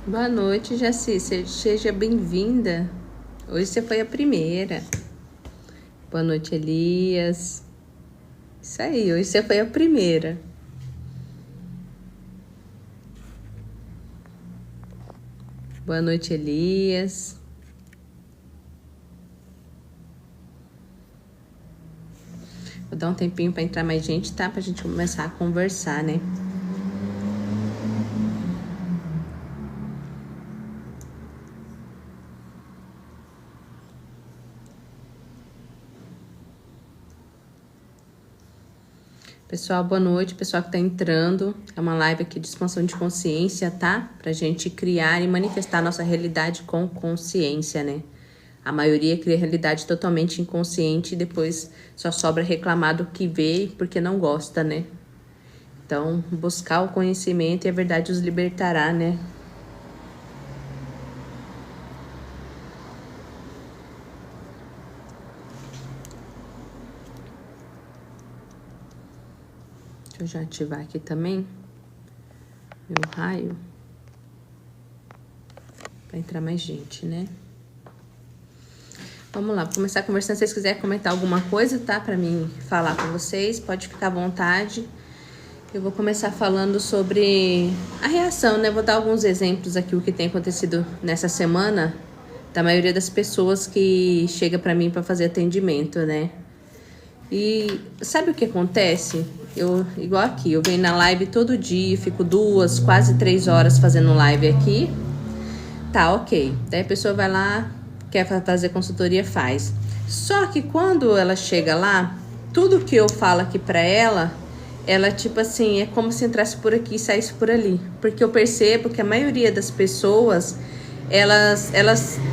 Boa noite, Jaci. Seja bem-vinda. Hoje você foi a primeira. Boa noite, Elias. Isso aí, hoje você foi a primeira. Boa noite, Elias. Vou dar um tempinho para entrar mais gente, tá? Pra gente começar a conversar, né? Pessoal, boa noite. Pessoal que tá entrando. É uma live aqui de expansão de consciência, tá? Pra gente criar e manifestar nossa realidade com consciência, né? A maioria cria realidade totalmente inconsciente e depois só sobra reclamar do que vê porque não gosta, né? Então, buscar o conhecimento e a verdade os libertará, né? Deixa eu já ativar aqui também meu raio para entrar mais gente, né? Vamos lá, vou começar conversando. Se vocês quiserem comentar alguma coisa, tá? Para mim falar com vocês, pode ficar à vontade. Eu vou começar falando sobre a reação, né? Vou dar alguns exemplos aqui, o que tem acontecido nessa semana, da maioria das pessoas que chega para mim para fazer atendimento, né? E sabe o que acontece? Igual aqui, eu venho na live todo dia, fico 2, quase 3 horas fazendo live aqui. Tá, ok. Daí a pessoa vai lá, quer fazer consultoria, faz. Só que quando ela chega lá, tudo que eu falo aqui pra ela, tipo assim, é como se entrasse por aqui e saísse por ali. Porque eu percebo que a maioria das pessoas, elas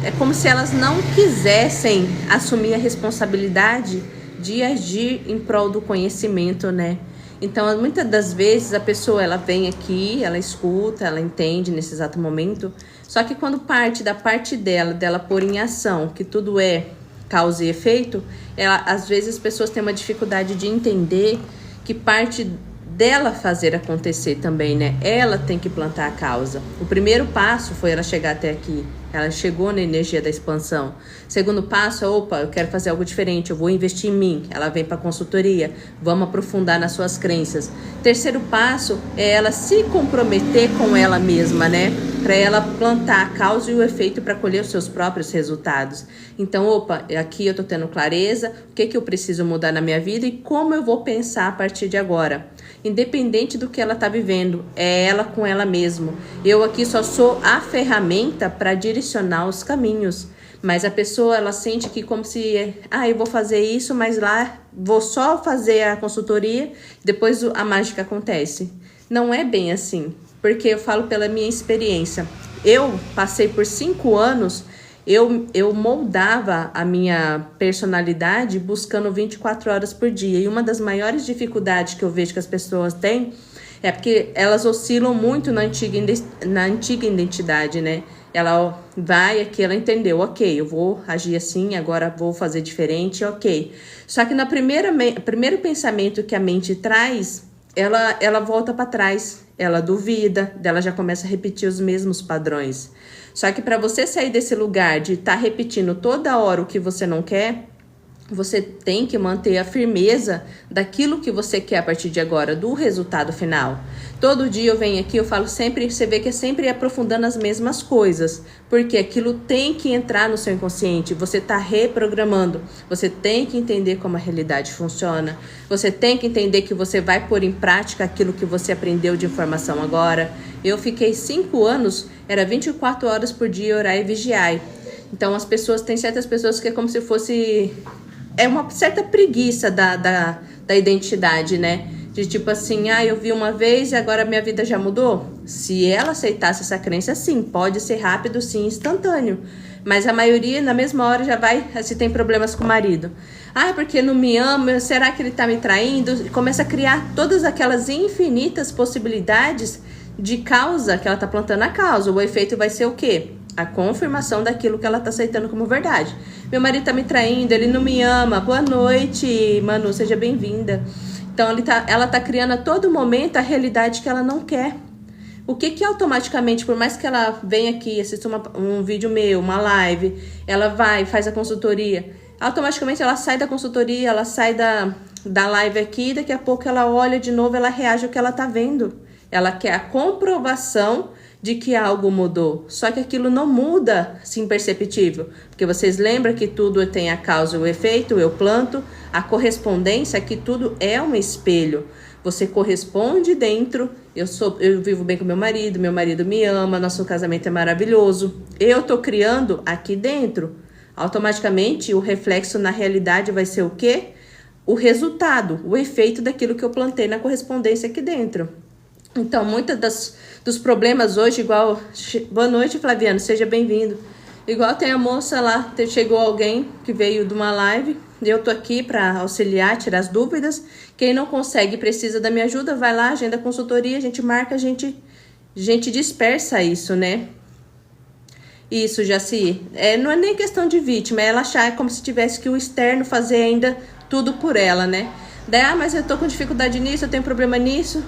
é como se elas não quisessem assumir a responsabilidade de agir em prol do conhecimento, né? Então, muitas das vezes a pessoa, ela vem aqui, ela escuta, ela entende nesse exato momento, só que quando parte da parte dela pôr em ação, que tudo é causa e efeito, às vezes as pessoas têm uma dificuldade de entender que parte dela fazer acontecer também, né? Ela tem que plantar a causa. O primeiro passo foi ela chegar até aqui. Ela chegou na energia da expansão. Segundo passo é, opa, eu quero fazer algo diferente, eu vou investir em mim. Ela vem para consultoria, vamos aprofundar nas suas crenças. Terceiro passo é ela se comprometer com ela mesma, né? Para ela plantar a causa e o efeito para colher os seus próprios resultados. Então, opa, aqui eu tô tendo clareza, o que eu preciso mudar na minha vida e como eu vou pensar a partir de agora. Independente do que ela tá vivendo, é ela com ela mesma. Eu aqui só sou a ferramenta para direcionar os caminhos. Mas a pessoa, ela sente que como se, eu vou fazer isso, mas lá vou só fazer a consultoria, depois a mágica acontece. Não é bem assim, porque eu falo pela minha experiência. Eu passei por 5 anos, eu moldava a minha personalidade buscando 24 horas por dia. E uma das maiores dificuldades que eu vejo que as pessoas têm é porque elas oscilam muito na antiga identidade, né? Ela vai aqui, ela entendeu, ok, eu vou agir assim, agora vou fazer diferente, ok. Só que no primeiro pensamento que a mente traz, ela volta para trás, ela duvida, ela já começa a repetir os mesmos padrões. Só que para você sair desse lugar de estar repetindo toda hora o que você não quer, você tem que manter a firmeza daquilo que você quer a partir de agora, do resultado final. Todo dia eu venho aqui, eu falo sempre, você vê que é sempre aprofundando as mesmas coisas, porque aquilo tem que entrar no seu inconsciente, você está reprogramando, você tem que entender como a realidade funciona, você tem que entender que você vai pôr em prática aquilo que você aprendeu de informação agora. Eu fiquei 5 anos, era 24 horas por dia, orar e vigiar. Então tem certas pessoas que é como se fosse... É uma certa preguiça da identidade, né? De tipo assim, eu vi uma vez e agora minha vida já mudou. Se ela aceitasse essa crença, sim, pode ser rápido, sim, instantâneo. Mas a maioria, na mesma hora, já vai, se tem problemas com o marido. Porque não me ama, será que ele tá me traindo? Começa a criar todas aquelas infinitas possibilidades de causa, que ela tá plantando a causa. O efeito vai ser o quê? A confirmação daquilo que ela tá aceitando como verdade. Meu marido tá me traindo, ele não me ama. Boa noite, Manu, seja bem-vinda. Então, ela tá criando a todo momento a realidade que ela não quer. O que automaticamente, por mais que ela venha aqui, assista um vídeo meu, uma live, ela vai, faz a consultoria, automaticamente ela sai da consultoria, ela sai da live aqui, daqui a pouco ela olha de novo, ela reage ao que ela tá vendo. Ela quer a comprovação de que algo mudou. Só que aquilo não muda, assim, imperceptível. Porque vocês lembram que tudo tem a causa e o efeito, eu planto, a correspondência, que tudo é um espelho. Você corresponde dentro, eu vivo bem com meu marido me ama, nosso casamento é maravilhoso. Eu tô criando aqui dentro. Automaticamente, o reflexo na realidade vai ser o quê? O resultado, o efeito daquilo que eu plantei na correspondência aqui dentro. Então, muitos dos problemas hoje, igual... Boa noite, Flaviano, seja bem-vindo. Igual tem a moça lá, chegou alguém que veio de uma live, eu tô aqui para auxiliar, tirar as dúvidas. Quem não consegue, precisa da minha ajuda, vai lá, agenda consultoria, a gente marca, a gente dispersa isso, né? Isso, Jaci. Não é nem questão de vítima, é ela achar como se tivesse que o externo fazer ainda tudo por ela, né? Daí, mas eu tô com dificuldade nisso, eu tenho problema nisso.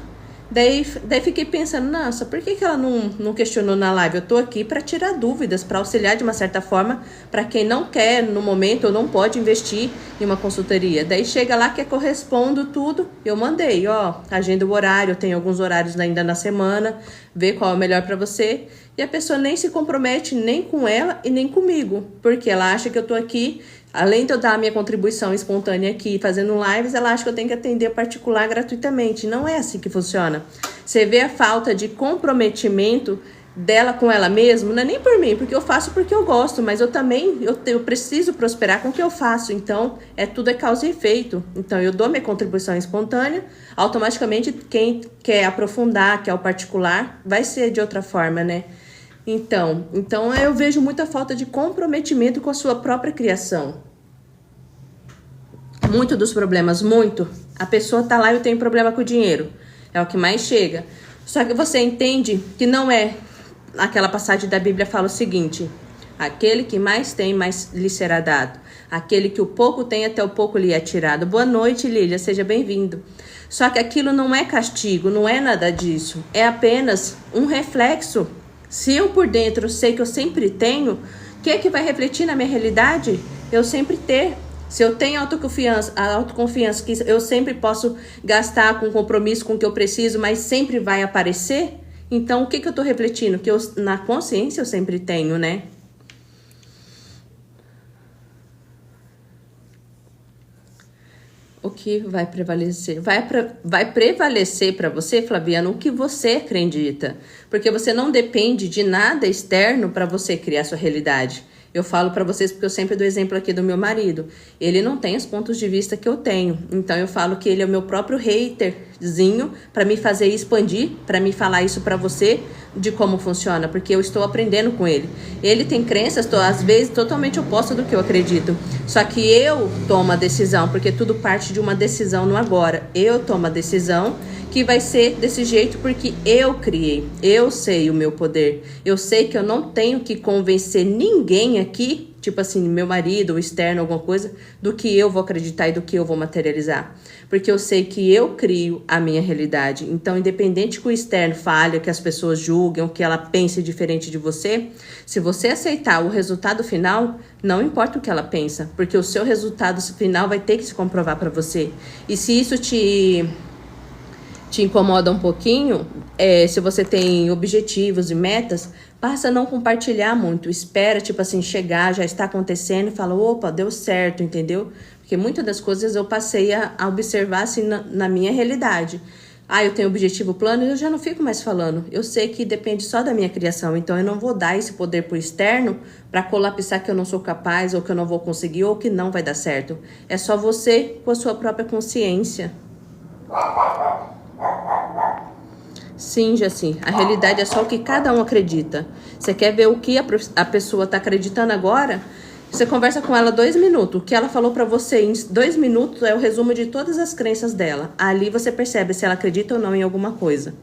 Daí fiquei pensando, nossa, por que ela não questionou na live? Eu tô aqui para tirar dúvidas, para auxiliar de uma certa forma, para quem não quer no momento ou não pode investir em uma consultoria. Daí chega lá que correspondo tudo, eu mandei, agenda o horário, eu tenho alguns horários ainda na semana, vê qual é o melhor para você. E a pessoa nem se compromete nem com ela e nem comigo, porque ela acha que eu tô aqui, além de eu dar a minha contribuição espontânea aqui, fazendo lives, ela acha que eu tenho que atender particular gratuitamente. Não é assim que funciona. Você vê a falta de comprometimento dela com ela mesma, não é nem por mim, porque eu faço porque eu gosto, mas eu também, eu preciso prosperar com o que eu faço. Então, tudo é causa e efeito. Então, eu dou minha contribuição espontânea, automaticamente quem quer aprofundar, quer o particular, vai ser de outra forma, né? Então eu vejo muita falta de comprometimento com a sua própria criação. Muito dos problemas, a pessoa tá lá e eu tenho problema com o dinheiro. É o que mais chega. Só que você entende que não é... Aquela passagem da Bíblia fala o seguinte: aquele que mais tem, mais lhe será dado. Aquele que o pouco tem, até o pouco lhe é tirado. Boa noite, Lília, seja bem-vindo. Só que aquilo não é castigo, não é nada disso. É apenas um reflexo. Se eu por dentro sei que eu sempre tenho, o que vai refletir na minha realidade? Eu sempre ter. Se eu tenho a autoconfiança que eu sempre posso gastar com compromisso com o que eu preciso, mas sempre vai aparecer, então o que eu estou refletindo? Que na consciência eu sempre tenho, né? O que vai prevalecer? Vai prevalecer para você, Flaviano, o que você acredita. Porque você não depende de nada externo para você criar sua realidade. Eu falo para vocês porque eu sempre dou exemplo aqui do meu marido. Ele não tem os pontos de vista que eu tenho. Então eu falo que ele é o meu próprio haterzinho para me fazer expandir, para me falar isso para você de como funciona, porque eu estou aprendendo com ele. Ele tem crenças, às vezes, totalmente opostas do que eu acredito. Só que eu tomo a decisão, porque tudo parte de uma decisão no agora. Eu tomo a decisão que vai ser desse jeito porque eu criei. Eu sei o meu poder. Eu sei que eu não tenho que convencer ninguém aqui, tipo assim, meu marido ou externo, alguma coisa, do que eu vou acreditar e do que eu vou materializar. Porque eu sei que eu crio a minha realidade. Então, independente que o externo fale, que as pessoas julguem, que ela pense diferente de você, se você aceitar o resultado final, não importa o que ela pensa, porque o seu resultado final vai ter que se comprovar para você. E se isso te incomoda um pouquinho, se você tem objetivos e metas, passa a não compartilhar muito. Espera, tipo assim, chegar, já está acontecendo e fala, opa, deu certo, entendeu? Porque muitas das coisas eu passei a observar assim na minha realidade. Eu tenho objetivo, plano, e eu já não fico mais falando. Eu sei que depende só da minha criação, então eu não vou dar esse poder pro externo para colapsar que eu não sou capaz, ou que eu não vou conseguir, ou que não vai dar certo. É só você com a sua própria consciência. Sim, Jaci, a realidade é só o que cada um acredita. Você quer ver o que a pessoa está acreditando agora? Você conversa com ela 2 minutos. O que ela falou para você em 2 minutos é o resumo de todas as crenças dela. Ali você percebe se ela acredita ou não em alguma coisa.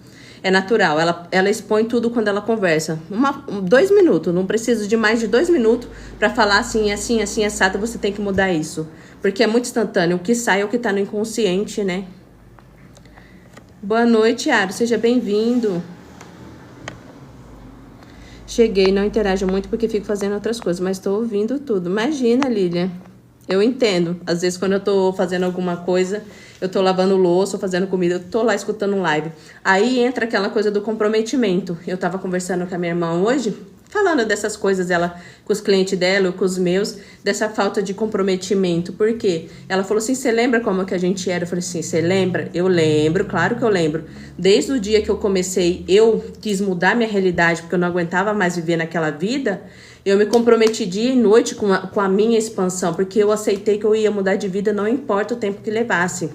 É natural, ela expõe tudo quando ela conversa. 2 minutos, não precisa de mais de 2 minutos para falar assim, assado, você tem que mudar isso. Porque é muito instantâneo, o que sai é o que está no inconsciente, né? Boa noite, Aro, seja bem-vindo. Cheguei, não interajo muito porque fico fazendo outras coisas, mas tô ouvindo tudo. Imagina, Lilian. Eu entendo. Às vezes, quando eu tô fazendo alguma coisa, eu tô lavando louça, ou fazendo comida, eu tô lá escutando um live. Aí entra aquela coisa do comprometimento. Eu tava conversando com a minha irmã hoje, falando dessas coisas, ela com os clientes dela, com os meus, dessa falta de comprometimento. Por quê? Ela falou assim, você lembra como que a gente era? Eu falei assim, você lembra? Eu lembro, claro que eu lembro. Desde o dia que eu comecei, eu quis mudar minha realidade, porque eu não aguentava mais viver naquela vida. Eu me comprometi dia e noite com a minha expansão, porque eu aceitei que eu ia mudar de vida, não importa o tempo que levasse.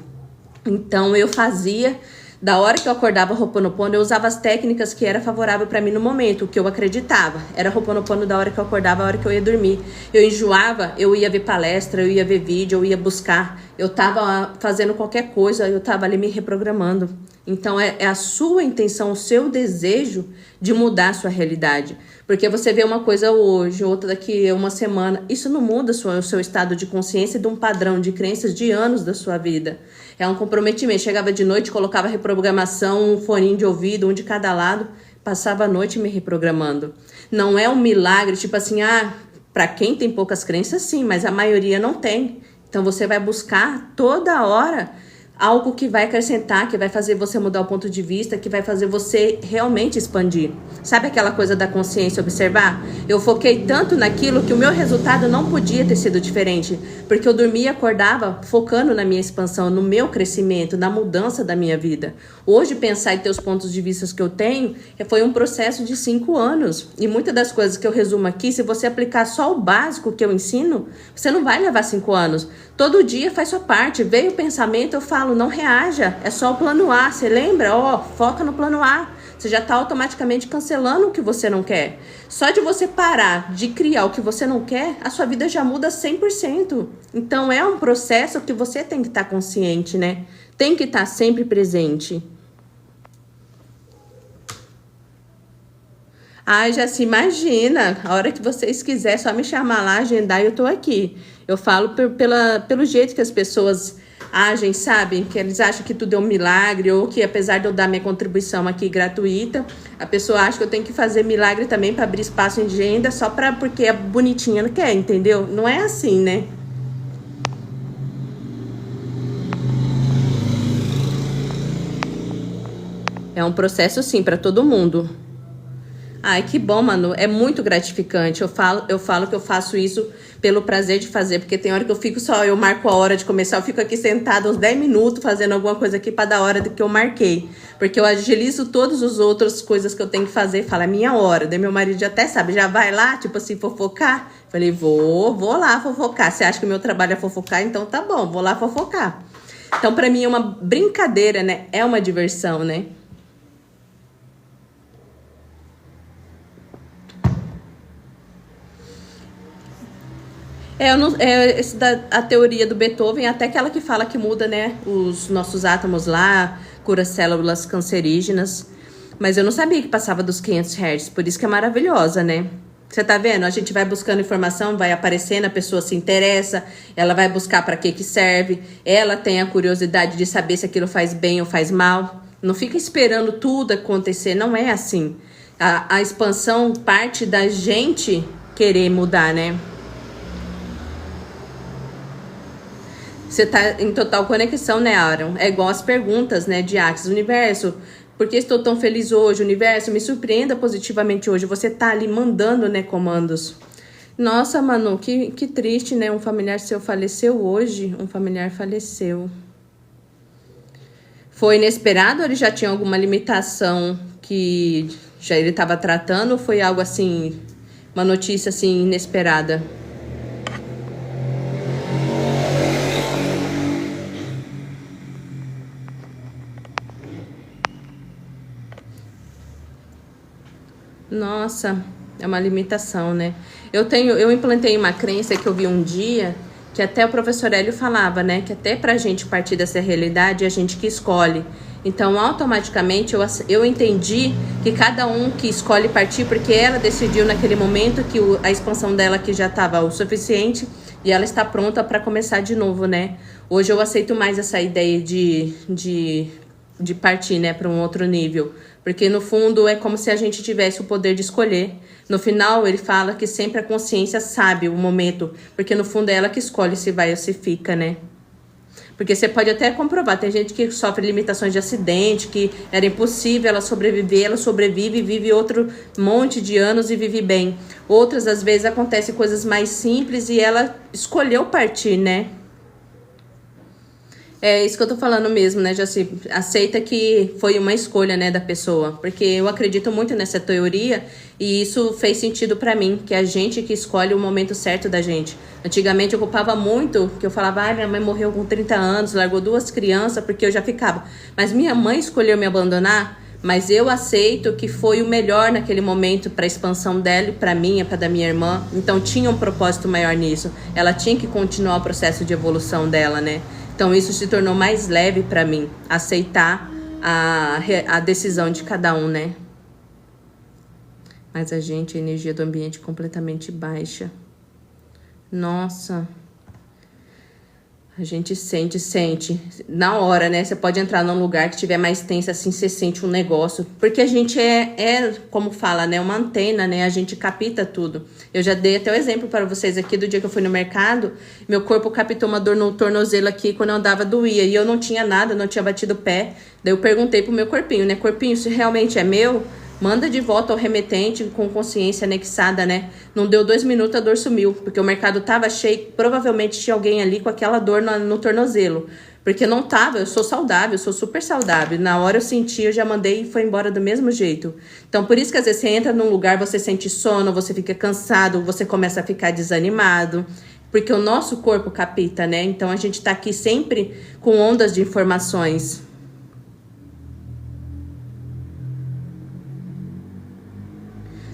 Então, eu fazia, da hora que eu acordava Ho'oponopono, eu usava as técnicas que era favorável para mim no momento, o que eu acreditava. Era Ho'oponopono da hora que eu acordava, a hora que eu ia dormir. Eu enjoava, eu ia ver palestra, eu ia ver vídeo, eu ia buscar. Eu tava fazendo qualquer coisa, eu tava ali me reprogramando. Então, é a sua intenção, o seu desejo de mudar a sua realidade. Porque você vê uma coisa hoje, outra daqui a uma semana. Isso não muda o seu estado de consciência de um padrão de crenças de anos da sua vida. É um comprometimento. Chegava de noite, colocava reprogramação, um foninho de ouvido, um de cada lado. Passava a noite me reprogramando. Não é um milagre, tipo assim, para quem tem poucas crenças, sim, mas a maioria não tem. Então você vai buscar toda hora algo que vai acrescentar, que vai fazer você mudar o ponto de vista, que vai fazer você realmente expandir. Sabe aquela coisa da consciência, observar? Eu foquei tanto naquilo que o meu resultado não podia ter sido diferente, porque eu dormia e acordava focando na minha expansão, no meu crescimento, na mudança da minha vida. Hoje, pensar e ter os pontos de vista que eu tenho, foi um processo de 5 anos. E muitas das coisas que eu resumo aqui, se você aplicar só o básico que eu ensino, você não vai levar 5 anos. Todo dia faz sua parte. Veio o pensamento, eu falo, não reaja. É só o plano A. Você lembra? Foca no plano A. Você já está automaticamente cancelando o que você não quer. Só de você parar de criar o que você não quer, a sua vida já muda 100%. Então, é um processo que você tem que estar consciente, né? Tem que estar sempre presente. Já se imagina. A hora que vocês quiserem, só me chamar lá, agendar e eu tô aqui. Eu falo pelo jeito que as pessoas agem, sabe? Que eles acham que tudo é um milagre, ou que apesar de eu dar minha contribuição aqui gratuita, a pessoa acha que eu tenho que fazer milagre também para abrir espaço em agenda só porque a bonitinha não quer, entendeu? Não é assim, né? É um processo, sim, para todo mundo. Ai, que bom, Manu. É muito gratificante. Eu falo que eu faço isso pelo prazer de fazer, porque tem hora que eu marco a hora de começar, eu fico aqui sentada uns 10 minutos fazendo alguma coisa aqui para dar hora do que eu marquei. Porque eu agilizo todas as outras coisas que eu tenho que fazer. Fala, é minha hora. Daí meu marido já até sabe, já vai lá, tipo assim, fofocar. Falei, vou lá fofocar. Você acha que o meu trabalho é fofocar? Então tá bom, vou lá fofocar. Então, pra mim é uma brincadeira, né? É uma diversão, né? A teoria do Beethoven, até aquela que fala que muda, né, os nossos átomos lá, cura células cancerígenas. Mas eu não sabia que passava dos 500 Hz, por isso que é maravilhosa, né? Você tá vendo? A gente vai buscando informação, vai aparecendo, a pessoa se interessa, ela vai buscar para que serve, ela tem a curiosidade de saber se aquilo faz bem ou faz mal. Não fica esperando tudo acontecer, não é assim. A expansão parte da gente querer mudar, né? Você tá em total conexão, né, Aaron? É igual as perguntas, né, de Axis. Universo, por que estou tão feliz hoje? Universo, me surpreenda positivamente hoje. Você tá ali mandando, né, comandos. Nossa, Manu, que triste, né? Um familiar seu faleceu hoje. Um familiar faleceu. Foi inesperado ou ele já tinha alguma limitação que já ele estava tratando? Ou foi algo assim, uma notícia assim, inesperada? Nossa, é uma limitação, né? Eu implantei uma crença que eu vi um dia, que até o professor Hélio falava, né? Que até pra gente partir dessa realidade, é a gente que escolhe. Então, automaticamente, eu entendi que cada um que escolhe partir, porque ela decidiu naquele momento que a expansão dela que já estava o suficiente e ela está pronta para começar de novo, né? Hoje eu aceito mais essa ideia de partir, né, para um outro nível. Porque no fundo é como se a gente tivesse o poder de escolher. No final ele fala que sempre a consciência sabe o momento, porque no fundo é ela que escolhe se vai ou se fica, né? Porque você pode até comprovar, tem gente que sofre limitações de acidente, que era impossível ela sobreviver, ela sobrevive, vive outro monte de anos e vive bem. Outras, às vezes, acontecem coisas mais simples e ela escolheu partir, né? É isso que eu tô falando mesmo, né, Jaci? Aceita que foi uma escolha, né, da pessoa. Porque eu acredito muito nessa teoria e isso fez sentido pra mim, que é a gente que escolhe o momento certo da gente. Antigamente eu culpava muito, que eu falava, minha mãe morreu com 30 anos, largou 2 crianças, porque eu já ficava. Mas minha mãe escolheu me abandonar, mas eu aceito que foi o melhor naquele momento pra expansão dela e pra mim, pra da minha irmã. Então tinha um propósito maior nisso. Ela tinha que continuar o processo de evolução dela, né? Então isso se tornou mais leve para mim, aceitar a decisão de cada um, né? Mas a energia do ambiente completamente baixa. Nossa. A gente sente. Na hora, né? Você pode entrar num lugar que tiver mais tenso, assim, você sente um negócio. Porque a gente como fala, né? Uma antena, né? A gente capta tudo. Eu já dei até o exemplo para vocês aqui do dia que eu fui no mercado. Meu corpo captou uma dor no tornozelo aqui, quando eu andava doía. E eu não tinha nada, não tinha batido o pé. Daí eu perguntei pro meu corpinho, né? Corpinho, isso realmente é meu? Manda de volta ao remetente com consciência anexada, né? Não deu 2 minutos, a dor sumiu. Porque o mercado tava cheio. Provavelmente tinha alguém ali com aquela dor no tornozelo. Porque não tava, eu sou saudável, eu sou super saudável. Na hora eu senti, eu já mandei e foi embora do mesmo jeito. Então, por isso que às vezes você entra num lugar, você sente sono, você fica cansado, você começa a ficar desanimado. Porque o nosso corpo capta, né? Então, a gente tá aqui sempre com ondas de informações.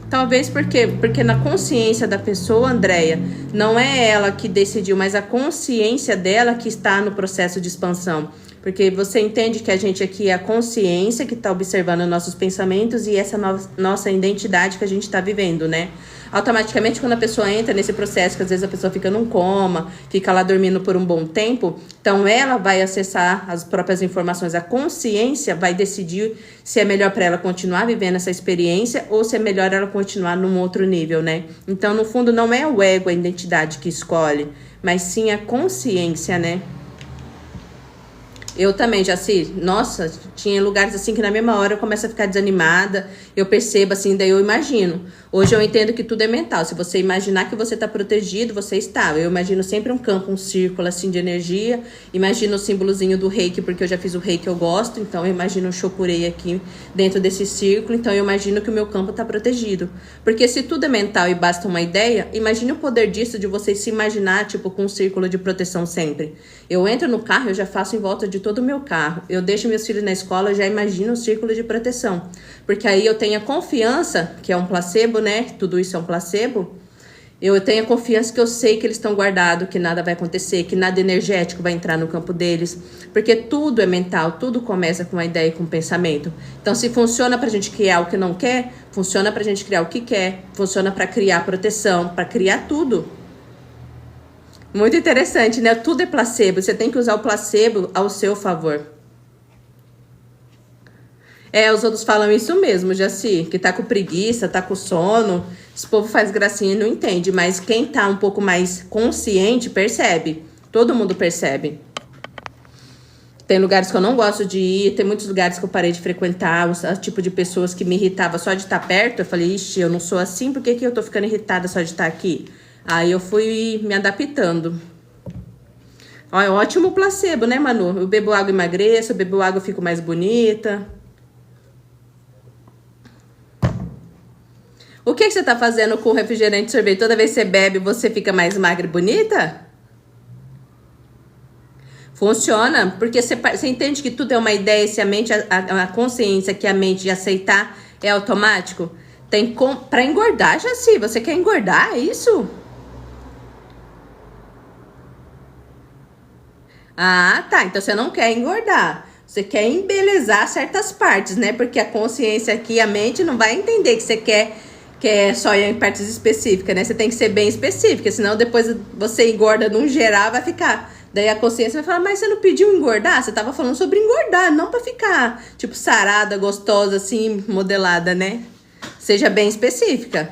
Talvez porque na consciência da pessoa, Andréia, não é ela que decidiu, mas a consciência dela que está no processo de expansão. Porque você entende que a gente aqui é a consciência que está observando nossos pensamentos e essa nossa identidade que a gente está vivendo, né? Automaticamente, quando a pessoa entra nesse processo, que às vezes a pessoa fica num coma, fica lá dormindo por um bom tempo, então ela vai acessar as próprias informações. A consciência vai decidir se é melhor para ela continuar vivendo essa experiência ou se é melhor ela continuar num outro nível, né? Então, no fundo, não é o ego, a identidade que escolhe, mas sim a consciência, né? Eu também, Jaci, nossa, tinha lugares assim que na mesma hora eu começo a ficar desanimada, eu percebo assim, daí eu imagino. Hoje eu entendo que tudo é mental, se você imaginar que você está protegido, você está. Eu imagino sempre um campo, um círculo assim de energia, imagino o símbolozinho do reiki, porque eu já fiz o reiki, eu gosto, então eu imagino um chokurei aqui dentro desse círculo, então eu imagino que o meu campo está protegido. Porque se tudo é mental e basta uma ideia, imagine o poder disso de você se imaginar, tipo, com um círculo de proteção sempre. Eu entro no carro, eu já faço em volta de todo o meu carro. Eu deixo meus filhos na escola, eu já imagino um círculo de proteção. Porque aí eu tenho a confiança, que é um placebo, né? Tudo isso é um placebo. Eu tenho a confiança que eu sei que eles estão guardados, que nada vai acontecer, que nada energético vai entrar no campo deles. Porque tudo é mental, tudo começa com uma ideia e com um pensamento. Então, se funciona pra gente criar o que não quer, funciona pra gente criar o que quer, funciona pra criar proteção, pra criar tudo. Muito interessante, né? Tudo é placebo. Você tem que usar o placebo ao seu favor. Os outros falam isso mesmo, Jaci. Que tá com preguiça, tá com sono. Esse povo faz gracinha e não entende. Mas quem tá um pouco mais consciente percebe. Todo mundo percebe. Tem lugares que eu não gosto de ir. Tem muitos lugares que eu parei de frequentar. O tipo de pessoas que me irritava só de estar perto. Eu falei, ixi, eu não sou assim. Por que eu tô ficando irritada só de estar aqui? Aí eu fui me adaptando. Olha, ótimo placebo, né, Manu? Eu bebo água e emagreço, eu bebo água e fico mais bonita. O que você tá fazendo com refrigerante e sorvete? Toda vez que você bebe, você fica mais magra e bonita? Funciona, porque você entende que tudo é uma ideia, se a mente, a consciência que a mente aceitar é automático? Pra engordar, Jaci, você quer engordar, é isso? Ah, tá. Então você não quer engordar. Você quer embelezar certas partes, né? Porque a consciência aqui, a mente, não vai entender que você quer só ir em partes específicas, né? Você tem que ser bem específica, senão depois você engorda num geral, vai ficar Daí a consciência vai falar, mas você não pediu engordar? Você tava falando sobre engordar, não pra ficar, tipo, sarada, gostosa, assim, modelada, né? Seja bem específica.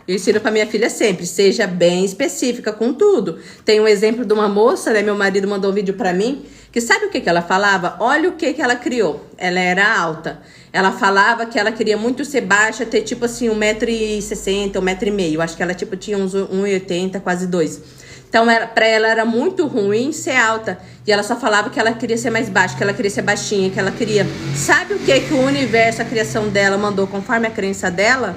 Eu ensino pra minha filha sempre, seja bem específica com tudo. Tem um exemplo de uma moça, né? Meu marido mandou um vídeo pra mim, que sabe o que ela falava? Olha o que ela criou. Ela era alta. Ela falava que ela queria muito ser baixa, ter tipo assim 1,60 m, 1,5 m. Acho que ela tipo tinha uns 1,80 m, quase 2. Então, pra ela era muito ruim ser alta. E ela só falava que ela queria ser mais baixa, que ela queria ser baixinha, que ela queria... Sabe o que o universo, a criação dela mandou conforme a crença dela?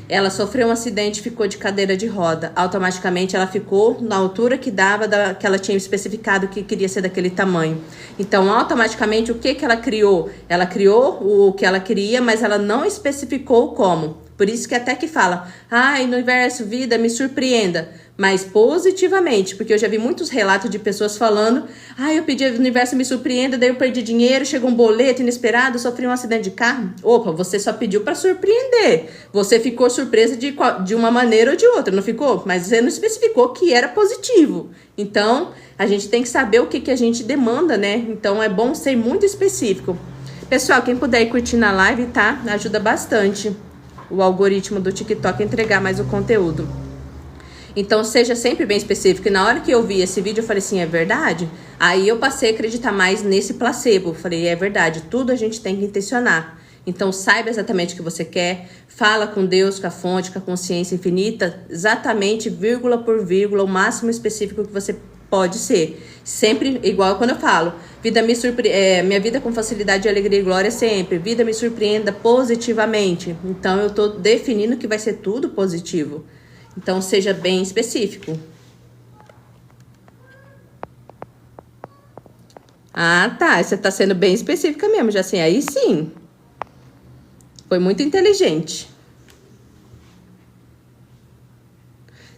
Ela sofreu um acidente e ficou de cadeira de roda. Automaticamente ela ficou na altura que dava, que ela tinha especificado que queria ser daquele tamanho. Então, automaticamente, o que ela criou? Ela criou o que ela queria, mas ela não especificou como. Por isso que até que fala, ai, universo, vida, me surpreenda. Mas positivamente, porque eu já vi muitos relatos de pessoas falando, ai, eu pedi ao universo me surpreenda, daí eu perdi dinheiro, chegou um boleto inesperado, sofri um acidente de carro. Opa, você só pediu para surpreender. Você ficou surpresa de uma maneira ou de outra, não ficou? Mas você não especificou que era positivo. Então, a gente tem que saber o que a gente demanda, né? Então, é bom ser muito específico. Pessoal, quem puder ir curtir na live, tá? Ajuda bastante o algoritmo do TikTok a entregar mais o conteúdo. Então, seja sempre bem específico. E na hora que eu vi esse vídeo, eu falei assim, é verdade? Aí eu passei a acreditar mais nesse placebo. Falei, é verdade, tudo a gente tem que intencionar. Então, saiba exatamente o que você quer. Fala com Deus, com a fonte, com a consciência infinita. Exatamente, vírgula por vírgula, o máximo específico que você pode ser. Sempre igual quando eu falo. Minha vida com facilidade, alegria e glória sempre. Vida me surpreenda positivamente. Então, eu tô definindo que vai ser tudo positivo. Então, seja bem específico. Ah, tá. Você tá sendo bem específica mesmo, já assim. Aí sim. Foi muito inteligente.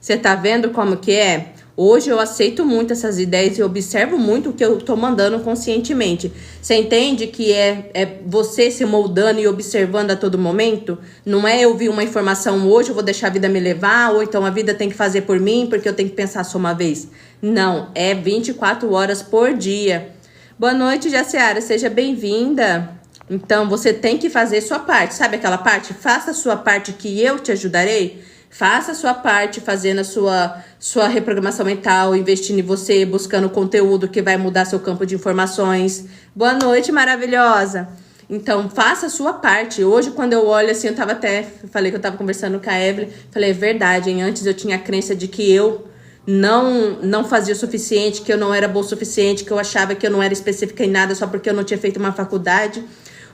Você tá vendo como que é? Hoje eu aceito muito essas ideias e observo muito o que eu tô mandando conscientemente. Você entende que é você se moldando e observando a todo momento? Não é eu vi uma informação hoje, eu vou deixar a vida me levar, ou então a vida tem que fazer por mim porque eu tenho que pensar só uma vez. Não, é 24 horas por dia. Boa noite, Jaciara, seja bem-vinda. Então, você tem que fazer sua parte. Sabe aquela parte? Faça a sua parte que eu te ajudarei. Faça a sua parte fazendo a sua reprogramação mental, investindo em você, buscando conteúdo que vai mudar seu campo de informações. Boa noite, maravilhosa. Então, faça a sua parte. Hoje, quando eu olho assim, falei que eu tava conversando com a Evelyn, falei, é verdade, hein? Antes eu tinha a crença de que eu não fazia o suficiente, que eu não era boa o suficiente, que eu achava que eu não era específica em nada só porque eu não tinha feito uma faculdade.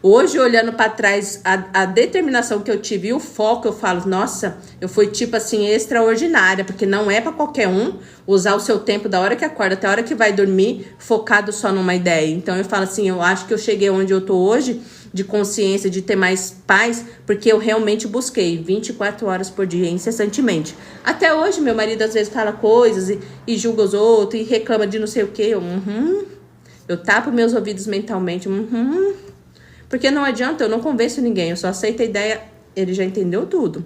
Hoje, olhando para trás, a determinação que eu tive e o foco, eu falo, nossa, eu fui tipo assim, extraordinária, porque não é para qualquer um usar o seu tempo da hora que acorda até a hora que vai dormir, focado só numa ideia. Então, eu falo assim, eu acho que eu cheguei onde eu tô hoje, de consciência, de ter mais paz, porque eu realmente busquei 24 horas por dia, incessantemente. Até hoje, meu marido às vezes fala coisas e julga os outros e reclama de não sei o quê. Eu tapo meus ouvidos mentalmente, Porque não adianta, eu não convenço ninguém, eu só aceito a ideia, ele já entendeu tudo.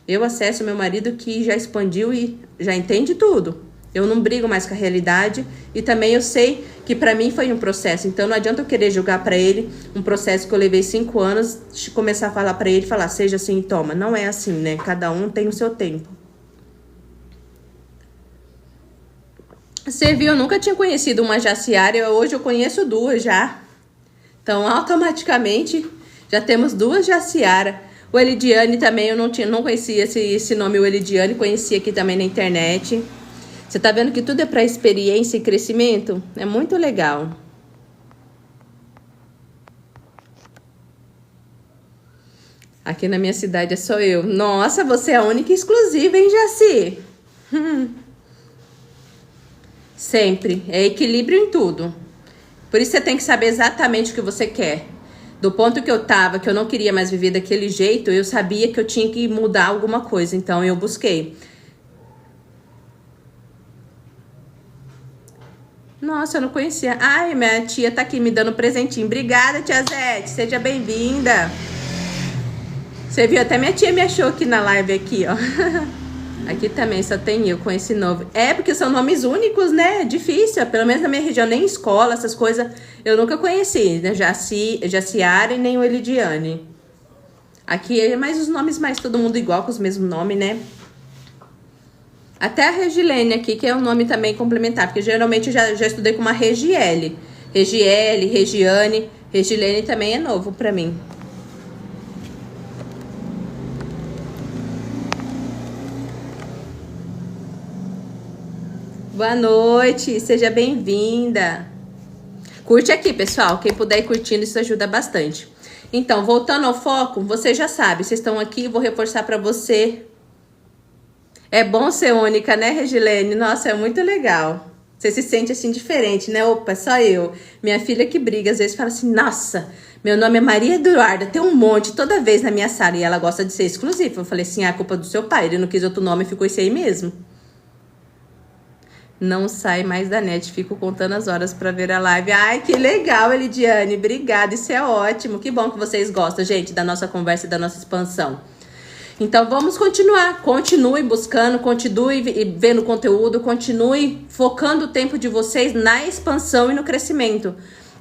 Eu acesso meu marido que já expandiu e já entende tudo. Eu não brigo mais com a realidade e também eu sei que pra mim foi um processo. Então não adianta eu querer julgar pra ele um processo que eu levei 5 anos, começar a falar pra ele, falar, seja assim e toma. Não é assim, né? Cada um tem o seu tempo. Você viu, eu nunca tinha conhecido uma Jaciara, hoje eu conheço 2 já. Então, automaticamente, já temos 2 Jaciara. O Elidiane também, eu não conhecia esse nome, o Elidiane, conheci aqui também na internet. Você tá vendo que tudo é para experiência e crescimento? É muito legal. Aqui na minha cidade é só eu. Nossa, você é a única e exclusiva, hein, Jaci? Sempre. É equilíbrio em tudo. Por isso você tem que saber exatamente o que você quer. Do ponto que eu tava, que eu não queria mais viver daquele jeito, eu sabia que eu tinha que mudar alguma coisa. Então eu busquei. Nossa, eu não conhecia. Ai, minha tia tá aqui me dando um presentinho. Obrigada, tia Zete. Seja bem-vinda. Você viu? Até minha tia me achou aqui na live aqui, ó. Aqui também só tem eu com esse novo. É, porque são nomes únicos, né? É difícil. Pelo menos na minha região, nem escola, essas coisas, eu nunca conheci, né? Jaciara e nem o Elidiane. Aqui é mais os nomes mais todo mundo igual, com os mesmos nomes, né? Até a Regilene aqui, que é um nome também complementar, porque geralmente eu já estudei com uma Regiele. Regiele, Regiane. Regilene também é novo pra mim. Boa noite, seja bem-vinda. Curte aqui, pessoal. Quem puder ir curtindo, isso ajuda bastante. Então, voltando ao foco, você já sabe, vocês estão aqui, vou reforçar pra você. É bom ser única, né, Regilene? Nossa, é muito legal. Você se sente assim diferente, né? Opa, só eu. Minha filha que briga, às vezes fala assim, nossa, meu nome é Maria Eduarda, tem um monte toda vez na minha sala e ela gosta de ser exclusiva. Eu falei assim, a culpa do seu pai, ele não quis outro nome, ficou esse aí mesmo. Não sai mais da net, fico contando as horas pra ver a live. Ai, que legal, Elidiane, obrigada, isso é ótimo. Que bom que vocês gostam, gente, da nossa conversa e da nossa expansão. Então, vamos continuar. Continue buscando, continue vendo conteúdo, continue focando o tempo de vocês na expansão e no crescimento.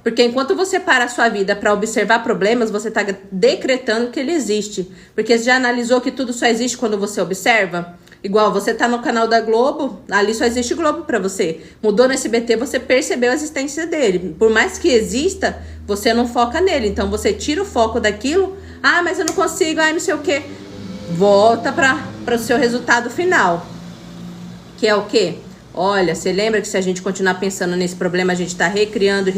Porque enquanto você para a sua vida para observar problemas, você está decretando que ele existe. Porque você já analisou que tudo só existe quando você observa? Igual, você tá no canal da Globo, ali só existe Globo pra você. Mudou no SBT, você percebeu a existência dele. Por mais que exista, você não foca nele. Então, você tira o foco daquilo. Ah, mas eu não consigo, não sei o quê. Volta para o seu resultado final. Que é o quê? Olha, você lembra que se a gente continuar pensando nesse problema, a gente tá recriando,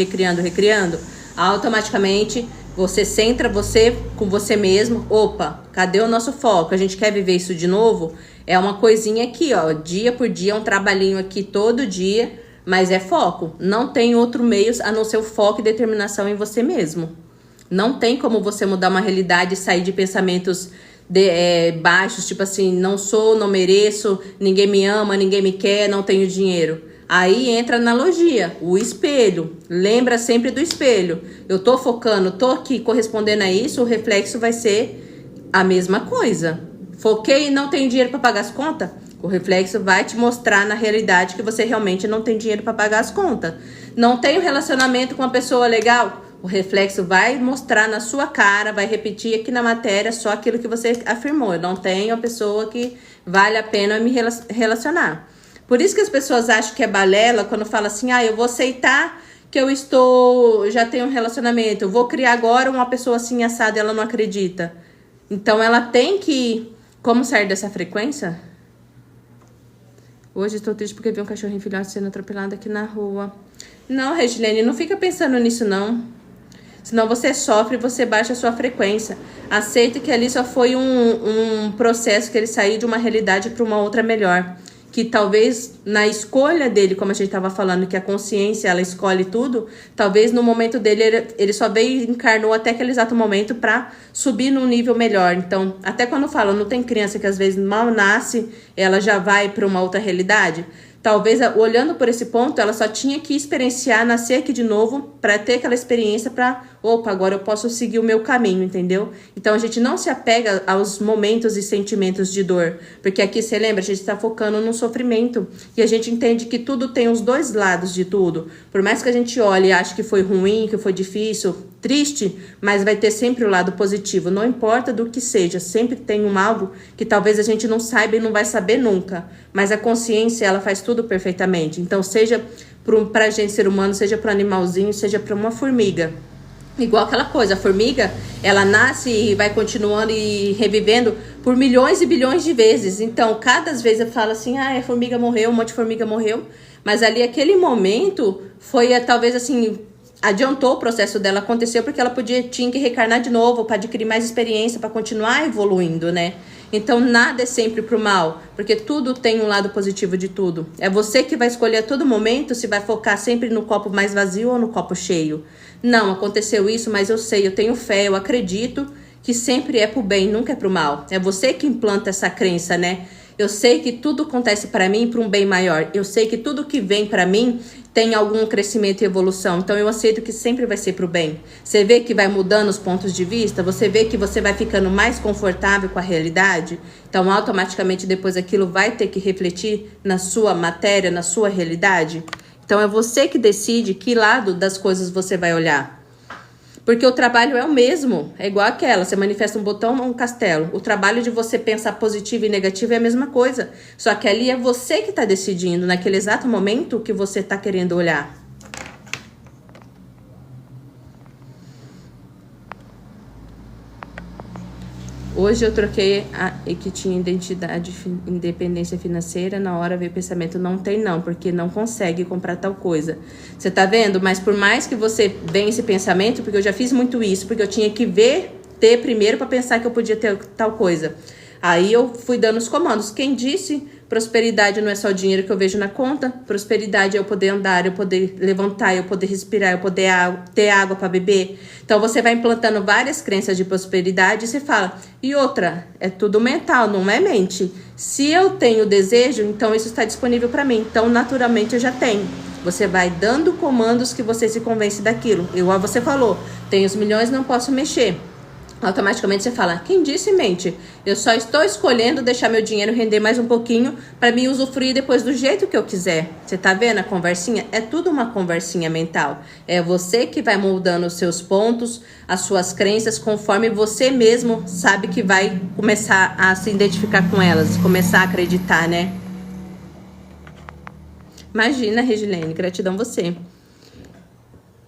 automaticamente você centra você com você mesmo. Opa, cadê o nosso foco? A gente quer viver isso de novo? É uma coisinha aqui, ó, dia por dia, um trabalhinho aqui todo dia, mas é foco. Não tem outro meio a não ser o foco e determinação em você mesmo. Não tem como você mudar uma realidade e sair de pensamentos baixos, tipo assim, não sou, não mereço, ninguém me ama, ninguém me quer, não tenho dinheiro. Aí entra a analogia, o espelho. Lembra sempre do espelho. Eu tô focando, tô aqui correspondendo a isso, o reflexo vai ser a mesma coisa. Foquei e não tenho dinheiro para pagar as contas? O reflexo vai te mostrar na realidade que você realmente não tem dinheiro para pagar as contas. Não tenho relacionamento com uma pessoa legal? O reflexo vai mostrar na sua cara, vai repetir aqui na matéria só aquilo que você afirmou. Eu não tenho uma pessoa que vale a pena me relacionar. Por isso que as pessoas acham que é balela quando fala assim, eu vou aceitar que já tenho um relacionamento, eu vou criar agora uma pessoa assim assada, ela não acredita. Então ela tem que... Como sair dessa frequência? Hoje estou triste porque vi um cachorrinho filhote sendo atropelado aqui na rua. Não, Regilene, não fica pensando nisso não. Senão você sofre e você baixa a sua frequência. Aceita que ali só foi um processo que ele saiu de uma realidade para uma outra melhor. Que talvez na escolha dele, como a gente estava falando, que a consciência, ela escolhe tudo, talvez no momento dele, ele só veio e encarnou até aquele exato momento para subir num nível melhor. Então, até quando falam, não tem criança que às vezes mal nasce, ela já vai para uma outra realidade? Talvez, olhando por esse ponto, ela só tinha que experienciar, nascer aqui de novo, para ter aquela experiência para, opa, agora eu posso seguir o meu caminho, entendeu? Então, a gente não se apega aos momentos e sentimentos de dor, porque aqui, você lembra, a gente está focando no sofrimento, e a gente entende que tudo tem os dois lados de tudo. Por mais que a gente olhe e ache que foi ruim, que foi difícil, triste, mas vai ter sempre o lado positivo, não importa do que seja, sempre tem algo que talvez a gente não saiba e não vai saber nunca, mas a consciência, ela faz tudo perfeitamente. Então, seja para a gente ser humano, seja para um animalzinho, seja para uma formiga. Igual aquela coisa, a formiga, ela nasce e vai continuando e revivendo por milhões e bilhões de vezes. Então, cada vez eu falo assim, a formiga morreu, um monte de formiga morreu, mas ali aquele momento foi talvez assim, adiantou o processo dela, aconteceu porque ela tinha que reencarnar de novo para adquirir mais experiência, para continuar evoluindo, né? Então, nada é sempre pro mal, porque tudo tem um lado positivo de tudo. É você que vai escolher a todo momento se vai focar sempre no copo mais vazio ou no copo cheio. Não, aconteceu isso, mas eu sei, eu tenho fé, eu acredito que sempre é pro bem, nunca é pro mal. É você que implanta essa crença, né? Eu sei que tudo acontece para mim para um bem maior. Eu sei que tudo que vem para mim tem algum crescimento e evolução. Então eu aceito que sempre vai ser para o bem. Você vê que vai mudando os pontos de vista, você vê que você vai ficando mais confortável com a realidade. Então automaticamente depois aquilo vai ter que refletir na sua matéria, na sua realidade. Então é você que decide que lado das coisas você vai olhar. Porque o trabalho é o mesmo, é igual aquela, você manifesta um botão ou um castelo. O trabalho de você pensar positivo e negativo é a mesma coisa. Só que ali é você que está decidindo, naquele exato momento, o que você está querendo olhar. Hoje eu troquei e que tinha independência financeira, na hora veio o pensamento, não tem não, porque não consegue comprar tal coisa. Você tá vendo? Mas por mais que você venha esse pensamento, porque eu já fiz muito isso, porque eu tinha que ter primeiro para pensar que eu podia ter tal coisa. Aí eu fui dando os comandos. Quem disse? Prosperidade não é só o dinheiro que eu vejo na conta. Prosperidade é eu poder andar, eu poder levantar, eu poder respirar, eu poder ter água para beber. Então você vai implantando várias crenças de prosperidade e você fala. E outra, é tudo mental, não é mente. Se eu tenho desejo, então isso está disponível para mim. Então naturalmente eu já tenho. Você vai dando comandos que você se convence daquilo. Igual você falou, tenho os milhões, não posso mexer. Automaticamente você fala, quem disse mente? Eu só estou escolhendo deixar meu dinheiro render mais um pouquinho para me usufruir depois do jeito que eu quiser. Você tá vendo a conversinha? É tudo uma conversinha mental. É você que vai moldando os seus pontos, as suas crenças, conforme você mesmo sabe que vai começar a se identificar com elas, começar a acreditar, né? Imagina, Regilene, gratidão você.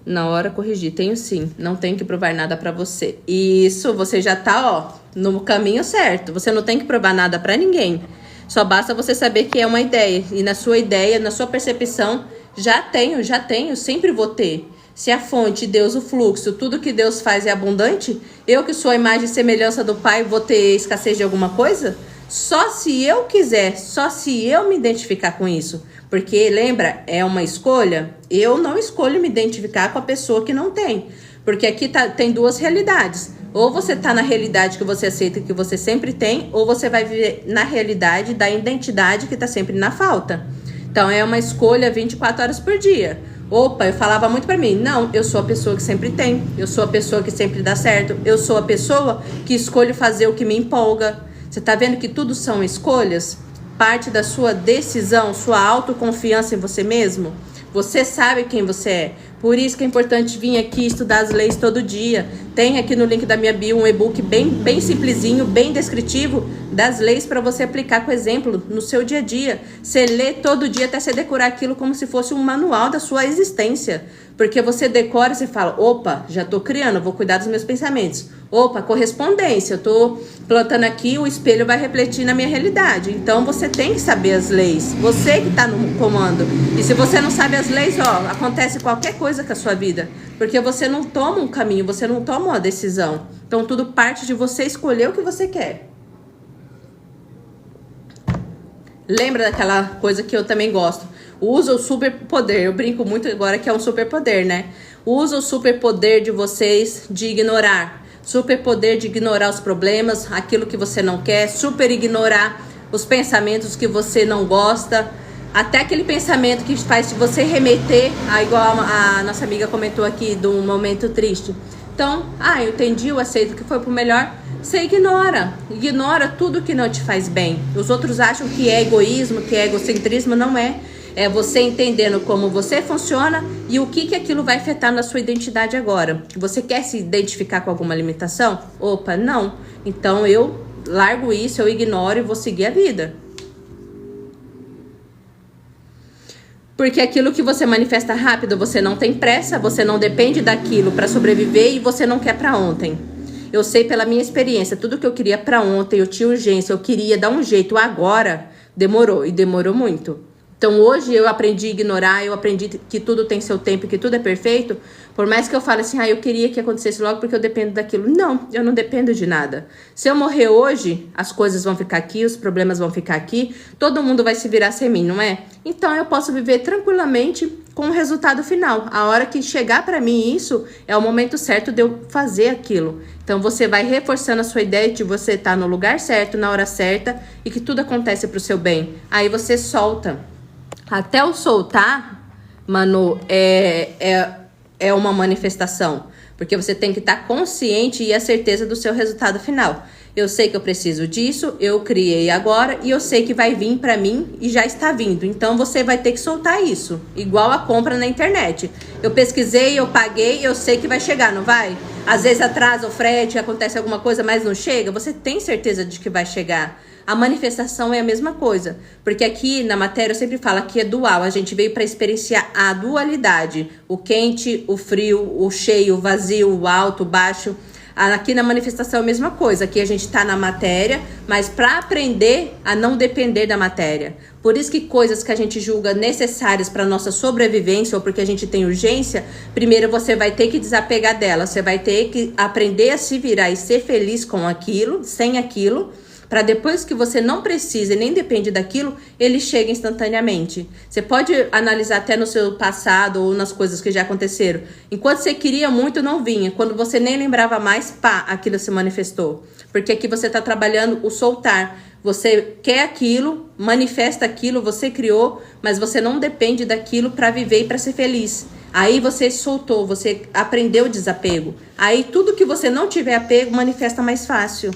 Na hora corrigir, tenho sim, não tenho que provar nada pra você. Isso, você já tá, ó, no caminho certo. Você não tem que provar nada pra ninguém. Só basta você saber que é uma ideia. E na sua ideia, na sua percepção, já tenho, sempre vou ter. Se a fonte, Deus, o fluxo, tudo que Deus faz é abundante, eu que sou a imagem e semelhança do Pai, vou ter escassez de alguma coisa? Só se eu quiser, só se eu me identificar com isso. Porque, lembra, é uma escolha. Eu não escolho me identificar com a pessoa que não tem. Porque aqui tem duas realidades. Ou você tá na realidade que você aceita que você sempre tem, ou você vai viver na realidade da identidade que tá sempre na falta. Então, é uma escolha 24 horas por dia. Opa, eu falava muito pra mim, não, eu sou a pessoa que sempre tem. Eu sou a pessoa que sempre dá certo. Eu sou a pessoa que escolho fazer o que me empolga. Você tá vendo que tudo são escolhas? Parte da sua decisão, sua autoconfiança em você mesmo. Você sabe quem você é. Por isso que é importante vir aqui estudar as leis todo dia. Tem aqui no link da minha bio um e-book bem simplesinho, bem descritivo das leis para você aplicar com exemplo no seu dia a dia. Você lê todo dia até você decorar aquilo como se fosse um manual da sua existência. Porque você decora e você fala, opa, já tô criando, vou cuidar dos meus pensamentos. Opa, correspondência, eu tô plantando aqui, o espelho vai refletir na minha realidade. Então você tem que saber as leis, você que tá no comando. E se você não sabe as leis, ó, acontece qualquer coisa com a sua vida. Porque você não toma um caminho, você não toma uma decisão. Então tudo parte de você escolher o que você quer. Lembra daquela coisa que eu também gosto? Usa o superpoder. Eu brinco muito agora que é um superpoder, né? Usa o superpoder de vocês de ignorar. Superpoder de ignorar os problemas, aquilo que você não quer. Super ignorar os pensamentos que você não gosta. Até aquele pensamento que faz você remeter, igual a nossa amiga comentou aqui, do momento triste. Então, eu entendi, eu aceito que foi pro melhor. Você ignora tudo que não te faz bem. Os outros acham que é egoísmo, que é egocentrismo, não é. É você entendendo como você funciona e o que aquilo vai afetar na sua identidade agora. Você quer se identificar com alguma limitação? Opa, não. Então eu largo isso, eu ignoro e vou seguir a vida. Porque aquilo que você manifesta rápido, você não tem pressa, você não depende daquilo para sobreviver e você não quer para ontem. Eu sei pela minha experiência, tudo que eu queria para ontem, eu tinha urgência, eu queria dar um jeito agora, demorou e demorou muito. Então hoje eu aprendi a ignorar, eu aprendi que tudo tem seu tempo, que tudo é perfeito. Por mais que eu fale assim, eu queria que acontecesse logo porque eu dependo daquilo. Não, eu não dependo de nada. Se eu morrer hoje, as coisas vão ficar aqui, os problemas vão ficar aqui, todo mundo vai se virar sem mim, não é? Então eu posso viver tranquilamente com o resultado final. A hora que chegar para mim isso, é o momento certo de eu fazer aquilo. Então você vai reforçando a sua ideia de você estar no lugar certo, na hora certa e que tudo acontece pro seu bem. Aí você solta. Até o soltar, mano, é uma manifestação. Porque você tem que estar consciente e a certeza do seu resultado final. Eu sei que eu preciso disso, eu criei agora e eu sei que vai vir pra mim e já está vindo. Então você vai ter que soltar isso. Igual a compra na internet. Eu pesquisei, eu paguei, eu sei que vai chegar, não vai? Às vezes atrasa o frete, acontece alguma coisa, mas não chega. Você tem certeza de que vai chegar. A manifestação é a mesma coisa, porque aqui na matéria eu sempre falo que é dual, a gente veio para experienciar a dualidade, o quente, o frio, o cheio, o vazio, o alto, o baixo. Aqui na manifestação é a mesma coisa, aqui a gente está na matéria, mas para aprender a não depender da matéria. Por isso que coisas que a gente julga necessárias para nossa sobrevivência ou porque a gente tem urgência, primeiro você vai ter que desapegar dela, você vai ter que aprender a se virar e ser feliz com aquilo, sem aquilo, para depois que você não precisa e nem depende daquilo, ele chega instantaneamente. Você pode analisar até no seu passado ou nas coisas que já aconteceram. Enquanto você queria muito, não vinha. Quando você nem lembrava mais, pá, aquilo se manifestou. Porque aqui você está trabalhando o soltar. Você quer aquilo, manifesta aquilo, você criou, mas você não depende daquilo para viver e para ser feliz. Aí você soltou, você aprendeu o desapego. Aí tudo que você não tiver apego, manifesta mais fácil.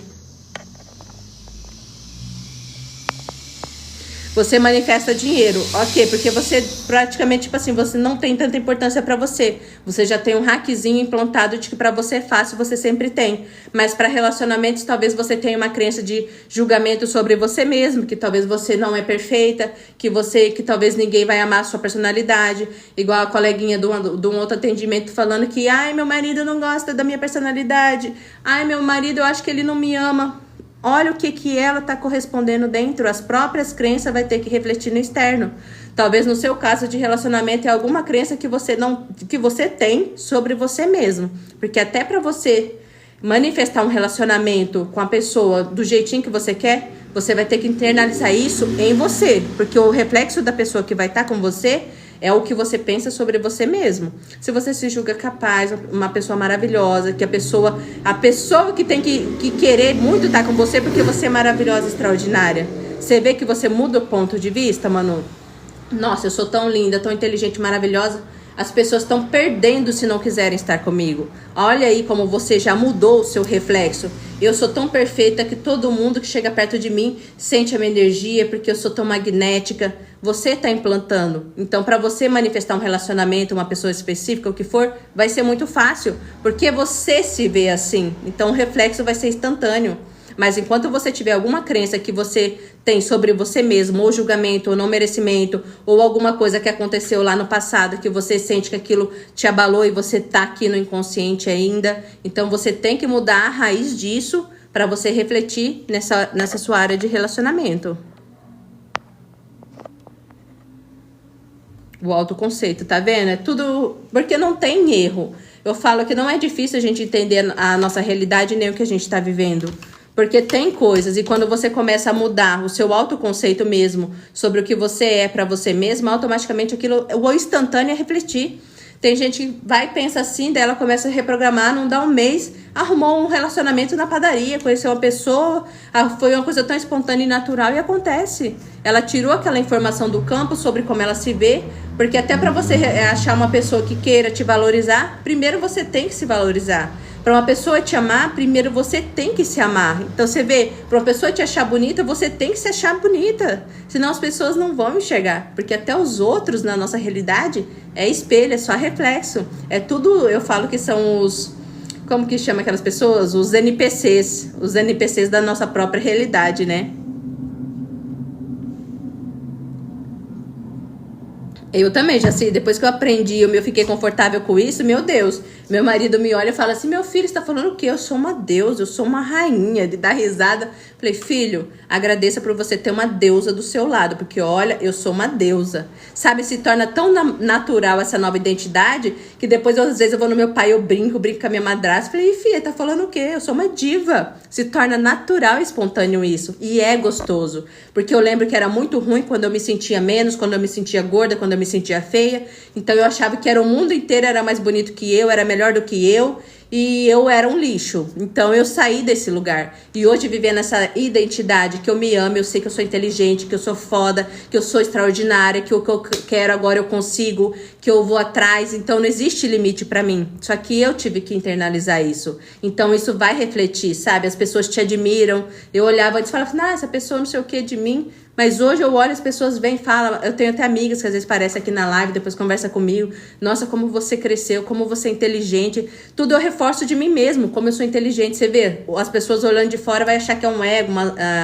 Você manifesta dinheiro, ok, porque você praticamente, tipo assim, você não tem tanta importância pra você. Você já tem um hackzinho implantado de que pra você é fácil, você sempre tem. Mas pra relacionamentos, talvez você tenha uma crença de julgamento sobre você mesmo, que talvez você não é perfeita, que talvez ninguém vai amar a sua personalidade. Igual a coleguinha de um outro atendimento falando que, ai, meu marido não gosta da minha personalidade. Ai, meu marido, eu acho que ele não me ama. Olha o que ela está correspondendo dentro. As próprias crenças vai ter que refletir no externo. Talvez no seu caso de relacionamento é alguma crença que você tem sobre você mesmo. Porque até para você manifestar um relacionamento com a pessoa do jeitinho que você quer, você vai ter que internalizar isso em você. Porque o reflexo da pessoa que vai estar com você é o que você pensa sobre você mesmo. Se você se julga capaz, uma pessoa maravilhosa, que a pessoa que tem que querer muito estar com você porque você é maravilhosa, extraordinária. Você vê que você muda o ponto de vista, Manu? Nossa, eu sou tão linda, tão inteligente, maravilhosa. As pessoas estão perdendo se não quiserem estar comigo. Olha aí como você já mudou o seu reflexo. Eu sou tão perfeita que todo mundo que chega perto de mim sente a minha energia porque eu sou tão magnética. Você está implantando. Então, para você manifestar um relacionamento, uma pessoa específica, o que for, vai ser muito fácil. Porque você se vê assim. Então, o reflexo vai ser instantâneo. Mas enquanto você tiver alguma crença que você tem sobre você mesmo, ou julgamento, ou não merecimento, ou alguma coisa que aconteceu lá no passado, que você sente que aquilo te abalou e você tá aqui no inconsciente ainda, então você tem que mudar a raiz disso para você refletir nessa sua área de relacionamento. O autoconceito, tá vendo? É tudo porque não tem erro. Eu falo que não é difícil a gente entender a nossa realidade nem o que a gente tá vivendo. Porque tem coisas, e quando você começa a mudar o seu autoconceito mesmo sobre o que você é pra você mesmo, automaticamente aquilo, o instantâneo é refletir. Tem gente que vai e pensa assim, daí ela começa a reprogramar, não dá um mês, arrumou um relacionamento na padaria, conheceu uma pessoa, foi uma coisa tão espontânea e natural e acontece. Ela tirou aquela informação do campo sobre como ela se vê, porque até pra você achar uma pessoa que queira te valorizar, primeiro você tem que se valorizar. Para uma pessoa te amar, primeiro você tem que se amar. Então você vê, para uma pessoa te achar bonita, você tem que se achar bonita. Senão as pessoas não vão enxergar. Porque até os outros na nossa realidade é espelho, é só reflexo. É tudo, eu falo que são os... Como que chama aquelas pessoas? Os NPCs. Os NPCs da nossa própria realidade, né? Eu também, já sei, depois que eu aprendi, eu fiquei confortável com isso, meu Deus. Meu marido me olha e fala assim, meu filho, você tá falando o quê? Eu sou uma deusa, eu sou uma rainha, de dar risada. Falei, filho, agradeça por você ter uma deusa do seu lado, porque olha, eu sou uma deusa. Sabe, se torna tão natural essa nova identidade, que depois, às vezes, eu vou no meu pai, eu brinco com a minha madrasta. Falei, filha, tá falando o quê? Eu sou uma diva. Se torna natural e espontâneo isso, e é gostoso. Porque eu lembro que era muito ruim quando eu me sentia menos, quando eu me sentia gorda, quando eu me sentia feia. Então eu achava que era o mundo inteiro era mais bonito que eu, era melhor do que eu, e eu era um lixo. Então eu saí desse lugar. E hoje vivendo essa identidade, que eu me amo, eu sei que eu sou inteligente, que eu sou foda, que eu sou extraordinária, que o que eu quero agora eu consigo, que eu vou atrás. Então não existe limite pra mim. Só que eu tive que internalizar isso. Então isso vai refletir, sabe? As pessoas te admiram. Eu olhava antes e falava, essa pessoa não sei o que de mim. Mas hoje eu olho, as pessoas vêm e falam, eu tenho até amigas que às vezes aparecem aqui na live, depois conversa comigo, nossa, como você cresceu, como você é inteligente, tudo eu reforço de mim mesmo, como eu sou inteligente, você vê, as pessoas olhando de fora vai achar que é um ego,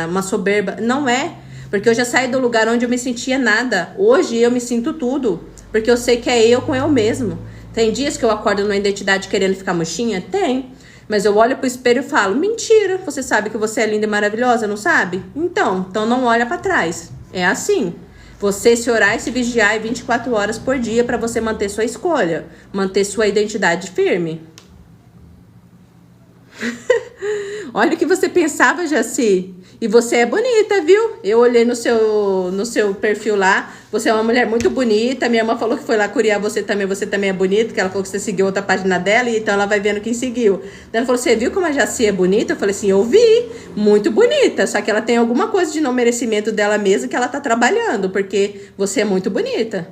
uma soberba, não é, porque eu já saí do lugar onde eu me sentia nada, hoje eu me sinto tudo, porque eu sei que é eu com eu mesmo. Tem dias que eu acordo numa identidade querendo ficar murchinha? Tem. Mas eu olho pro espelho e falo, mentira, você sabe que você é linda e maravilhosa, não sabe? Então não olha pra trás. É assim. Você se orar e se vigiar 24 horas por dia pra você manter sua escolha, manter sua identidade firme. Olha o que você pensava, Jaci. E você é bonita, viu? Eu olhei no seu perfil lá. Você é uma mulher muito bonita. Minha irmã falou que foi lá curiar você também é bonita. Que ela falou que você seguiu outra página dela. E então ela vai vendo quem seguiu. Daí ela falou, você viu como a Jaci é bonita? Eu falei assim, eu vi. Muito bonita. Só que ela tem alguma coisa de não merecimento dela mesma que ela tá trabalhando. Porque você é muito bonita.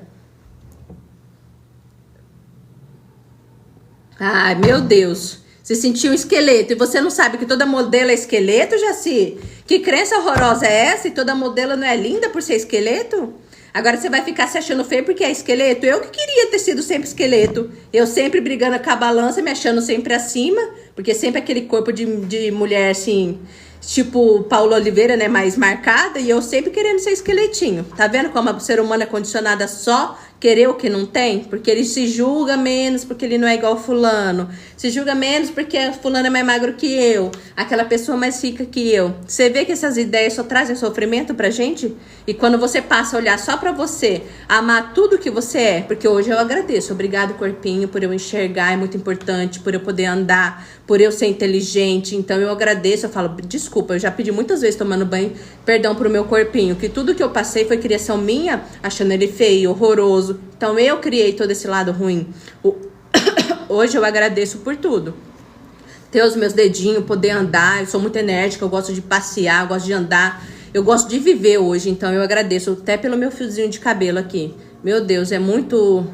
Ai, meu Deus. Você sentiu um esqueleto e você não sabe que toda modelo é esqueleto, Jaci? Que crença horrorosa é essa? E toda modelo não é linda por ser esqueleto? Agora você vai ficar se achando feio porque é esqueleto? Eu que queria ter sido sempre esqueleto. Eu sempre brigando com a balança, me achando sempre acima. Porque sempre aquele corpo de mulher assim, tipo Paula Oliveira, né? Mais marcada. E eu sempre querendo ser esqueletinho. Tá vendo como o ser humano é condicionado a só querer o que não tem? Porque ele se julga menos porque ele não é igual fulano. Se julga menos porque fulano é mais magro que eu. Aquela pessoa mais rica que eu. Você vê que essas ideias só trazem sofrimento pra gente? E quando você passa a olhar só pra você, amar tudo que você é, porque hoje eu agradeço. Obrigado, corpinho, por eu enxergar, é muito importante, por eu poder andar, por eu ser inteligente. Então eu agradeço, eu falo, desculpa, eu já pedi muitas vezes tomando banho, perdão pro meu corpinho, que tudo que eu passei foi criação minha, achando ele feio, horroroso. Então eu criei todo esse lado ruim. Hoje eu agradeço por tudo. Ter os meus dedinhos, poder andar, eu sou muito enérgica, eu gosto de passear, eu gosto de andar, eu gosto de viver hoje, então eu agradeço até pelo meu fiozinho de cabelo aqui. Meu Deus, é muito...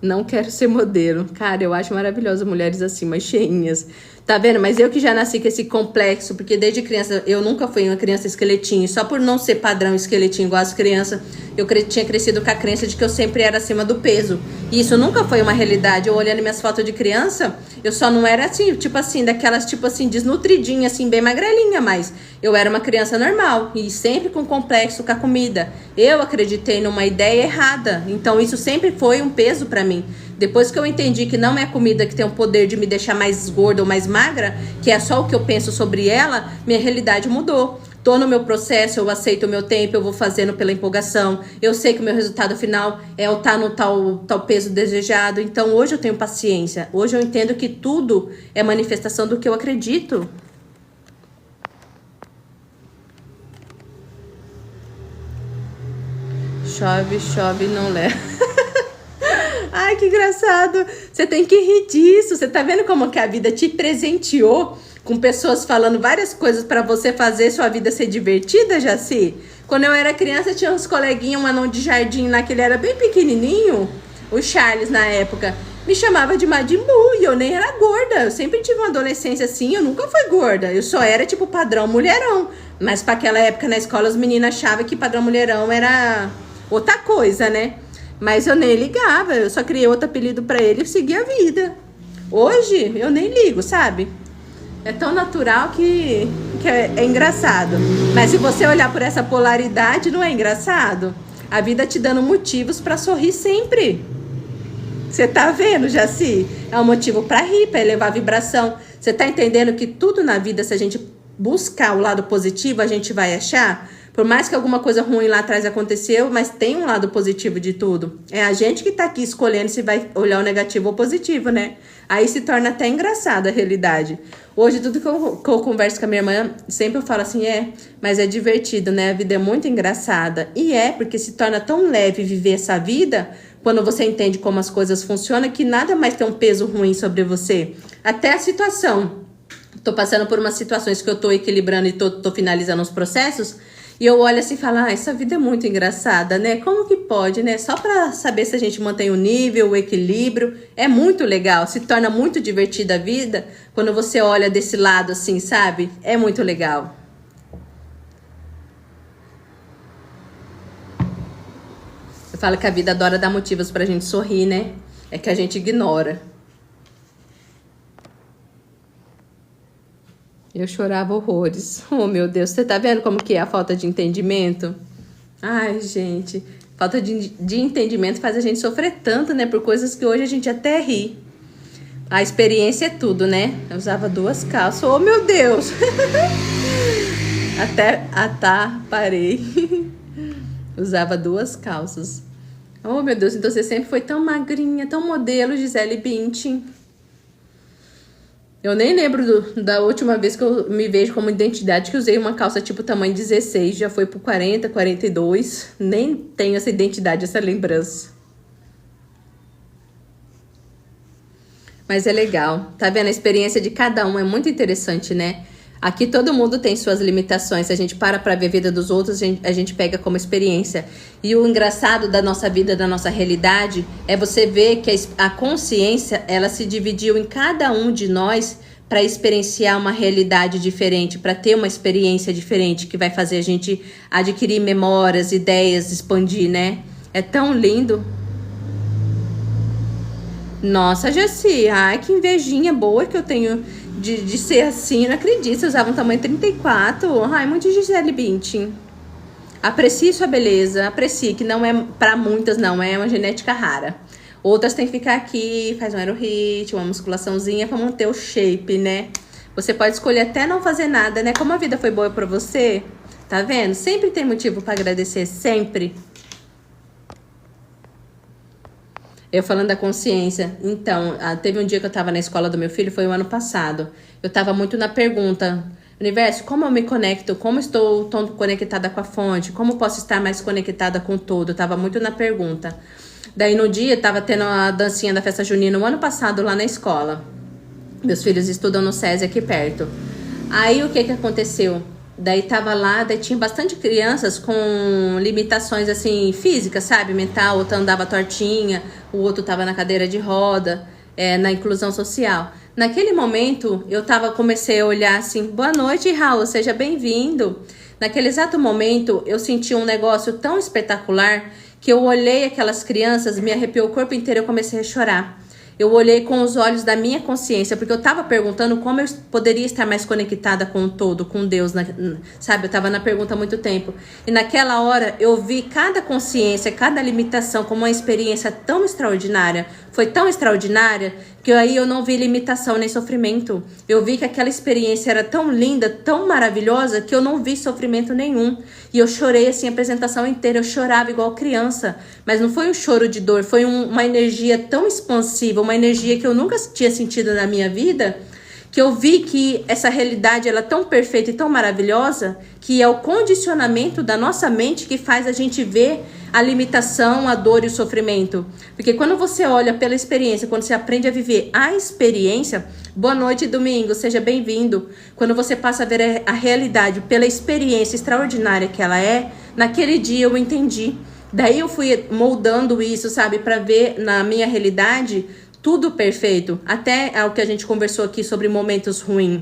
Não quero ser modelo. Cara, eu acho maravilhosa mulheres assim, mais cheinhas. Tá vendo? Mas eu que já nasci com esse complexo, porque desde criança eu nunca fui uma criança esqueletinho. Só por não ser padrão esqueletinho igual as crianças, eu tinha crescido com a crença de que eu sempre era acima do peso. E isso nunca foi uma realidade. Eu olhando minhas fotos de criança, eu só não era assim, tipo assim, daquelas tipo assim, desnutridinha, assim, bem magrelinha, mas eu era uma criança normal e sempre com complexo com a comida. Eu acreditei numa ideia errada, então isso sempre foi um peso pra mim. Depois que eu entendi que não é a comida que tem o poder de me deixar mais gorda ou mais magra, que é só o que eu penso sobre ela, minha realidade mudou. Tô no meu processo, eu aceito o meu tempo, eu vou fazendo pela empolgação. Eu sei que o meu resultado final é eu estar no tal peso desejado. Então hoje eu tenho paciência. Hoje eu entendo que tudo é manifestação do que eu acredito. Chove, chove, não leva. Ai, que engraçado. Você tem que rir disso. Você tá vendo como que a vida te presenteou com pessoas falando várias coisas pra você fazer sua vida ser divertida, Jaci? Quando eu era criança, tinha uns coleguinhas, um anão de jardim lá, que ele era bem pequenininho. O Charles, na época, me chamava de Majin Buu e eu nem era gorda. Eu sempre tive uma adolescência assim, eu nunca fui gorda. Eu só era, tipo, padrão mulherão. Mas pra aquela época, na escola, as meninas achavam que padrão mulherão era outra coisa, né? Mas eu nem ligava, eu só criei outro apelido pra ele e segui a vida. Hoje, eu nem ligo, sabe? É tão natural que que é engraçado. Mas se você olhar por essa polaridade, não é engraçado? A vida te dando motivos para sorrir sempre. Você tá vendo, Jaci? É um motivo para rir, para elevar a vibração. Você tá entendendo que tudo na vida, se a gente buscar o lado positivo, a gente vai achar? Por mais que alguma coisa ruim lá atrás aconteceu, mas tem um lado positivo de tudo. É a gente que tá aqui escolhendo se vai olhar o negativo ou o positivo, né? Aí se torna até engraçada a realidade. Hoje, tudo que eu converso com a minha irmã, sempre eu falo assim, mas é divertido, né? A vida é muito engraçada. E porque se torna tão leve viver essa vida, quando você entende como as coisas funcionam, que nada mais tem um peso ruim sobre você. Até a situação. Tô passando por umas situações que eu tô equilibrando e tô finalizando os processos, e eu olho assim e falo, essa vida é muito engraçada, né? Como que pode, né? Só pra saber se a gente mantém o nível, o equilíbrio. É muito legal, se torna muito divertida a vida quando você olha desse lado assim, sabe? É muito legal. Eu falo que a vida adora dar motivos pra gente sorrir, né? É que a gente ignora. Eu chorava horrores. Oh, meu Deus, você tá vendo como que é a falta de entendimento? Ai, gente, falta de entendimento faz a gente sofrer tanto, né? Por coisas que hoje a gente até ri. A experiência é tudo, né? Eu usava 2 calças. Oh, meu Deus! Parei. Usava 2 calças. Oh, meu Deus, então você sempre foi tão magrinha, tão modelo, Gisele Bündchen. Eu nem lembro da última vez que eu me vejo como identidade que usei uma calça tipo tamanho 16, já foi pro 40, 42. Nem tenho essa identidade, essa lembrança. Mas é legal. Tá vendo? A experiência de cada um é muito interessante, né? Aqui todo mundo tem suas limitações. Se a gente para ver a vida dos outros, a gente pega como experiência. E o engraçado da nossa vida, da nossa realidade, é você ver que a consciência, ela se dividiu em cada um de nós para experienciar uma realidade diferente, para ter uma experiência diferente, que vai fazer a gente adquirir memórias, ideias, expandir, né? É tão lindo. Nossa, Jessi, ai, que invejinha boa que eu tenho de ser assim. Não acredito, você usava um tamanho 34. Ai, muito Gisele Bündchen. Aprecie sua beleza, aprecie, que não é pra muitas, não, é uma genética rara. Outras tem que ficar aqui, faz um aerohit, uma musculaçãozinha pra manter o shape, né? Você pode escolher até não fazer nada, né? Como a vida foi boa pra você, tá vendo? Sempre tem motivo pra agradecer, sempre. Eu falando da consciência, então, teve um dia que eu tava na escola do meu filho, foi o ano passado. Eu tava muito na pergunta, universo, como eu me conecto? Como estou tão conectada com a fonte? Como posso estar mais conectada com o todo? Eu tava muito na pergunta. Daí no dia, tava tendo a dancinha da festa junina no ano passado lá na escola. Meus filhos estudam no SESI aqui perto. Aí o que aconteceu? Daí tava lá, daí tinha bastante crianças com limitações assim físicas, sabe? Mental, outro andava tortinha, o outro tava na cadeira de roda, na inclusão social. Naquele momento, comecei a olhar assim, boa noite, Raul, seja bem-vindo. Naquele exato momento, eu senti um negócio tão espetacular que eu olhei aquelas crianças, me arrepiou o corpo inteiro, eu comecei a chorar. Eu olhei com os olhos da minha consciência, porque eu tava perguntando como eu poderia estar mais conectada com o todo, com Deus, sabe? Eu tava na pergunta há muito tempo. E naquela hora eu vi cada consciência, cada limitação como uma experiência tão extraordinária. Foi tão extraordinária que aí eu não vi limitação nem sofrimento. Eu vi que aquela experiência era tão linda, tão maravilhosa, que eu não vi sofrimento nenhum. E eu chorei assim a apresentação inteira, eu chorava igual criança. Mas não foi um choro de dor, foi uma energia tão expansiva, uma energia que eu nunca tinha sentido na minha vida, que eu vi que essa realidade ela é tão perfeita e tão maravilhosa, que é o condicionamento da nossa mente que faz a gente ver a limitação, a dor e o sofrimento. Porque quando você olha pela experiência, quando você aprende a viver a experiência, boa noite, domingo, seja bem-vindo. Quando você passa a ver a realidade pela experiência extraordinária que ela é, naquele dia eu entendi. Daí eu fui moldando isso, sabe, para ver na minha realidade tudo perfeito. Até o que a gente conversou aqui sobre momentos ruins.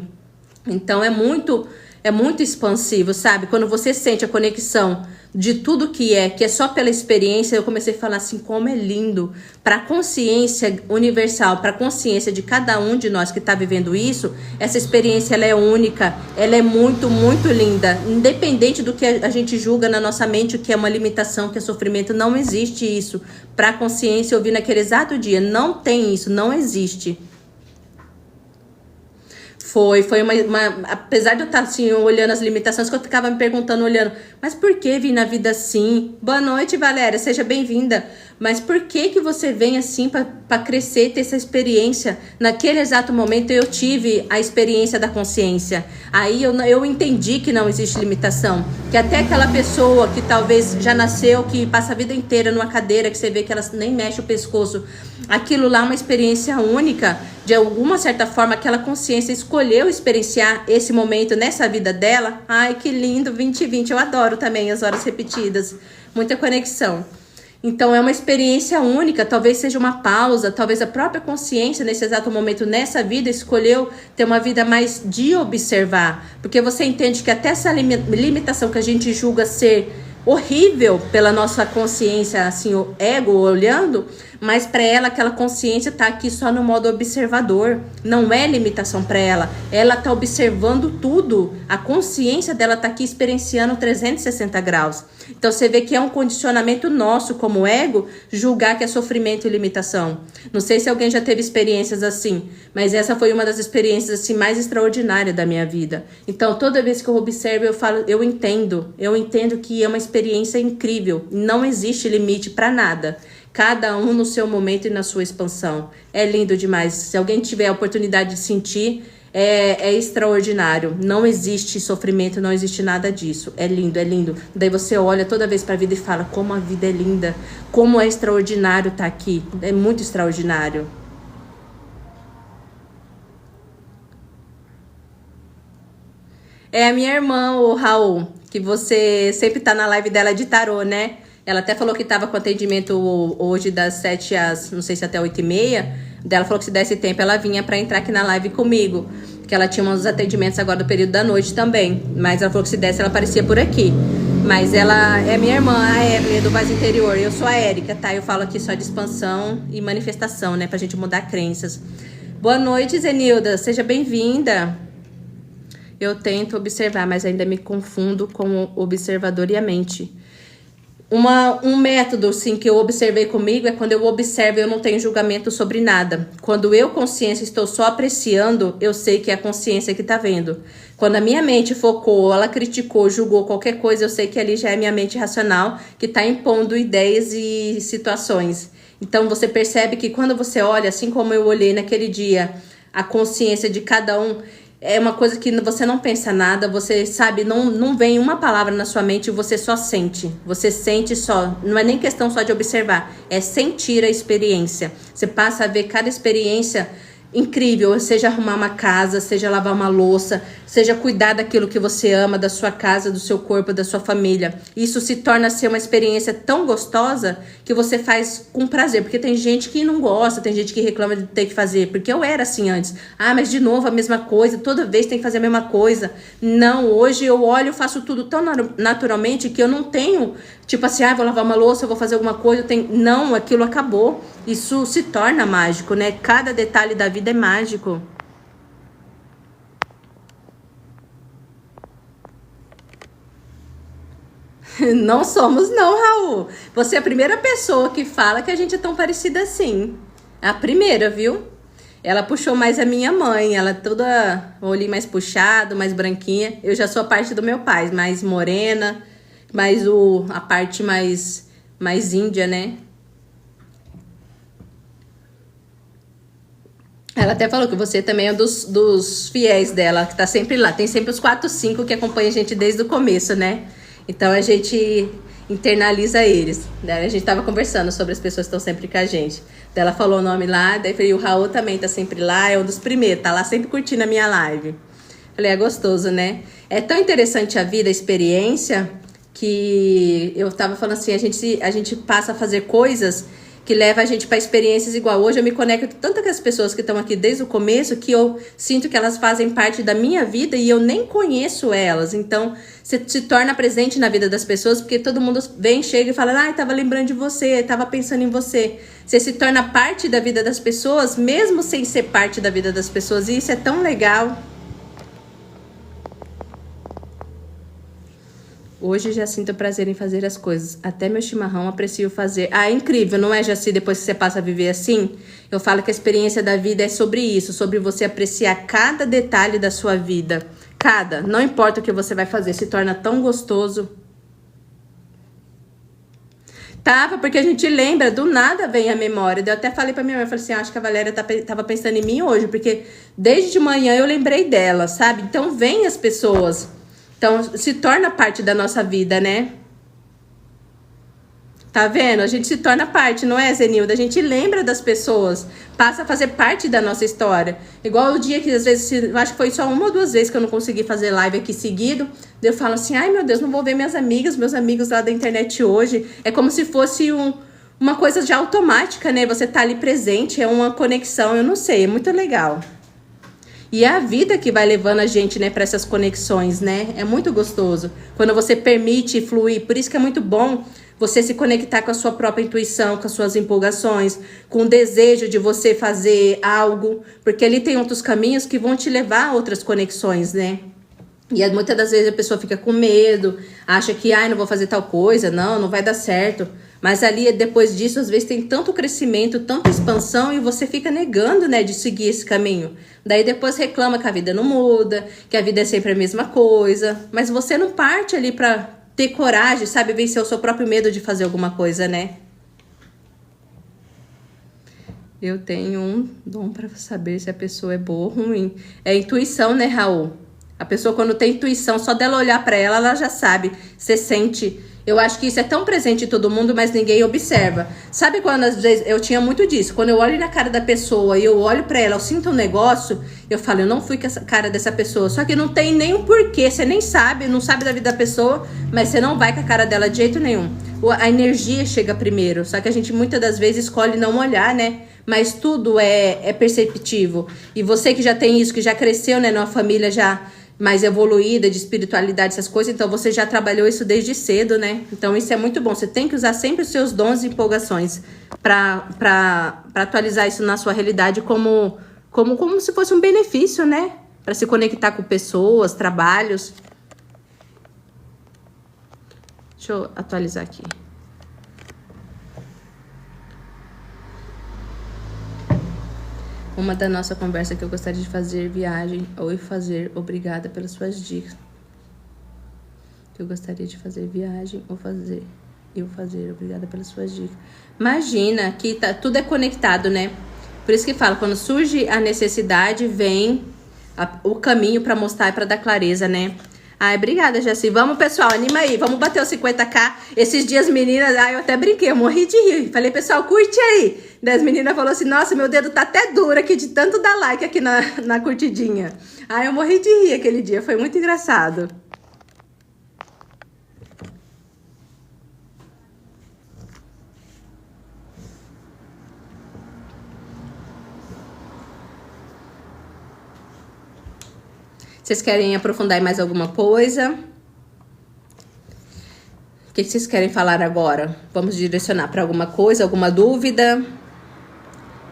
Então é muito É muito expansivo, sabe? Quando você sente a conexão de tudo que é só pela experiência, eu comecei a falar assim, como é lindo para a consciência universal, para a consciência de cada um de nós que está vivendo isso. Essa experiência, ela é única, ela é muito, muito linda, independente do que a gente julga na nossa mente, o que é uma limitação, que é sofrimento. Não existe isso para a consciência ouvir naquele exato dia. Não tem isso, não existe. Foi apesar de eu estar assim, olhando as limitações, que eu ficava me perguntando, olhando, mas por que vir na vida assim? Boa noite, Valéria, seja bem-vinda. Mas por que você vem assim para crescer, ter essa experiência? Naquele exato momento eu tive a experiência da consciência. Aí eu entendi que não existe limitação. Que até aquela pessoa que talvez já nasceu, que passa a vida inteira numa cadeira, que você vê que ela nem mexe o pescoço, aquilo lá é uma experiência única. De alguma certa forma, aquela consciência escolheu experienciar esse momento nessa vida dela. Ai, que lindo, 2020. Eu adoro também as horas repetidas. Muita conexão. Então, é uma experiência única. Talvez seja uma pausa. Talvez a própria consciência, nesse exato momento, nessa vida, escolheu ter uma vida mais de observar. Porque você entende que até essa limitação que a gente julga ser horrível pela nossa consciência, assim, o ego olhando, mas para ela aquela consciência tá aqui só no modo observador, não é limitação para ela tá observando tudo, a consciência dela tá aqui experienciando 360 graus. Então você vê que é um condicionamento nosso como ego julgar que é sofrimento e limitação. Não sei se alguém já teve experiências assim, mas essa foi uma das experiências assim mais extraordinárias da minha vida. Então toda vez que eu observo, eu falo, eu entendo que é uma experiência incrível, não existe limite para nada. Cada um no seu momento e na sua expansão. É lindo demais. Se alguém tiver a oportunidade de sentir, é extraordinário. Não existe sofrimento, não existe nada disso. É lindo, é lindo. Daí você olha toda vez para a vida e fala, como a vida é linda, como é extraordinário estar aqui. É muito extraordinário. É a minha irmã, o Raul, que você sempre tá na live dela de tarô, né? Ela até falou que estava com atendimento hoje das 7 às, não sei se até 8h30. Ela falou que se desse tempo ela vinha para entrar aqui na live comigo. Que ela tinha uns atendimentos agora do período da noite também. Mas ela falou que se desse ela aparecia por aqui. Mas ela é minha irmã, a Evelyn, do Vaz Interior. Eu sou a Érica, tá? Eu falo aqui só de expansão e manifestação, né? Pra gente mudar crenças. Boa noite, Zenilda. Seja bem-vinda. Eu tento observar, mas ainda me confundo com o observador e a mente. Um método, sim, que eu observei comigo é quando eu observo, eu não tenho julgamento sobre nada. Quando eu, consciência, estou só apreciando, eu sei que é a consciência que está vendo. Quando a minha mente focou, ela criticou, julgou qualquer coisa, eu sei que ali já é minha mente racional que está impondo ideias e situações. Então você percebe que quando você olha, assim como eu olhei naquele dia, a consciência de cada um, é uma coisa que você não pensa nada, você sabe, não vem uma palavra na sua mente, você só sente. Você sente só, não é nem questão só de observar, é sentir a experiência. Você passa a ver cada experiência incrível, seja arrumar uma casa, seja lavar uma louça, seja cuidar daquilo que você ama, da sua casa, do seu corpo, da sua família. Isso se torna ser uma experiência tão gostosa que você faz com prazer, porque tem gente que não gosta, tem gente que reclama de ter que fazer, porque eu era assim antes. Ah, mas de novo a mesma coisa, toda vez tem que fazer a mesma coisa. Não, hoje eu olho, faço tudo tão naturalmente que eu não tenho, tipo assim, vou lavar uma louça, vou fazer alguma coisa, não, aquilo acabou. Isso se torna mágico, né? Cada detalhe da vida é mágico. Não somos não, Raul. Você é a primeira pessoa que fala que a gente é tão parecida assim. A primeira, viu? Ela puxou mais a minha mãe. Ela toda olhinho mais puxado, mais branquinha. Eu já sou a parte do meu pai, mais morena, mais a parte mais índia, né? Ela até falou que você também é dos fiéis dela, que tá sempre lá. Tem sempre os 4, 5 que acompanham a gente desde o começo, né? Então a gente internaliza eles. Daí a gente tava conversando sobre as pessoas que estão sempre com a gente. Daí ela falou o nome lá, daí falei, o Raul também tá sempre lá, é um dos primeiros, tá lá sempre curtindo a minha live. Falei, é gostoso, né? É tão interessante a vida, a experiência, que eu tava falando assim, a gente passa a fazer coisas que leva a gente para experiências igual. Hoje eu me conecto tanto com as pessoas que estão aqui desde o começo, que eu sinto que elas fazem parte da minha vida e eu nem conheço elas. Então, você se torna presente na vida das pessoas, porque todo mundo vem, chega e fala, ai, tava lembrando de você, tava pensando em você. Você se torna parte da vida das pessoas, mesmo sem ser parte da vida das pessoas, e isso é tão legal. Hoje já sinto prazer em fazer as coisas. Até meu chimarrão aprecio fazer. Ah, é incrível, não é, Jaci? Depois que você passa a viver assim, eu falo que a experiência da vida é sobre isso, sobre você apreciar cada detalhe da sua vida. Cada, não importa o que você vai fazer, se torna tão gostoso. Tava, porque a gente lembra, do nada vem a memória. Eu até falei pra minha mãe, eu falei assim, acho que a Valéria tava pensando em mim hoje, porque desde de manhã eu lembrei dela, sabe? Então vem as pessoas. Então, se torna parte da nossa vida, né? Tá vendo? A gente se torna parte, não é, Zenilda? A gente lembra das pessoas, passa a fazer parte da nossa história. Igual o dia que, às vezes, eu acho que foi só 1 ou 2 vezes que eu não consegui fazer live aqui seguido. Eu falo assim, ai, meu Deus, não vou ver minhas amigas, meus amigos lá da internet hoje. É como se fosse uma coisa já automática, né? Você tá ali presente, é uma conexão, eu não sei, é muito legal. E é a vida que vai levando a gente, né, para essas conexões, né? É muito gostoso. Quando você permite fluir. Por isso que é muito bom você se conectar com a sua própria intuição, com as suas empolgações, com o desejo de você fazer algo. Porque ali tem outros caminhos que vão te levar a outras conexões, né? E muitas das vezes a pessoa fica com medo, acha que, ai, não vou fazer tal coisa, não vai dar certo. Mas ali, depois disso, às vezes tem tanto crescimento, tanta expansão, e você fica negando, né, de seguir esse caminho. Daí depois reclama que a vida não muda, que a vida é sempre a mesma coisa. Mas você não parte ali pra ter coragem, sabe, vencer o seu próprio medo de fazer alguma coisa, né? Eu tenho um dom pra saber se a pessoa é boa ou ruim. É intuição, né, Raul? A pessoa, quando tem intuição, só dela olhar pra ela, ela já sabe. Você sente. Eu acho que isso é tão presente em todo mundo, mas ninguém observa. Sabe quando, às vezes, eu tinha muito disso. Quando eu olho na cara da pessoa e eu olho pra ela, eu sinto um negócio, eu falo, eu não fui com a cara dessa pessoa. Só que não tem nenhum porquê. Você nem sabe, não sabe da vida da pessoa, mas você não vai com a cara dela de jeito nenhum. A energia chega primeiro. Só que a gente, muitas das vezes, escolhe não olhar, né? Mas tudo é perceptível. E você que já tem isso, que já cresceu, né, numa família já mais evoluída, de espiritualidade, essas coisas, então você já trabalhou isso desde cedo, né? Então isso é muito bom. Você tem que usar sempre os seus dons e empolgações para atualizar isso na sua realidade como se fosse um benefício, né? Para se conectar com pessoas, trabalhos. Deixa eu atualizar aqui. Uma da nossa conversa que eu gostaria de fazer viagem ou fazer, obrigada pelas suas dicas. Que eu gostaria de fazer viagem ou fazer, obrigada pelas suas dicas. Imagina que tudo é conectado, né? Por isso que falo, quando surge a necessidade, vem o caminho para mostrar e para dar clareza, né? Ai, obrigada, Jaci. Vamos, pessoal, anima aí. Vamos bater os 50k. Esses dias, meninas, eu até brinquei, eu morri de rir. Falei, pessoal, curte aí. Daí as meninas falaram assim, nossa, meu dedo tá até duro aqui de tanto dar like aqui na curtidinha. Ai, eu morri de rir aquele dia, foi muito engraçado. Vocês querem aprofundar em mais alguma coisa? O que vocês querem falar agora? Vamos direcionar para alguma coisa, alguma dúvida?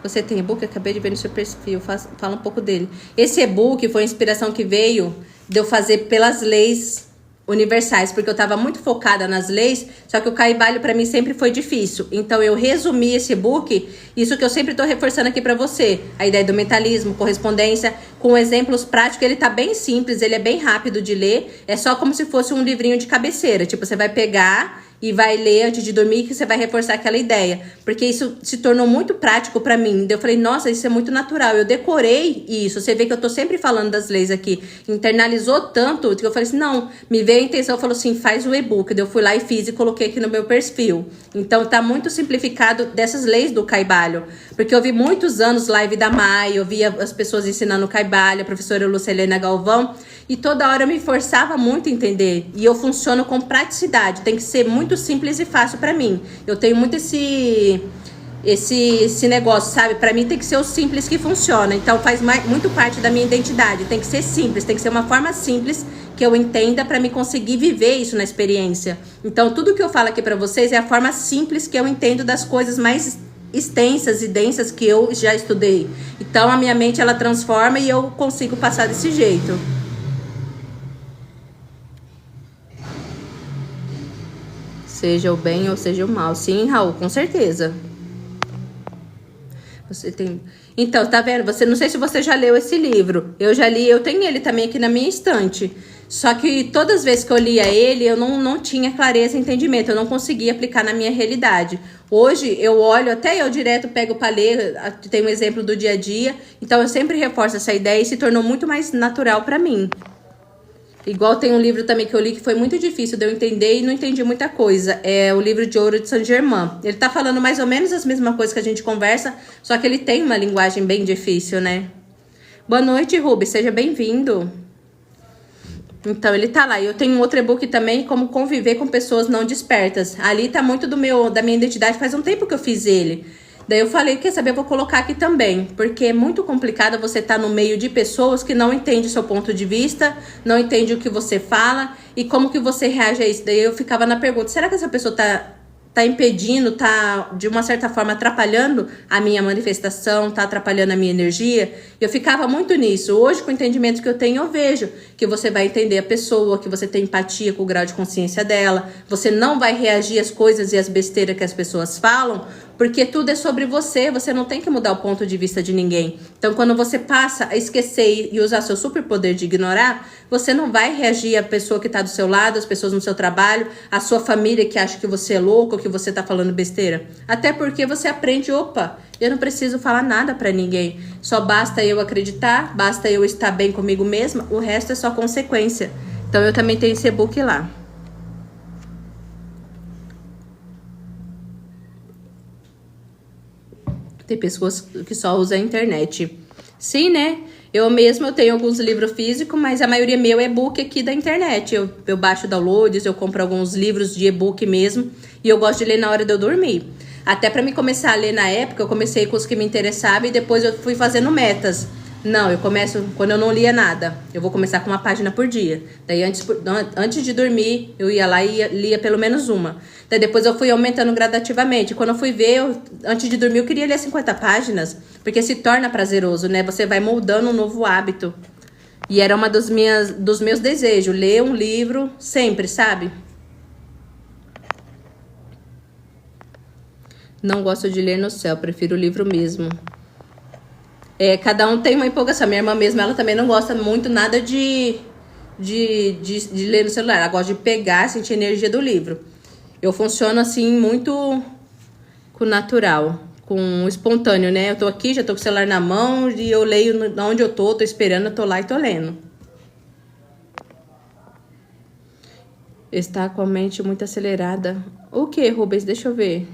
Você tem e-book? Acabei de ver no seu perfil, fala um pouco dele. Esse e-book foi a inspiração que veio de eu fazer pelas leis universais, porque eu estava muito focada nas leis, só que o caibalho para mim sempre foi difícil. Então eu resumi esse e-book, isso que eu sempre estou reforçando aqui para você, a ideia do mentalismo, correspondência, com exemplos práticos. Ele tá bem simples, ele é bem rápido de ler, é só como se fosse um livrinho de cabeceira, tipo, você vai pegar e vai ler antes de dormir, que você vai reforçar aquela ideia. Porque isso se tornou muito prático pra mim. Eu falei, nossa, isso é muito natural. Eu decorei isso. Você vê que eu tô sempre falando das leis aqui. Internalizou tanto que eu falei assim, não, me veio a intenção, falou assim, faz o e-book. Eu fui lá e fiz e coloquei aqui no meu perfil. Então tá muito simplificado dessas leis do caibalho. Porque eu vi muitos anos live da Mai, eu via as pessoas ensinando caibalho, a professora Lucilena Galvão, e toda hora eu me forçava muito a entender. E eu funciono com praticidade. Tem que ser muito simples e fácil pra mim. Eu tenho muito esse negócio, sabe? Pra mim tem que ser o simples que funciona. Então faz muito parte da minha identidade. Tem que ser simples, tem que ser uma forma simples que eu entenda pra me conseguir viver isso na experiência. Então tudo que eu falo aqui pra vocês é a forma simples que eu entendo das coisas mais extensas e densas que eu já estudei. Então a minha mente ela transforma e eu consigo passar desse jeito. Seja o bem ou seja o mal. Sim, Raul, com certeza. Você tem... Então, tá vendo? Você, não sei se você já leu esse livro. Eu já li, eu tenho ele também aqui na minha estante. Só que todas as vezes que eu lia ele, eu não tinha clareza e entendimento. Eu não conseguia aplicar na minha realidade. Hoje, eu olho, até eu direto pego para ler, tem um exemplo do dia a dia. Então, eu sempre reforço essa ideia e se tornou muito mais natural para mim. Igual tem um livro também que eu li que foi muito difícil de eu entender e não entendi muita coisa. É o livro de Ouro de Saint-Germain. Ele tá falando mais ou menos as mesmas coisas que a gente conversa, só que ele tem uma linguagem bem difícil, né? Boa noite, Rubens. Seja bem-vindo. Então, ele tá lá. E eu tenho um outro e-book também, como conviver com pessoas não despertas. Ali tá muito da minha identidade. Faz um tempo que eu fiz ele. Daí eu falei, quer saber, eu vou colocar aqui também, porque é muito complicado você estar no meio de pessoas que não entendem o seu ponto de vista, não entendem o que você fala e como que você reage a isso. Daí eu ficava na pergunta, será que essa pessoa tá impedindo, tá de uma certa forma atrapalhando a minha manifestação, tá atrapalhando a minha energia? Eu ficava muito nisso. Hoje, com o entendimento que eu tenho, eu vejo que você vai entender a pessoa, que você tem empatia com o grau de consciência dela, você não vai reagir às coisas e às besteiras que as pessoas falam, porque tudo é sobre você, você não tem que mudar o ponto de vista de ninguém. Então, quando você passa a esquecer e usar seu superpoder de ignorar, você não vai reagir à pessoa que está do seu lado, às pessoas no seu trabalho, à sua família que acha que você é louco, que você está falando besteira. Até porque você aprende, opa, eu não preciso falar nada para ninguém. Só basta eu acreditar, basta eu estar bem comigo mesma, o resto é só consequência. Então, eu também tenho esse e-book lá. Tem pessoas que só usam a internet. Sim, né? Eu tenho alguns livros físicos, mas a maioria meu é e-book aqui da internet. Eu baixo downloads, eu compro alguns livros de e-book mesmo. E eu gosto de ler na hora de eu dormir. Até para mim começar a ler na época, eu comecei com os que me interessavam e depois eu fui fazendo metas. Não, eu começo quando eu não lia nada. Eu vou começar com uma página por dia. Daí antes de dormir, eu ia lá e lia pelo menos uma. Daí depois eu fui aumentando gradativamente. Quando eu fui ver, antes de dormir, eu queria ler 50 páginas. Porque se torna prazeroso, né? Você vai moldando um novo hábito. E era uma dos meus desejos. Ler um livro sempre, sabe? Não gosto de ler no céu, prefiro o livro mesmo. Cada um tem uma empolgação. Minha irmã mesmo, ela também não gosta muito nada de ler no celular. Ela gosta de pegar, sentir a energia do livro. Eu funciono assim, muito com natural, com espontâneo, né? Eu tô aqui, já tô com o celular na mão e eu leio onde eu tô esperando, eu tô lá e tô lendo. Está com a mente muito acelerada. O que, Rubens? Deixa eu ver.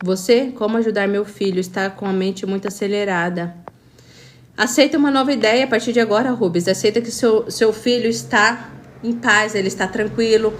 Você? Como ajudar meu filho? Está com a mente muito acelerada. Aceita uma nova ideia a partir de agora, Rubens. Aceita que seu filho está em paz, ele está tranquilo.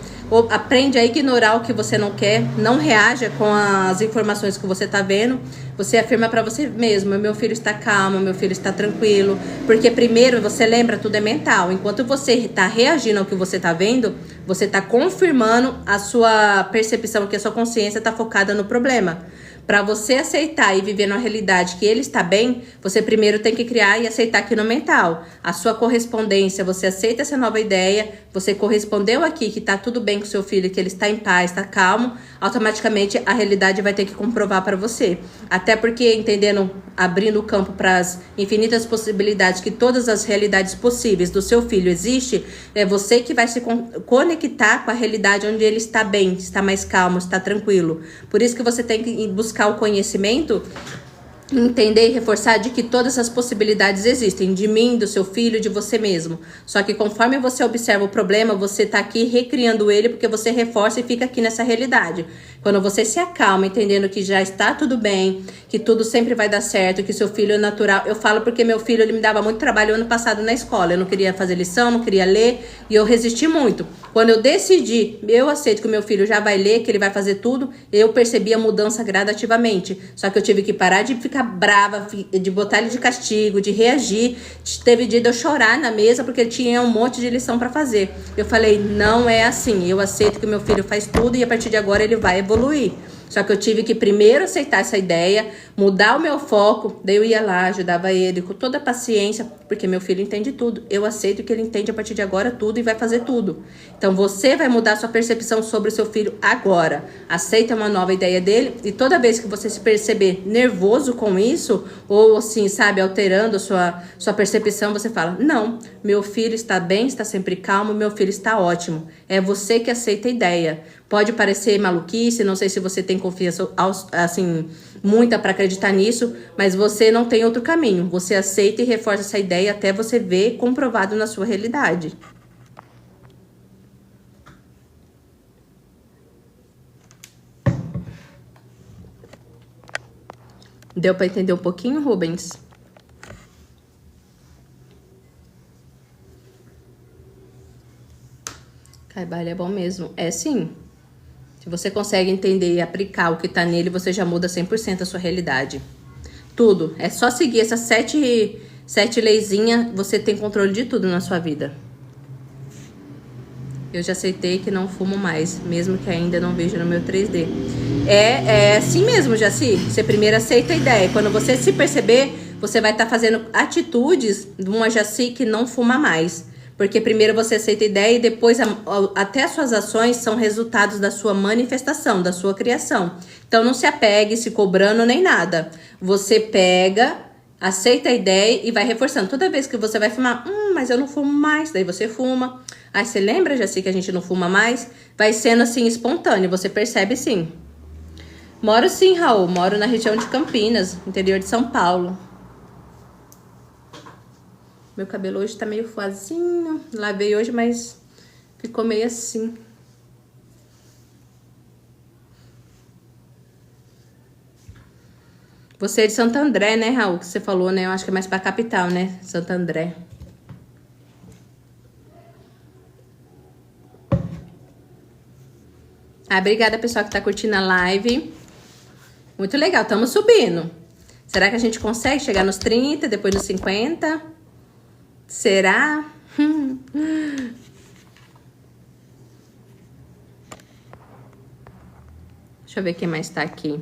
Aprende a ignorar o que você não quer. Não reaja com as informações que você está vendo. Você afirma para você mesmo, meu filho está calmo, meu filho está tranquilo. Porque primeiro, você lembra, tudo é mental. Enquanto você está reagindo ao que você está vendo, você está confirmando a sua percepção, que a sua consciência está focada no problema. Para você aceitar e viver na realidade que ele está bem, você primeiro tem que criar e aceitar aqui no mental. A sua correspondência, você aceita essa nova ideia, você correspondeu aqui que está tudo bem com seu filho, que ele está em paz, está calmo, automaticamente a realidade vai ter que comprovar para você. Até porque, entendendo, abrindo o campo para as infinitas possibilidades que todas as realidades possíveis do seu filho existem, é você que vai se conectar com a realidade onde ele está bem, está mais calmo, está tranquilo. Por isso que você tem que buscar o conhecimento, entender e reforçar de que todas as possibilidades existem, de mim, do seu filho, de você mesmo. Só que conforme você observa o problema, você tá aqui recriando ele, porque você reforça e fica aqui nessa realidade. Quando você se acalma, entendendo que já está tudo bem, que tudo sempre vai dar certo, que seu filho é natural. Eu falo porque meu filho, ele me dava muito trabalho ano passado na escola. Eu não queria fazer lição, não queria ler, e eu resisti muito. Quando eu decidi, eu aceito que o meu filho já vai ler, que ele vai fazer tudo, eu percebi a mudança gradativamente. Só que eu tive que parar de ficar brava, de botar ele de castigo, de reagir. Teve dia de eu chorar na mesa porque tinha um monte de lição para fazer. Eu falei, não é assim. Eu aceito que o meu filho faz tudo e a partir de agora ele vai evoluir. Só que eu tive que primeiro aceitar essa ideia, mudar o meu foco. Daí eu ia lá, ajudava ele com toda a paciência, porque meu filho entende tudo. Eu aceito que ele entende a partir de agora tudo e vai fazer tudo. Então você vai mudar sua percepção sobre o seu filho agora. Aceita uma nova ideia dele e toda vez que você se perceber nervoso com isso, ou assim, sabe, alterando a sua percepção, você fala, não, meu filho está bem, está sempre calmo, meu filho está ótimo. É você que aceita a ideia. Pode parecer maluquice, não sei se você tem confiança, assim, muita para acreditar nisso, mas você não tem outro caminho. Você aceita e reforça essa ideia até você ver comprovado na sua realidade. Deu para entender um pouquinho, Rubens? Caibalho é bom mesmo. É sim. Se você consegue entender e aplicar o que tá nele, você já muda 100% a sua realidade. Tudo. É só seguir essas sete leizinhas, você tem controle de tudo na sua vida. Eu já aceitei que não fumo mais, mesmo que ainda não veja no meu 3D. É assim mesmo, Jaci. Você primeiro aceita a ideia. Quando você se perceber, você vai estar fazendo atitudes de uma Jaci que não fuma mais. Porque primeiro você aceita a ideia e depois até as suas ações são resultados da sua manifestação, da sua criação. Então não se apegue se cobrando nem nada. Você pega, aceita a ideia e vai reforçando. Toda vez que você vai fumar, mas eu não fumo mais, daí você fuma. Aí você lembra, Jaci, que a gente não fuma mais? Vai sendo assim espontâneo, você percebe sim. Moro sim, Raul, moro na região de Campinas, interior de São Paulo. Meu cabelo hoje tá meio fuazinho. Lavei hoje, mas ficou meio assim. Você é de Santo André, né, Raul? Que você falou, né? Eu acho que é mais pra capital, né? Santo André. Obrigada, pessoal, que tá curtindo a live. Muito legal, estamos subindo. Será que a gente consegue chegar nos 30, depois nos 50? Será? Deixa eu ver quem mais tá aqui.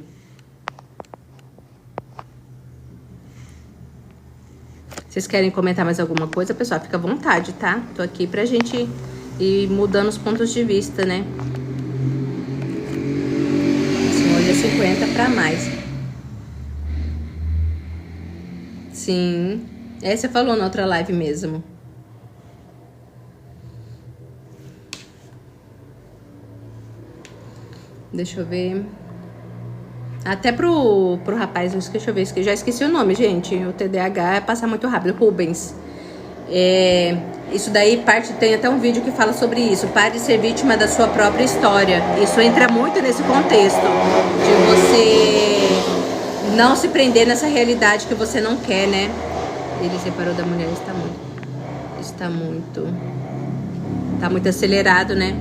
Vocês querem comentar mais alguma coisa, pessoal? Fica à vontade, tá? Tô aqui pra gente ir mudando os pontos de vista, né? Assim, hoje é 50 pra mais. Sim. Você falou na outra live mesmo. Deixa eu ver. Até pro rapaz, deixa eu ver, já esqueci o nome, gente. O TDAH é passar muito rápido. Rubens. Isso daí tem até um vídeo que fala sobre isso. Pare de ser vítima da sua própria história. Isso entra muito nesse contexto de você não se prender nessa realidade que você não quer, né? Ele separou da mulher, tá muito acelerado, né?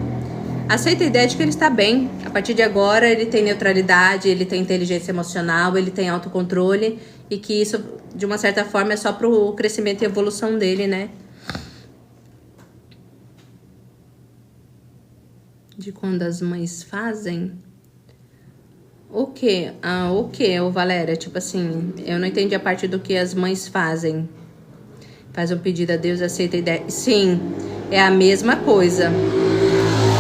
Aceita a ideia de que ele está bem. A partir de agora, ele tem neutralidade, ele tem inteligência emocional, ele tem autocontrole. E que isso, de uma certa forma, é só pro crescimento e evolução dele, né? De quando as mães fazem... O quê? O quê, Valéria? Tipo assim, eu não entendi a parte do que as mães fazem. Faz um pedido a Deus, aceita a ideia. Sim, é a mesma coisa.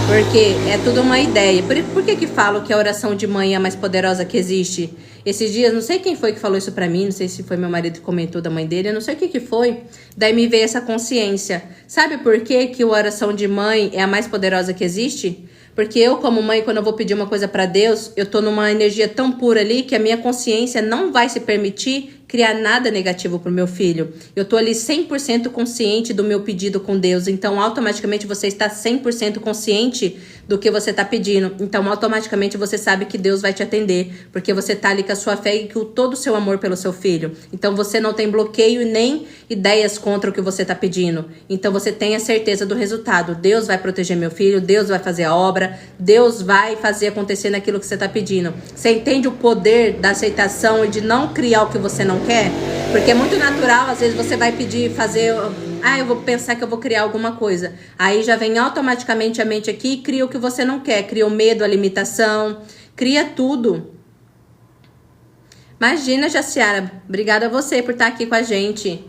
Porque é tudo uma ideia. Por que falo que a oração de mãe é a mais poderosa que existe? Esses dias, não sei quem foi que falou isso pra mim, não sei se foi meu marido que comentou da mãe dele, eu não sei o que foi. Daí me veio essa consciência. Sabe por que a oração de mãe é a mais poderosa que existe? Porque eu, como mãe, quando eu vou pedir uma coisa pra Deus, eu tô numa energia tão pura ali que a minha consciência não vai se permitir criar nada negativo pro meu filho. Eu tô ali 100% consciente do meu pedido com Deus. Então, automaticamente, você está 100% consciente do que você tá pedindo. Então, automaticamente, você sabe que Deus vai te atender. Porque você tá ali com a sua fé e com todo o seu amor pelo seu filho. Então, você não tem bloqueio e nem ideias contra o que você tá pedindo. Então, você tem a certeza do resultado. Deus vai proteger meu filho, Deus vai fazer a obra, Deus vai fazer acontecer naquilo que você tá pedindo. Você entende o poder da aceitação e de não criar o que você não quer? Porque é muito natural, às vezes você vai pedir, fazer... eu vou pensar que eu vou criar alguma coisa. Aí já vem automaticamente a mente aqui e cria o que você não quer. Cria o medo, a limitação, cria tudo. Imagina, Jaciara, obrigada a você por estar aqui com a gente.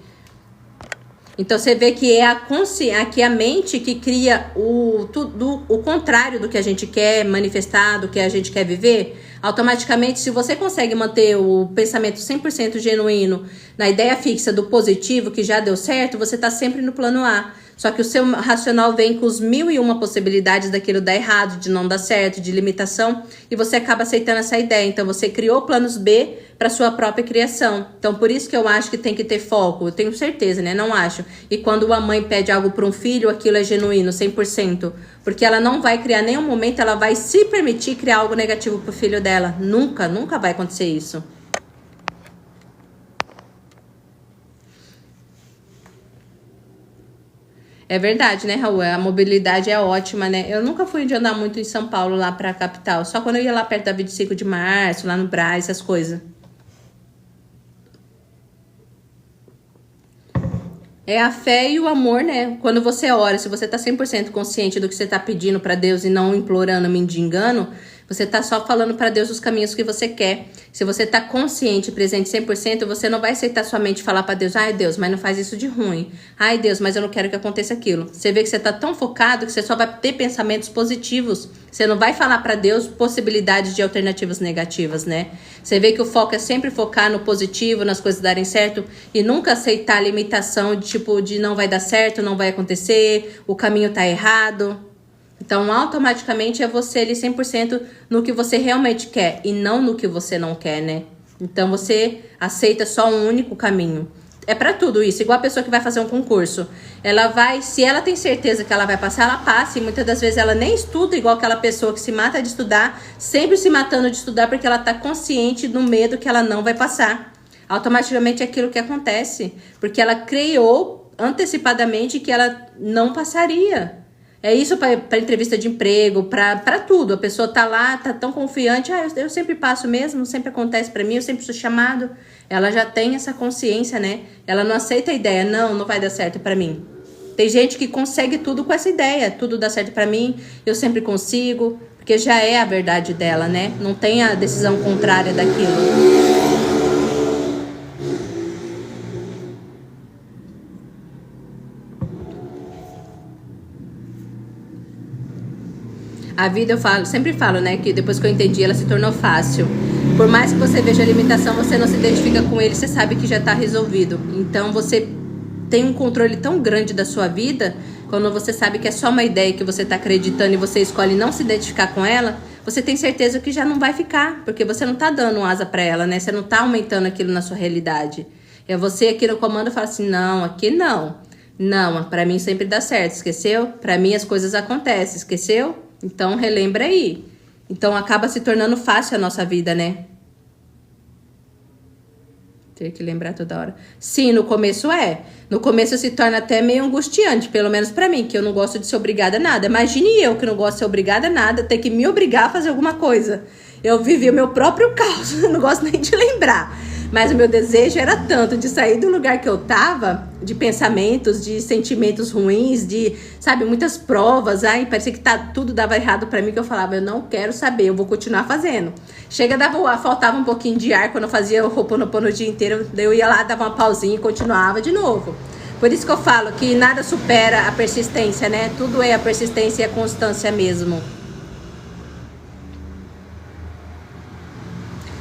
Então você vê que é aqui a mente que cria o contrário do que a gente quer manifestar, do que a gente quer viver. Automaticamente, se você consegue manter o pensamento 100% genuíno na ideia fixa do positivo, que já deu certo, você está sempre no plano A. Só que o seu racional vem com os 1001 possibilidades daquilo dar errado, de não dar certo, de limitação, e você acaba aceitando essa ideia. Então você criou planos B para sua própria criação. Então por isso que eu acho que tem que ter foco. Eu tenho certeza, né? Não acho. E quando uma mãe pede algo para um filho, aquilo é genuíno, 100%. Porque ela não vai criar nenhum momento, ela vai se permitir criar algo negativo pro filho dela. Nunca, nunca vai acontecer isso. É verdade, né, Raul? A mobilidade é ótima, né? Eu nunca fui de andar muito em São Paulo, lá pra capital. Só quando eu ia lá perto da 25 de março, lá no Brás, essas coisas. É a fé e o amor, né? Quando você ora, se você tá 100% consciente do que você tá pedindo pra Deus e não implorando, mendigando, você tá só falando pra Deus os caminhos que você quer. Se você tá consciente, presente 100%, você não vai aceitar sua mente falar pra Deus, ai Deus, mas não faz isso de ruim. Ai Deus, mas eu não quero que aconteça aquilo. Você vê que você tá tão focado que você só vai ter pensamentos positivos. Você não vai falar pra Deus possibilidades de alternativas negativas, né? Você vê que o foco é sempre focar no positivo, nas coisas darem certo e nunca aceitar a limitação de tipo, de não vai dar certo, não vai acontecer, o caminho tá errado. Então, automaticamente é você ali 100% no que você realmente quer e não no que você não quer, né? Então, você aceita só um único caminho. É pra tudo isso, igual a pessoa que vai fazer um concurso. Ela vai, se ela tem certeza que ela vai passar, ela passa. E muitas das vezes ela nem estuda igual aquela pessoa que se mata de estudar, sempre se matando de estudar porque ela tá consciente do medo que ela não vai passar. Automaticamente é aquilo que acontece, porque ela criou antecipadamente que ela não passaria. É isso para entrevista de emprego, para tudo. A pessoa tá lá, tá tão confiante. Eu sempre passo mesmo, sempre acontece para mim, eu sempre sou chamado. Ela já tem essa consciência, né? Ela não aceita a ideia, não vai dar certo para mim. Tem gente que consegue tudo com essa ideia. Tudo dá certo para mim, eu sempre consigo. Porque já é a verdade dela, né? Não tem a decisão contrária daquilo. A vida, sempre falo, né, que depois que eu entendi, ela se tornou fácil. Por mais que você veja a limitação, você não se identifica com ele, você sabe que já tá resolvido. Então você tem um controle tão grande da sua vida, quando você sabe que é só uma ideia que você tá acreditando e você escolhe não se identificar com ela, você tem certeza que já não vai ficar, porque você não tá dando asa pra ela, né? Você não tá aumentando aquilo na sua realidade. É você aqui no comando fala assim, não, aqui não. Não, pra mim sempre dá certo, esqueceu? Pra mim as coisas acontecem, esqueceu? Então, relembra aí. Então, acaba se tornando fácil a nossa vida, né? Ter que lembrar toda hora. Sim, no começo é. No começo se torna até meio angustiante, pelo menos pra mim, que eu não gosto de ser obrigada a nada. Imagine eu que não gosto de ser obrigada a nada, ter que me obrigar a fazer alguma coisa. Eu vivi o meu próprio caos, não gosto nem de lembrar. Mas o meu desejo era tanto de sair do lugar que eu tava, de pensamentos, de sentimentos ruins, de, sabe, muitas provas. Ai, parecia que tudo dava errado pra mim, que eu falava, eu não quero saber, eu vou continuar fazendo. Faltava um pouquinho de ar quando eu fazia o Ho'oponopono o dia inteiro, daí eu ia lá, dava uma pausinha e continuava de novo. Por isso que eu falo que nada supera a persistência, né? Tudo é a persistência e a constância mesmo.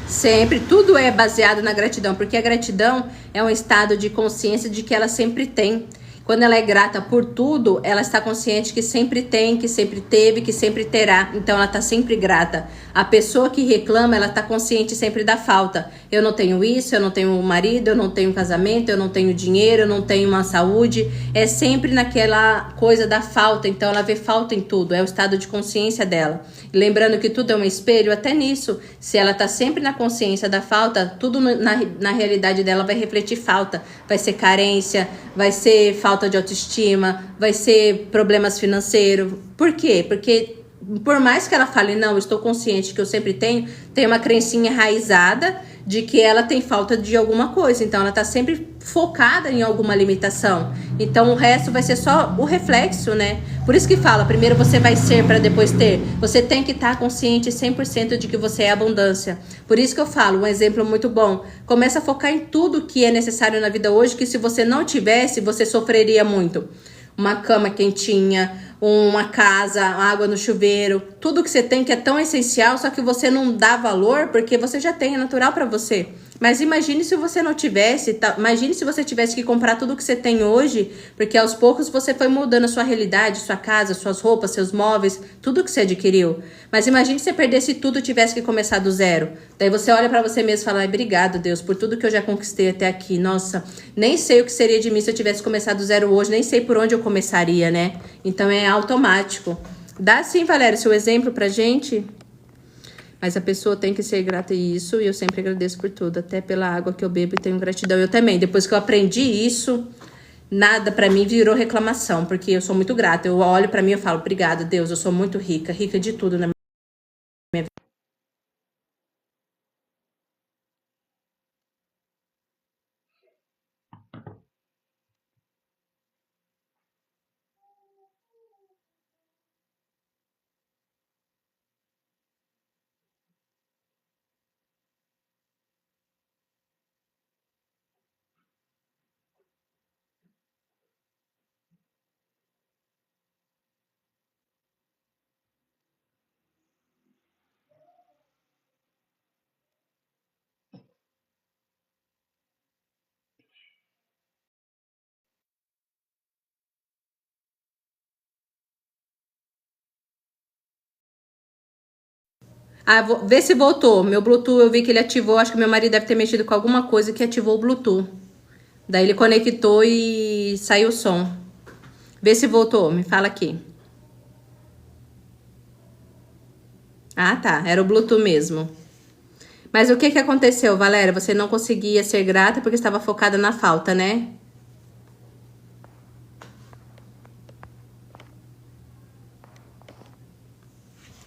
Sempre, tudo é baseado na gratidão, porque a gratidão é um estado de consciência de que ela sempre tem. Quando ela é grata por tudo, ela está consciente que sempre tem, que sempre teve, que sempre terá. Então ela está sempre grata. A pessoa que reclama, ela está consciente sempre da falta. Eu não tenho isso, eu não tenho um marido, eu não tenho um casamento, eu não tenho dinheiro, eu não tenho uma saúde. É sempre naquela coisa da falta. Então ela vê falta em tudo. É o estado de consciência dela. Lembrando que tudo é um espelho, até nisso. Se ela está sempre na consciência da falta, tudo na realidade dela vai refletir falta. Vai ser carência, vai ser falta de autoestima, vai ser problemas financeiros. Por quê? Porque por mais que ela fale, não, eu estou consciente que eu sempre tenho, tem uma crencinha enraizada de que ela tem falta de alguma coisa. Então ela está sempre focada em alguma limitação. Então o resto vai ser só o reflexo, né? Por isso que fala, primeiro você vai ser para depois ter. Você tem que estar consciente 100% de que você é abundância. Por isso que eu falo, um exemplo muito bom. Começa a focar em tudo que é necessário na vida hoje, que se você não tivesse, você sofreria muito. Uma cama quentinha, uma casa, água no chuveiro, tudo que você tem que é tão essencial, só que você não dá valor porque você já tem, é natural para você. Mas imagine se você não tivesse, imagine se você tivesse que comprar tudo que você tem hoje, porque aos poucos você foi mudando a sua realidade, sua casa, suas roupas, seus móveis, tudo que você adquiriu. Mas imagine se você perdesse tudo e tivesse que começar do zero. Daí você olha pra você mesmo e fala, obrigado, Deus, por tudo que eu já conquistei até aqui. Nossa, nem sei o que seria de mim se eu tivesse começado do zero hoje, nem sei por onde eu começaria, né? Então é automático. Dá sim, Valéria, seu exemplo pra gente? Mas a pessoa tem que ser grata a isso, e eu sempre agradeço por tudo, até pela água que eu bebo e tenho gratidão. Eu também, depois que eu aprendi isso, nada pra mim virou reclamação, porque eu sou muito grata. Eu olho pra mim e falo, obrigada, Deus, eu sou muito rica, rica de tudo na minha vida. Ah, vou ver se voltou. Meu Bluetooth, eu vi que ele ativou. Acho que meu marido deve ter mexido com alguma coisa que ativou o Bluetooth. Daí ele conectou e saiu o som. Vê se voltou, me fala aqui. Ah, tá. Era o Bluetooth mesmo. Mas o que que aconteceu, Valéria? Você não conseguia ser grata porque estava focada na falta, né?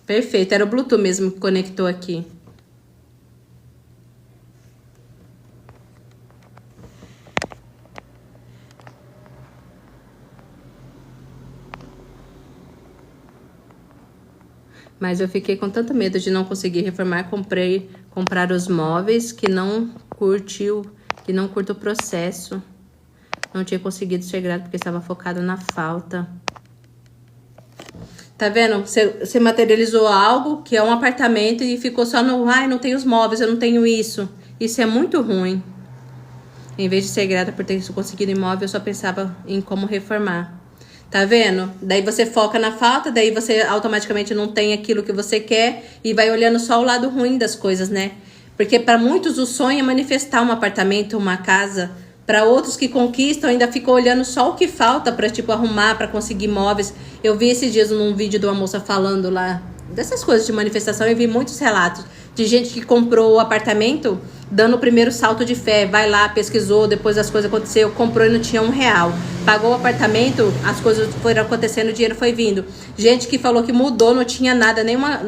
Perfeito, era o Bluetooth mesmo que conectou aqui. Mas eu fiquei com tanto medo de não conseguir reformar, comprar os móveis que não curto o processo. Não tinha conseguido ser grata porque estava focada na falta. Tá vendo? Você materializou algo que é um apartamento e ficou só no, ai, não tenho os móveis, eu não tenho isso. Isso é muito ruim. Em vez de ser grata por ter conseguido imóvel, eu só pensava em como reformar. Tá vendo? Daí você foca na falta, daí você automaticamente não tem aquilo que você quer e vai olhando só o lado ruim das coisas, né? Porque para muitos o sonho é manifestar um apartamento, uma casa. Para outros que conquistam ainda ficam olhando só o que falta para tipo arrumar, para conseguir móveis. Eu vi esses dias num vídeo de uma moça falando lá dessas coisas de manifestação, eu vi muitos relatos de gente que comprou o apartamento dando o primeiro salto de fé, vai lá, pesquisou, depois as coisas aconteceram, comprou e não tinha R$1. Pagou o apartamento, as coisas foram acontecendo, o dinheiro foi vindo. Gente que falou que mudou, não tinha nada,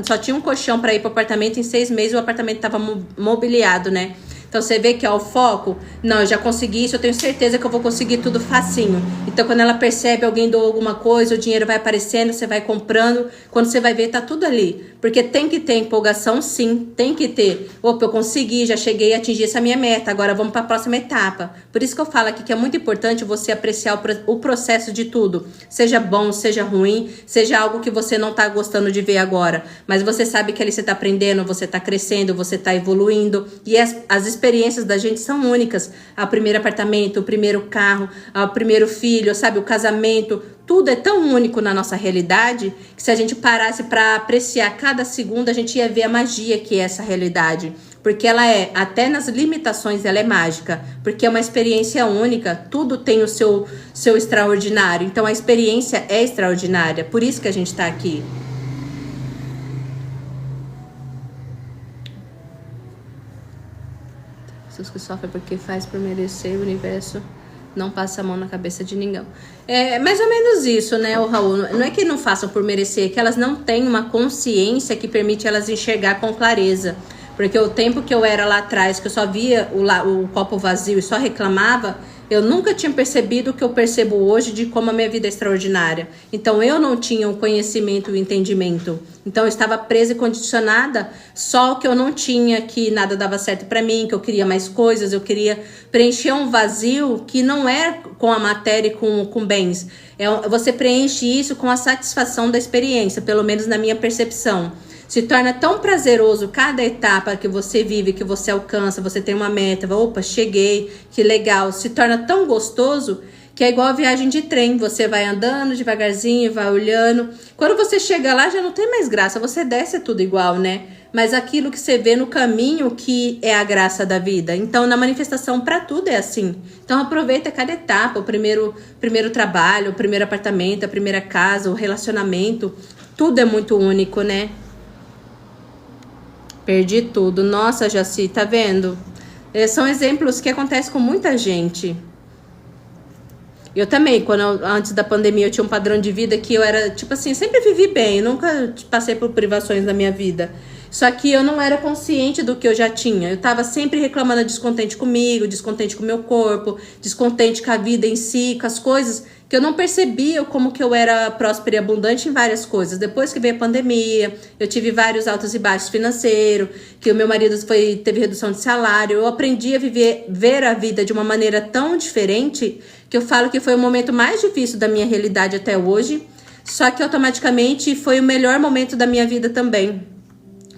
só tinha um colchão para ir pro apartamento, em 6 meses o apartamento tava mobiliado, né? Então você vê que ó, o foco, não, eu já consegui isso, eu tenho certeza que eu vou conseguir tudo facinho. Então quando ela percebe alguém doou alguma coisa, o dinheiro vai aparecendo, você vai comprando, quando você vai ver tá tudo ali. Porque tem que ter empolgação, sim, tem que ter. Opa, eu consegui, já cheguei a atingir essa minha meta, agora vamos para a próxima etapa. Por isso que eu falo aqui que é muito importante você apreciar o processo de tudo. Seja bom, seja ruim, seja algo que você não tá gostando de ver agora. Mas você sabe que ali você tá aprendendo, você tá crescendo, você tá evoluindo. E as experiências da gente são únicas. O primeiro apartamento, o primeiro carro, o primeiro filho, sabe, o casamento. Tudo é tão único na nossa realidade que se a gente parasse para apreciar cada segundo, a gente ia ver a magia que é essa realidade. Porque ela é, até nas limitações, ela é mágica. Porque é uma experiência única, tudo tem o seu extraordinário. Então a experiência é extraordinária, por isso que a gente está aqui. Pessoas que sofrem porque faz por merecer, o universo não passa a mão na cabeça de ninguém. É mais ou menos isso, né, o Raul? Não é que não façam por merecer, é que elas não têm uma consciência que permite elas enxergar com clareza. Porque o tempo que eu era lá atrás, que eu só via o copo vazio e só reclamava, eu nunca tinha percebido o que eu percebo hoje de como a minha vida é extraordinária. Então eu não tinha o conhecimento e o entendimento. Então eu estava presa e condicionada, só que eu não tinha, que nada dava certo para mim, que eu queria mais coisas, eu queria preencher um vazio que não é com a matéria e com bens. Você preenche isso com a satisfação da experiência, pelo menos na minha percepção. Se torna tão prazeroso cada etapa que você vive, que você alcança, você tem uma meta, opa, cheguei, que legal. Se torna tão gostoso que é igual a viagem de trem. Você vai andando devagarzinho, vai olhando. Quando você chega lá já não tem mais graça, você desce, é tudo igual, né? Mas aquilo que você vê no caminho que é a graça da vida. Então na manifestação para tudo é assim. Então aproveita cada etapa, o primeiro trabalho, o primeiro apartamento, a primeira casa, o relacionamento. Tudo é muito único, né? Perdi tudo. Nossa, Jaci, tá vendo? São exemplos que acontecem com muita gente. Eu também, antes da pandemia, eu tinha um padrão de vida que eu era, tipo assim, sempre vivi bem. Eu nunca passei por privações na minha vida. Só que eu não era consciente do que eu já tinha. Eu tava sempre reclamando, descontente comigo, descontente com o meu corpo, descontente com a vida em si, com as coisas, que eu não percebia como que eu era próspera e abundante em várias coisas. Depois que veio a pandemia, eu tive vários altos e baixos financeiros, que o meu marido teve redução de salário. Eu aprendi a ver a vida de uma maneira tão diferente que eu falo que foi o momento mais difícil da minha realidade até hoje. Só que automaticamente foi o melhor momento da minha vida também.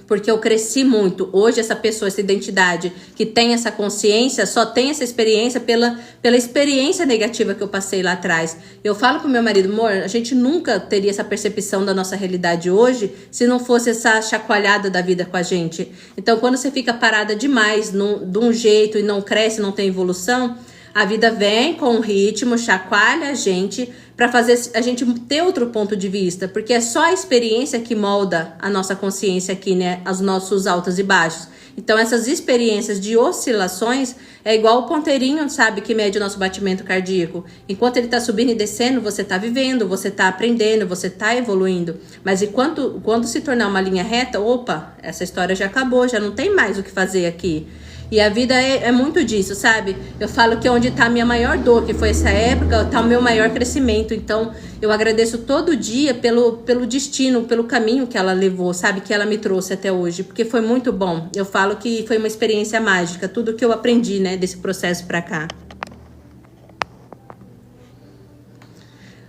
Porque eu cresci muito. Hoje essa pessoa, essa identidade que tem essa consciência, só tem essa experiência pela experiência negativa que eu passei lá atrás. Eu falo pro meu marido, amor, a gente nunca teria essa percepção da nossa realidade hoje se não fosse essa chacoalhada da vida com a gente. Então quando você fica parada demais de um jeito e não cresce, não tem evolução, a vida vem com um ritmo, chacoalha a gente para fazer a gente ter outro ponto de vista, porque é só a experiência que molda a nossa consciência aqui, né? Os nossos altos e baixos. Então essas experiências de oscilações é igual o ponteirinho, sabe, que mede o nosso batimento cardíaco. Enquanto ele tá subindo e descendo, você tá vivendo, você tá aprendendo, você tá evoluindo. Mas quando se tornar uma linha reta, opa, essa história já acabou, já não tem mais o que fazer aqui. E a vida é muito disso, sabe? Eu falo que onde tá a minha maior dor, que foi essa época, tá o meu maior crescimento. Então, eu agradeço todo dia pelo destino, pelo caminho que ela levou, sabe? Que ela me trouxe até hoje, porque foi muito bom. Eu falo que foi uma experiência mágica, tudo que eu aprendi, né, desse processo pra cá.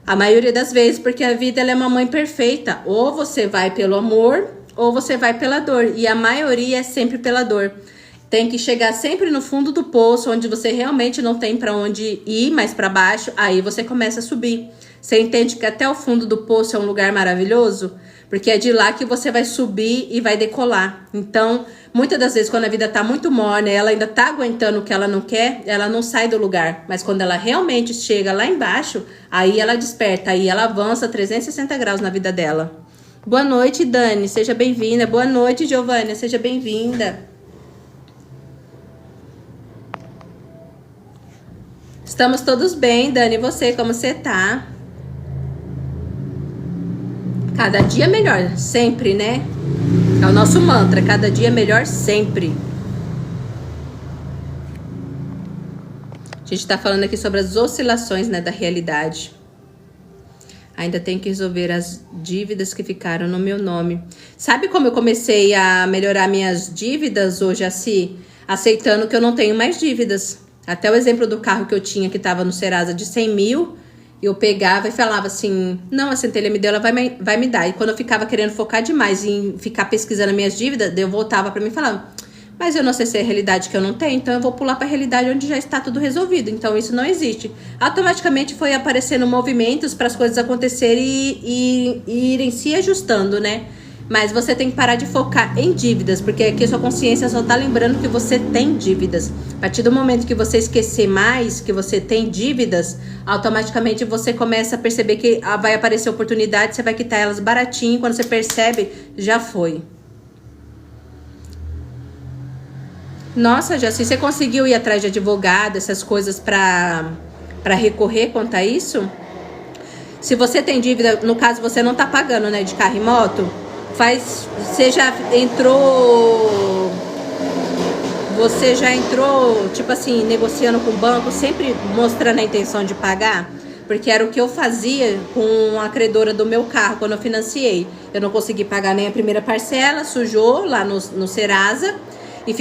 A maioria das vezes, porque a vida ela é uma mãe perfeita. Ou você vai pelo amor, ou você vai pela dor. E a maioria é sempre pela dor. Tem que chegar sempre no fundo do poço, onde você realmente não tem para onde ir mais para baixo, aí você começa a subir. Você entende que até o fundo do poço é um lugar maravilhoso? Porque é de lá que você vai subir e vai decolar. Então, muitas das vezes, quando a vida tá muito morna, ela ainda tá aguentando o que ela não quer, ela não sai do lugar. Mas quando ela realmente chega lá embaixo, aí ela desperta, aí ela avança 360 graus na vida dela. Boa noite, Dani, seja bem-vinda. Boa noite, Giovânia, seja bem-vinda. Estamos todos bem, Dani, e você, como você tá? Cada dia melhor, sempre, né? É o nosso mantra, cada dia melhor sempre. A gente tá falando aqui sobre as oscilações, né, da realidade. Ainda tenho que resolver as dívidas que ficaram no meu nome. Sabe como eu comecei a melhorar minhas dívidas hoje, assim? Aceitando que eu não tenho mais dívidas. Até o exemplo do carro que eu tinha, que estava no Serasa de 100 mil, eu pegava e falava assim, não, a Centelha me deu, ela vai me dar. E quando eu ficava querendo focar demais em ficar pesquisando minhas dívidas, eu voltava para mim e falava, mas eu não sei se é a realidade que eu não tenho, então eu vou pular para a realidade onde já está tudo resolvido. Então isso não existe. Automaticamente foi aparecendo movimentos para as coisas acontecerem e irem se ajustando, né? Mas você tem que parar de focar em dívidas, porque aqui a sua consciência só tá lembrando que você tem dívidas. A partir do momento que você esquecer mais que você tem dívidas, automaticamente você começa a perceber que vai aparecer oportunidade, você vai quitar elas baratinho, quando você percebe, já foi. Nossa, Jaci, você conseguiu ir atrás de advogado, essas coisas para recorrer quanto a isso? Se você tem dívida, no caso você não tá pagando, né, de carro e moto, você já entrou, tipo assim, negociando com o banco, sempre mostrando a intenção de pagar? Porque era o que eu fazia com a credora do meu carro quando eu financiei. Eu não consegui pagar nem a primeira parcela, sujou lá no Serasa. E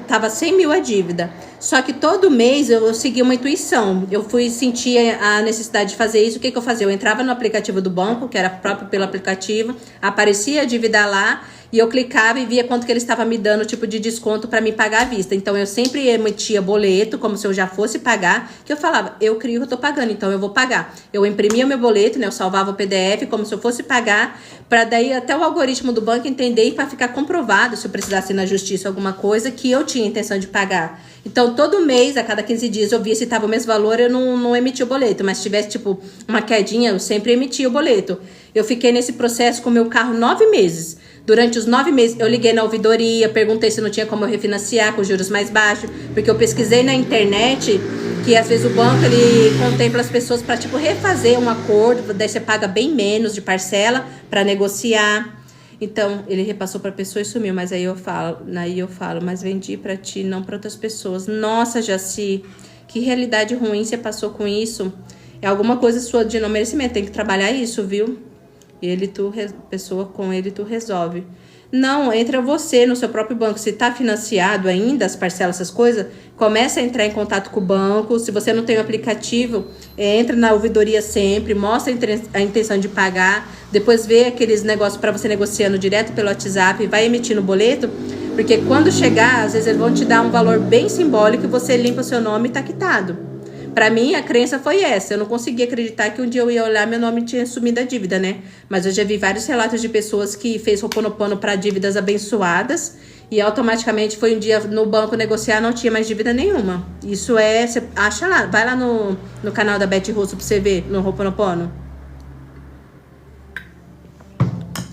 tava 100 mil a dívida. Só que todo mês eu segui uma intuição. Eu sentir a necessidade de fazer isso. O que eu fazia? Eu entrava no aplicativo do banco, que era próprio pelo aplicativo, aparecia a dívida lá, e eu clicava e via quanto que ele estava me dando, tipo de desconto para me pagar à vista. Então eu sempre emitia boleto, como se eu já fosse pagar, que eu falava, eu crio que eu tô pagando, então eu vou pagar. Eu imprimia o meu boleto, né? Eu salvava o PDF como se eu fosse pagar, para daí até o algoritmo do banco entender e para ficar comprovado, se eu precisasse ir na justiça alguma coisa, que eu tinha intenção de pagar. Então, todo mês, a cada 15 dias, eu via se estava o mesmo valor, eu não emitia o boleto. Mas se tivesse, tipo, uma quedinha, eu sempre emitia o boleto. Eu fiquei nesse processo com o meu carro 9 meses. Durante os 9 meses, eu liguei na ouvidoria, perguntei se não tinha como eu refinanciar com juros mais baixos, porque eu pesquisei na internet que, às vezes, o banco, ele contempla as pessoas para, tipo, refazer um acordo, daí você paga bem menos de parcela para negociar. Então, ele repassou para a pessoa e sumiu, mas aí eu falo, mas vendi para ti, não para outras pessoas. Nossa, Jaci, que realidade ruim você passou com isso. É alguma coisa sua de não merecimento, tem que trabalhar isso, viu? Pessoa com ele tu resolve. Não, entra você no seu próprio banco. Se tá financiado ainda, as parcelas, essas coisas, começa a entrar em contato com o banco. Se você não tem o aplicativo, entra na ouvidoria sempre, mostra a intenção de pagar, depois vê aqueles negócios para você negociando direto pelo WhatsApp, vai emitindo o boleto, porque quando chegar, às vezes eles vão te dar um valor bem simbólico e você limpa o seu nome e tá quitado. Pra mim, a crença foi essa. Eu não conseguia acreditar que um dia eu ia olhar, meu nome tinha sumido a dívida, né? Mas eu já vi vários relatos de pessoas que fez Ho'oponopono para dívidas abençoadas e automaticamente foi um dia no banco negociar, não tinha mais dívida nenhuma. Isso você acha lá, vai lá no canal da Beth Russo pra você ver no Ho'oponopono.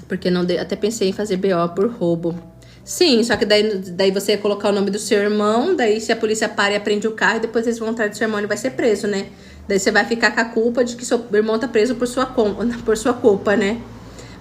Porque até pensei em fazer BO por roubo. Sim, só que daí você ia colocar o nome do seu irmão, daí se a polícia para e aprende o carro, e depois eles vão atrás do seu irmão e ele vai ser preso, né? Daí você vai ficar com a culpa de que seu irmão tá preso por sua culpa, né?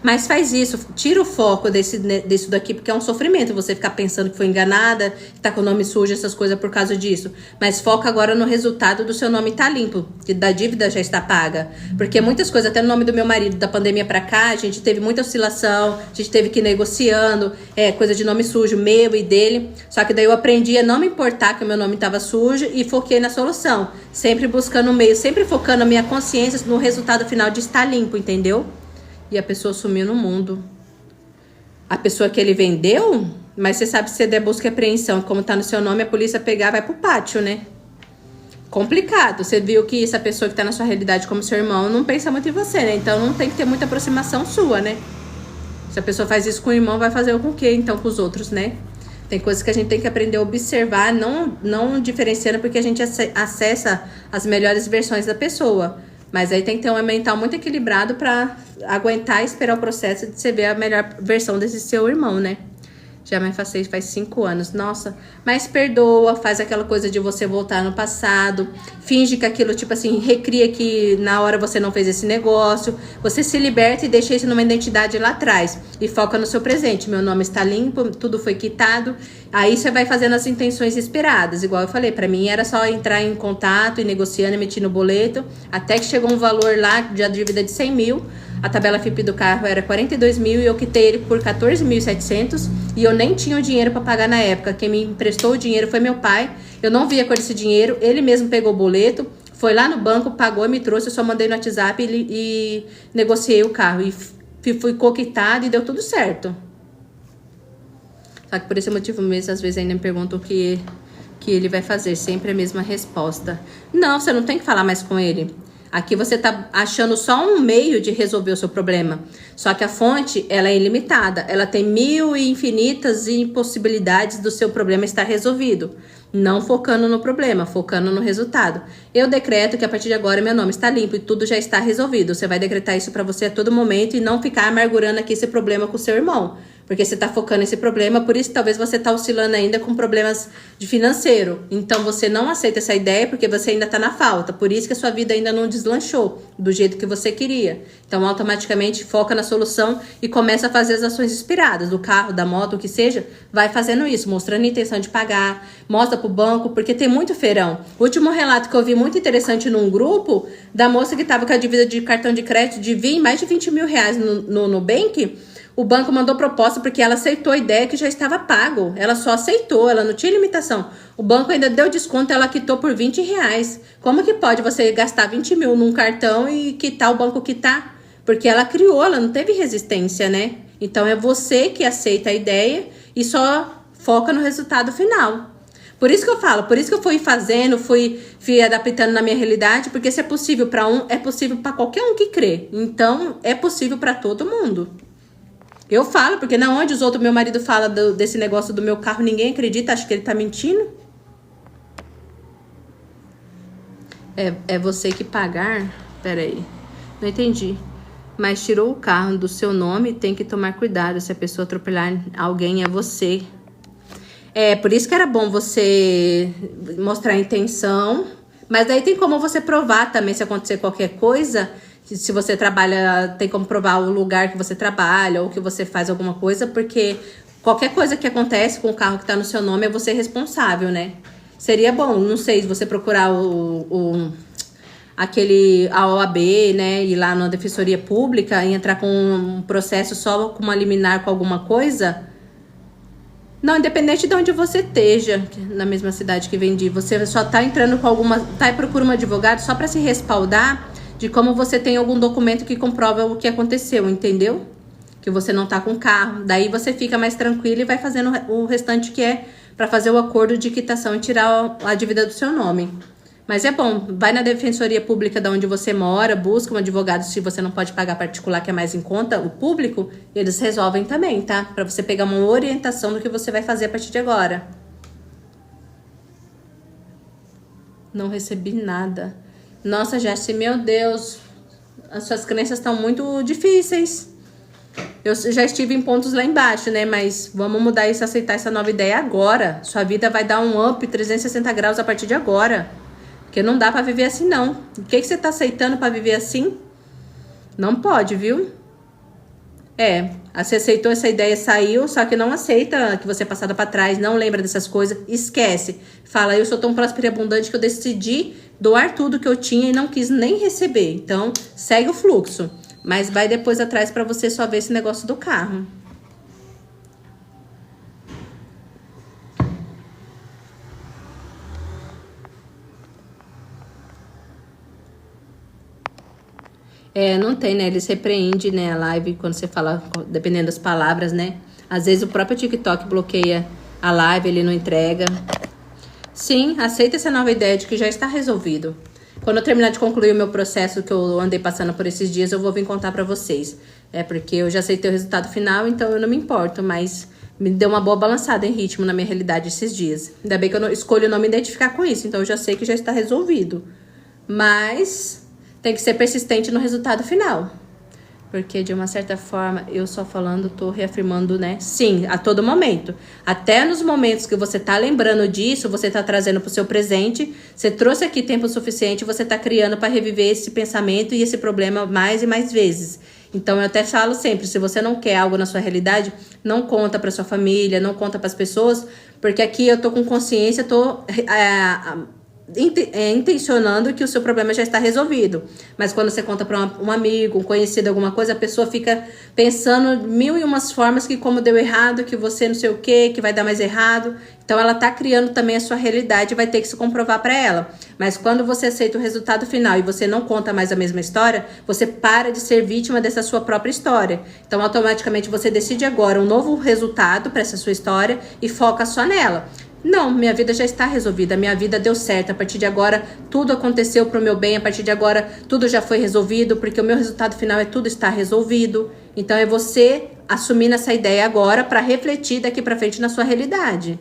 Mas faz isso, tira o foco disso daqui, porque é um sofrimento você ficar pensando que foi enganada, que tá com o nome sujo, essas coisas por causa disso. Mas foca agora no resultado do seu nome tá limpo, que da dívida já está paga. Porque muitas coisas, até no nome do meu marido, da pandemia pra cá, a gente teve muita oscilação, a gente teve que ir negociando, coisa de nome sujo, meu e dele. Só que daí eu aprendi a não me importar que o meu nome tava sujo e foquei na solução. Sempre buscando o meio, sempre focando a minha consciência no resultado final de estar limpo, entendeu? E a pessoa sumiu no mundo. A pessoa que ele vendeu, mas você sabe, se você der busca e apreensão, como tá no seu nome, a polícia pegar, vai pro pátio, né? Complicado. Você viu que essa pessoa que tá na sua realidade como seu irmão não pensa muito em você, né? Então não tem que ter muita aproximação sua, né? Se a pessoa faz isso com o irmão, vai fazer com o quê? Então com os outros, né? Tem coisas que a gente tem que aprender a observar, não diferenciando, porque a gente acessa as melhores versões da pessoa. Mas aí tem que ter um mental muito equilibrado para aguentar e esperar o processo de você ver a melhor versão desse seu irmão, né? Já me afastei faz 5 anos. Nossa, mas perdoa, faz aquela coisa de você voltar no passado. Finge que aquilo, tipo assim, recria que na hora você não fez esse negócio. Você se liberta e deixa isso numa identidade lá atrás. E foca no seu presente. Meu nome está limpo, tudo foi quitado. Aí você vai fazendo as intenções esperadas. Igual eu falei, pra mim era só entrar em contato e negociando, emitindo o boleto. Até que chegou um valor lá de dívida de 100 mil. A tabela FIP do carro era 42 mil e eu quitei ele por 14.700 e eu nem tinha o dinheiro para pagar na época. Quem me emprestou o dinheiro foi meu pai. Eu não via com esse dinheiro, ele mesmo pegou o boleto, foi lá no banco, pagou e me trouxe. Eu só mandei no WhatsApp e negociei o carro. E fui coquitado e deu tudo certo. Só que por esse motivo mesmo, às vezes ainda me perguntam o que ele vai fazer. Sempre a mesma resposta. Não, você não tem que falar mais com ele. Aqui você tá achando só um meio de resolver o seu problema. Só que a fonte, ela é ilimitada. Ela tem mil e infinitas impossibilidades do seu problema estar resolvido. Não focando no problema, focando no resultado. Eu decreto que a partir de agora meu nome está limpo e tudo já está resolvido. Você vai decretar isso pra você a todo momento e não ficar amargurando aqui esse problema com o seu irmão. Porque você tá focando nesse problema, por isso talvez você tá oscilando ainda com problemas de financeiro. Então você não aceita essa ideia porque você ainda tá na falta. Por isso que a sua vida ainda não deslanchou do jeito que você queria. Então automaticamente foca na solução e começa a fazer as ações inspiradas. Do carro, da moto, o que seja, vai fazendo isso. Mostrando a intenção de pagar, mostra pro banco, porque tem muito feirão. O último relato que eu vi muito interessante num grupo, da moça que tava com a dívida de cartão de crédito de mais de 20 mil reais no Nubank. O banco mandou proposta porque ela aceitou a ideia que já estava pago. Ela só aceitou, ela não tinha limitação. O banco ainda deu desconto, ela quitou por 20 reais. Como que pode você gastar 20 mil num cartão e quitar o banco quitar? Porque ela criou, ela não teve resistência, né? Então é você que aceita a ideia e só foca no resultado final. Por isso que eu falo, por isso que eu fui fazendo, fui adaptando na minha realidade, porque se é possível para um, é possível para qualquer um que crê. Então é possível para todo mundo. Eu falo, porque na onde os outros, meu marido fala desse negócio do meu carro, ninguém acredita, acha que ele tá mentindo. É você que pagar? Pera aí, não entendi. Mas tirou o carro do seu nome, tem que tomar cuidado. Se a pessoa atropelar alguém, é você. Por isso que era bom você mostrar a intenção. Mas daí tem como você provar também, se acontecer qualquer coisa. Se você trabalha, tem como provar o lugar que você trabalha ou que você faz alguma coisa, porque qualquer coisa que acontece com o carro que tá no seu nome é você responsável, né? Seria bom, não sei, se você procurar a OAB, né, ir lá na Defensoria Pública e entrar com um processo só com uma liminar com alguma coisa. Não, independente de onde você esteja, na mesma cidade que vendi, você só tá entrando com tá e procura um advogado só para se respaldar de como você tem algum documento que comprova o que aconteceu, entendeu? Que você não tá com carro. Daí você fica mais tranquilo e vai fazendo o restante que é para fazer o acordo de quitação e tirar a dívida do seu nome. Mas é bom, vai na Defensoria Pública de onde você mora, busca um advogado se você não pode pagar particular, que é mais em conta, o público, eles resolvem também, tá? Para você pegar uma orientação do que você vai fazer a partir de agora. Não recebi nada. Nossa, Jéssica, meu Deus, as suas crenças estão muito difíceis. Eu já estive em pontos lá embaixo, né? Mas vamos mudar isso, aceitar essa nova ideia agora. Sua vida vai dar um up 360 graus a partir de agora. Porque não dá pra viver assim, não. O que você tá aceitando pra viver assim? Não pode, viu? Você aceitou essa ideia, saiu, só que não aceita que você é passada pra trás, não lembra dessas coisas, esquece. Fala, eu sou tão próspera e abundante que eu decidi doar tudo que eu tinha e não quis nem receber. Então, segue o fluxo. Mas vai depois atrás pra você só ver esse negócio do carro. Não tem, né? Eles repreendem, né, a live quando você fala, dependendo das palavras, né? Às vezes o próprio TikTok bloqueia a live, ele não entrega. Sim, aceita essa nova ideia de que já está resolvido. Quando eu terminar de concluir o meu processo que eu andei passando por esses dias, eu vou vir contar pra vocês. Porque eu já aceitei o resultado final, então eu não me importo, mas me deu uma boa balançada em ritmo na minha realidade esses dias. Ainda bem que eu não escolho não me identificar com isso, então eu já sei que já está resolvido. Mas tem que ser persistente no resultado final. Porque, de uma certa forma, eu só falando, tô reafirmando, né? Sim, a todo momento. Até nos momentos que você tá lembrando disso, você tá trazendo pro seu presente, você trouxe aqui tempo suficiente, você tá criando para reviver esse pensamento e esse problema mais e mais vezes. Então, eu até falo sempre, se você não quer algo na sua realidade, não conta pra sua família, não conta pras pessoas, porque aqui eu tô com consciência, intencionando que o seu problema já está resolvido. Mas quando você conta para um amigo, um conhecido, alguma coisa, a pessoa fica pensando mil e umas formas que como deu errado, que você não sei o que vai dar mais errado. Então ela tá criando também a sua realidade e vai ter que se comprovar para ela. Mas quando você aceita o resultado final e você não conta mais a mesma história, você para de ser vítima dessa sua própria história. Então automaticamente você decide agora um novo resultado para essa sua história e foca só nela. Não, minha vida já está resolvida, minha vida deu certo, a partir de agora tudo aconteceu para o meu bem, a partir de agora tudo já foi resolvido, porque o meu resultado final é tudo está resolvido. Então é você assumindo essa ideia agora para refletir daqui para frente na sua realidade.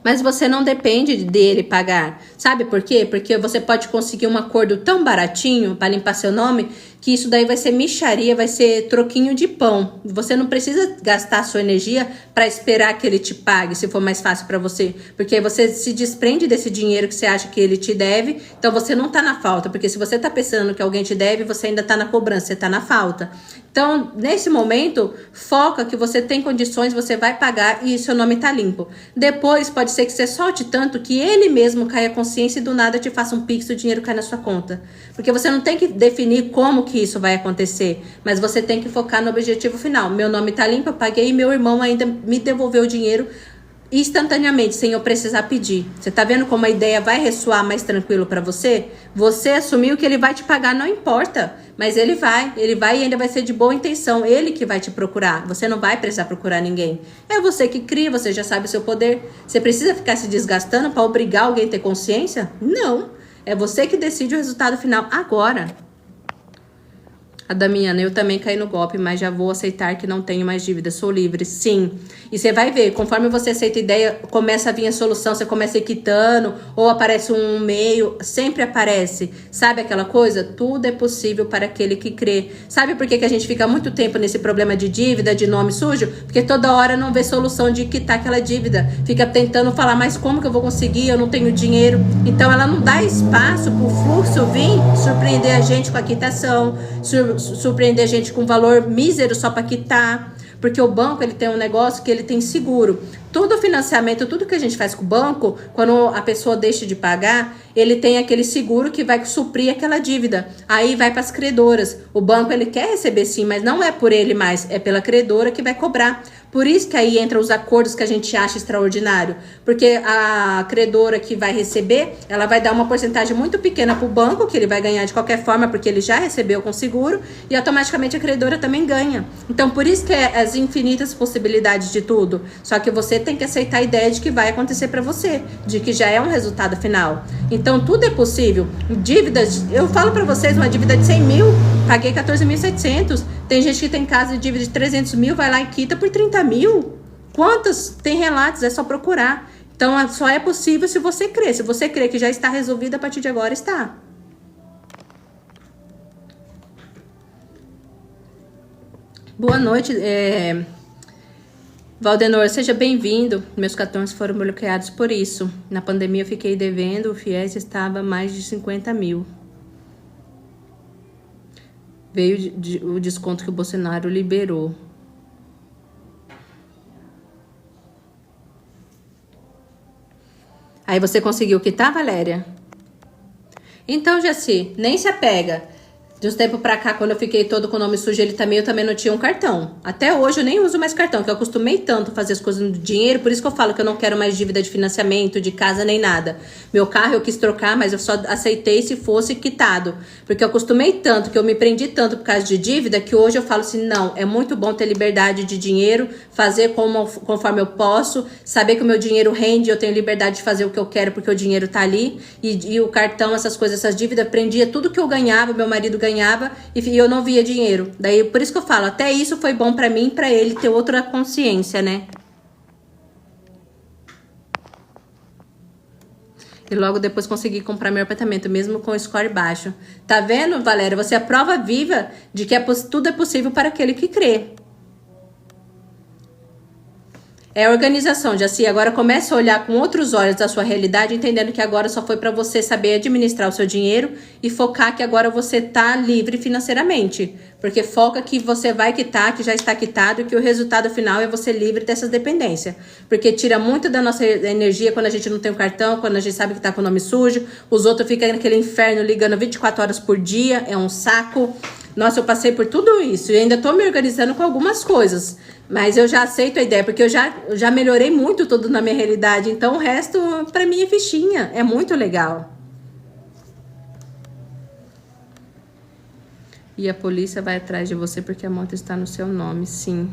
Mas você não depende dele pagar. Sabe por quê? Porque você pode conseguir um acordo tão baratinho para limpar seu nome que isso daí vai ser mixaria, vai ser troquinho de pão. Você não precisa gastar sua energia para esperar que ele te pague, se for mais fácil para você. Porque aí você se desprende desse dinheiro que você acha que ele te deve, então você não tá na falta. Porque se você tá pensando que alguém te deve, você ainda tá na cobrança, você tá na falta. Então, nesse momento, foca que você tem condições, você vai pagar e seu nome tá limpo. Depois, pode ser que você solte tanto que ele mesmo caia a consciência e do nada te faça um pix e o dinheiro cai na sua conta. Porque você não tem que definir como que isso vai acontecer, mas você tem que focar no objetivo final. Meu nome tá limpo, eu paguei e meu irmão ainda me devolveu o dinheiro instantaneamente, sem eu precisar pedir. Você tá vendo como a ideia vai ressoar mais tranquilo para você? Você assumiu que ele vai te pagar, não importa. Mas ele vai e ainda vai ser de boa intenção. Ele que vai te procurar. Você não vai precisar procurar ninguém. É você que cria, você já sabe o seu poder. Você precisa ficar se desgastando para obrigar alguém a ter consciência? Não. É você que decide o resultado final agora. A Damiana, eu também caí no golpe, mas já vou aceitar que não tenho mais dívida, sou livre, sim. E você vai ver, conforme você aceita a ideia, começa a vir a solução, você começa a ir quitando, ou aparece um meio, sempre aparece. Sabe aquela coisa? Tudo é possível para aquele que crê. Sabe por que a gente fica muito tempo nesse problema de dívida, de nome sujo? Porque toda hora não vê solução de quitar aquela dívida. Fica tentando falar, mas como que eu vou conseguir? Eu não tenho dinheiro. Então ela não dá espaço para o fluxo vir surpreender a gente com a quitação, surpreender a gente com valor mísero só para quitar, porque o banco ele tem um negócio que ele tem seguro. Todo financiamento, tudo que a gente faz com o banco, quando a pessoa deixa de pagar, ele tem aquele seguro que vai suprir aquela dívida. Aí vai para as credoras. O banco ele quer receber sim, mas não é por ele mais, é pela credora que vai cobrar. Por isso que aí entra os acordos que a gente acha extraordinário. Porque a credora que vai receber, ela vai dar uma porcentagem muito pequena para o banco, que ele vai ganhar de qualquer forma, porque ele já recebeu com seguro, e automaticamente a credora também ganha. Então, por isso que é as infinitas possibilidades de tudo. Só que você tem que aceitar a ideia de que vai acontecer para você, de que já é um resultado final. Então, tudo é possível. Dívidas, eu falo para vocês, uma dívida de 100 mil, paguei 14.700. Tem gente que tem casa de dívida de 300 mil, vai lá e quita por 30 mil. Quantas? Tem relatos, é só procurar. Então, só é possível se você crer. Se você crer que já está resolvido, a partir de agora está. Boa noite, Valdenor, seja bem-vindo. Meus cartões foram bloqueados por isso. Na pandemia eu fiquei devendo, o FIES estava mais de 50 mil. Veio o desconto que o Bolsonaro liberou. Aí você conseguiu quitar, Valéria? Então, Jaci, nem se apega. De uns tempos pra cá, quando eu fiquei todo com o nome sujo, eu também não tinha um cartão. Até hoje eu nem uso mais cartão, porque eu acostumei tanto a fazer as coisas no dinheiro, por isso que eu falo que eu não quero mais dívida de financiamento, de casa, nem nada. Meu carro eu quis trocar, mas eu só aceitei se fosse quitado. Porque eu acostumei tanto, que eu me prendi tanto por causa de dívida, que hoje eu falo assim, não, é muito bom ter liberdade de dinheiro, fazer conforme eu posso, saber que o meu dinheiro rende, eu tenho liberdade de fazer o que eu quero, porque o dinheiro tá ali, e o cartão, essas coisas, essas dívidas, prendia tudo que eu ganhava, meu marido ganhava, e eu não via dinheiro. Daí, por isso que eu falo, até isso foi bom pra mim, pra ele ter outra consciência, né? E logo depois consegui comprar meu apartamento, mesmo com score baixo. Tá vendo, Valéria? Você é a prova viva de que tudo é possível para aquele que crê. É organização, Jaci. Agora comece a olhar com outros olhos a sua realidade, entendendo que agora só foi para você saber administrar o seu dinheiro e focar que agora você tá livre financeiramente. Porque foca que você vai quitar, que já está quitado e que o resultado final é você livre dessas dependências. Porque tira muito da nossa energia quando a gente não tem o cartão, quando a gente sabe que tá com o nome sujo. Os outros ficam naquele inferno ligando 24 horas por dia, é um saco. Nossa, eu passei por tudo isso e ainda tô me organizando com algumas coisas. Mas eu já aceito a ideia, porque eu já melhorei muito tudo na minha realidade. Então o resto, pra mim, é fichinha. É muito legal. E a polícia vai atrás de você porque a moto está no seu nome, sim.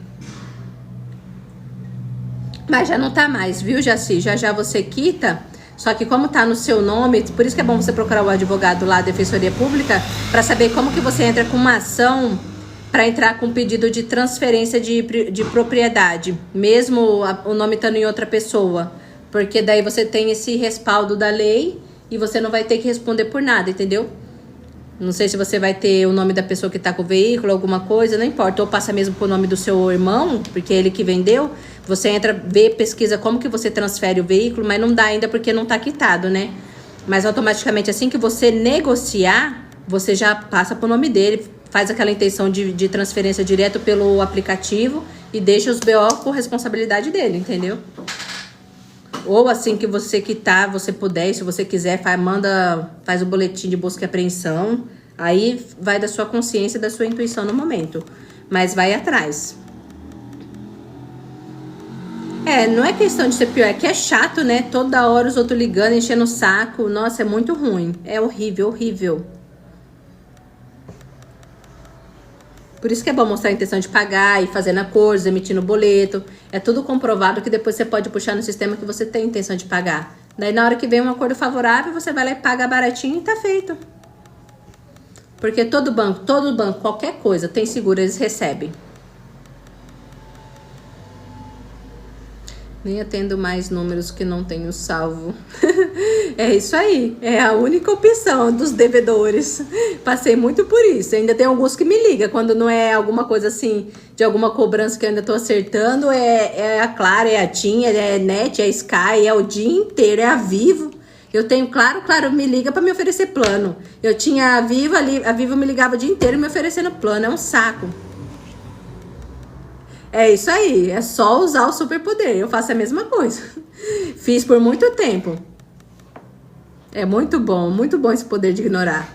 Mas já não tá mais, viu, Jaci? Já você quita. Só que como tá no seu nome, por isso que é bom você procurar o advogado lá da Defensoria Pública para saber como que você entra com uma ação para entrar com pedido de transferência de propriedade, mesmo o nome estando em outra pessoa. Porque daí você tem esse respaldo da lei e você não vai ter que responder por nada, entendeu? Não sei se você vai ter o nome da pessoa que tá com o veículo, alguma coisa, não importa. Ou passa mesmo pro nome do seu irmão, porque é ele que vendeu. Você entra, vê, pesquisa como que você transfere o veículo, mas não dá ainda porque não tá quitado, né? Mas automaticamente, assim que você negociar, você já passa pro nome dele, faz aquela intenção de transferência direto pelo aplicativo e deixa os BO por responsabilidade dele, entendeu? Ou assim que você quitar, você puder, se você quiser, faz o boletim de busca e apreensão. Aí vai da sua consciência e da sua intuição no momento. Mas vai atrás. Não é questão de ser pior, é que é chato, né? Toda hora os outros ligando, enchendo o saco. Nossa, é muito ruim. É horrível, horrível. Por isso que é bom mostrar a intenção de pagar, e fazendo acordos, emitindo boleto. É tudo comprovado que depois você pode puxar no sistema que você tem intenção de pagar. Daí na hora que vem um acordo favorável, você vai lá e paga baratinho e tá feito. Porque todo banco, qualquer coisa, tem seguro, eles recebem. Nem atendo mais números que não tenho salvo. É isso aí. É a única opção dos devedores. Passei muito por isso. Ainda tem alguns que me ligam. Quando não é alguma coisa assim, de alguma cobrança que eu ainda tô acertando, é a Claro, é a TIM, é a NET, é a Sky, é o dia inteiro, é a Vivo. Eu tenho, claro, me liga pra me oferecer plano. Eu tinha a Vivo ali, a Vivo me ligava o dia inteiro me oferecendo plano. É um saco. É isso aí, é só usar o superpoder. Eu faço a mesma coisa. Fiz por muito tempo. É muito bom esse poder de ignorar.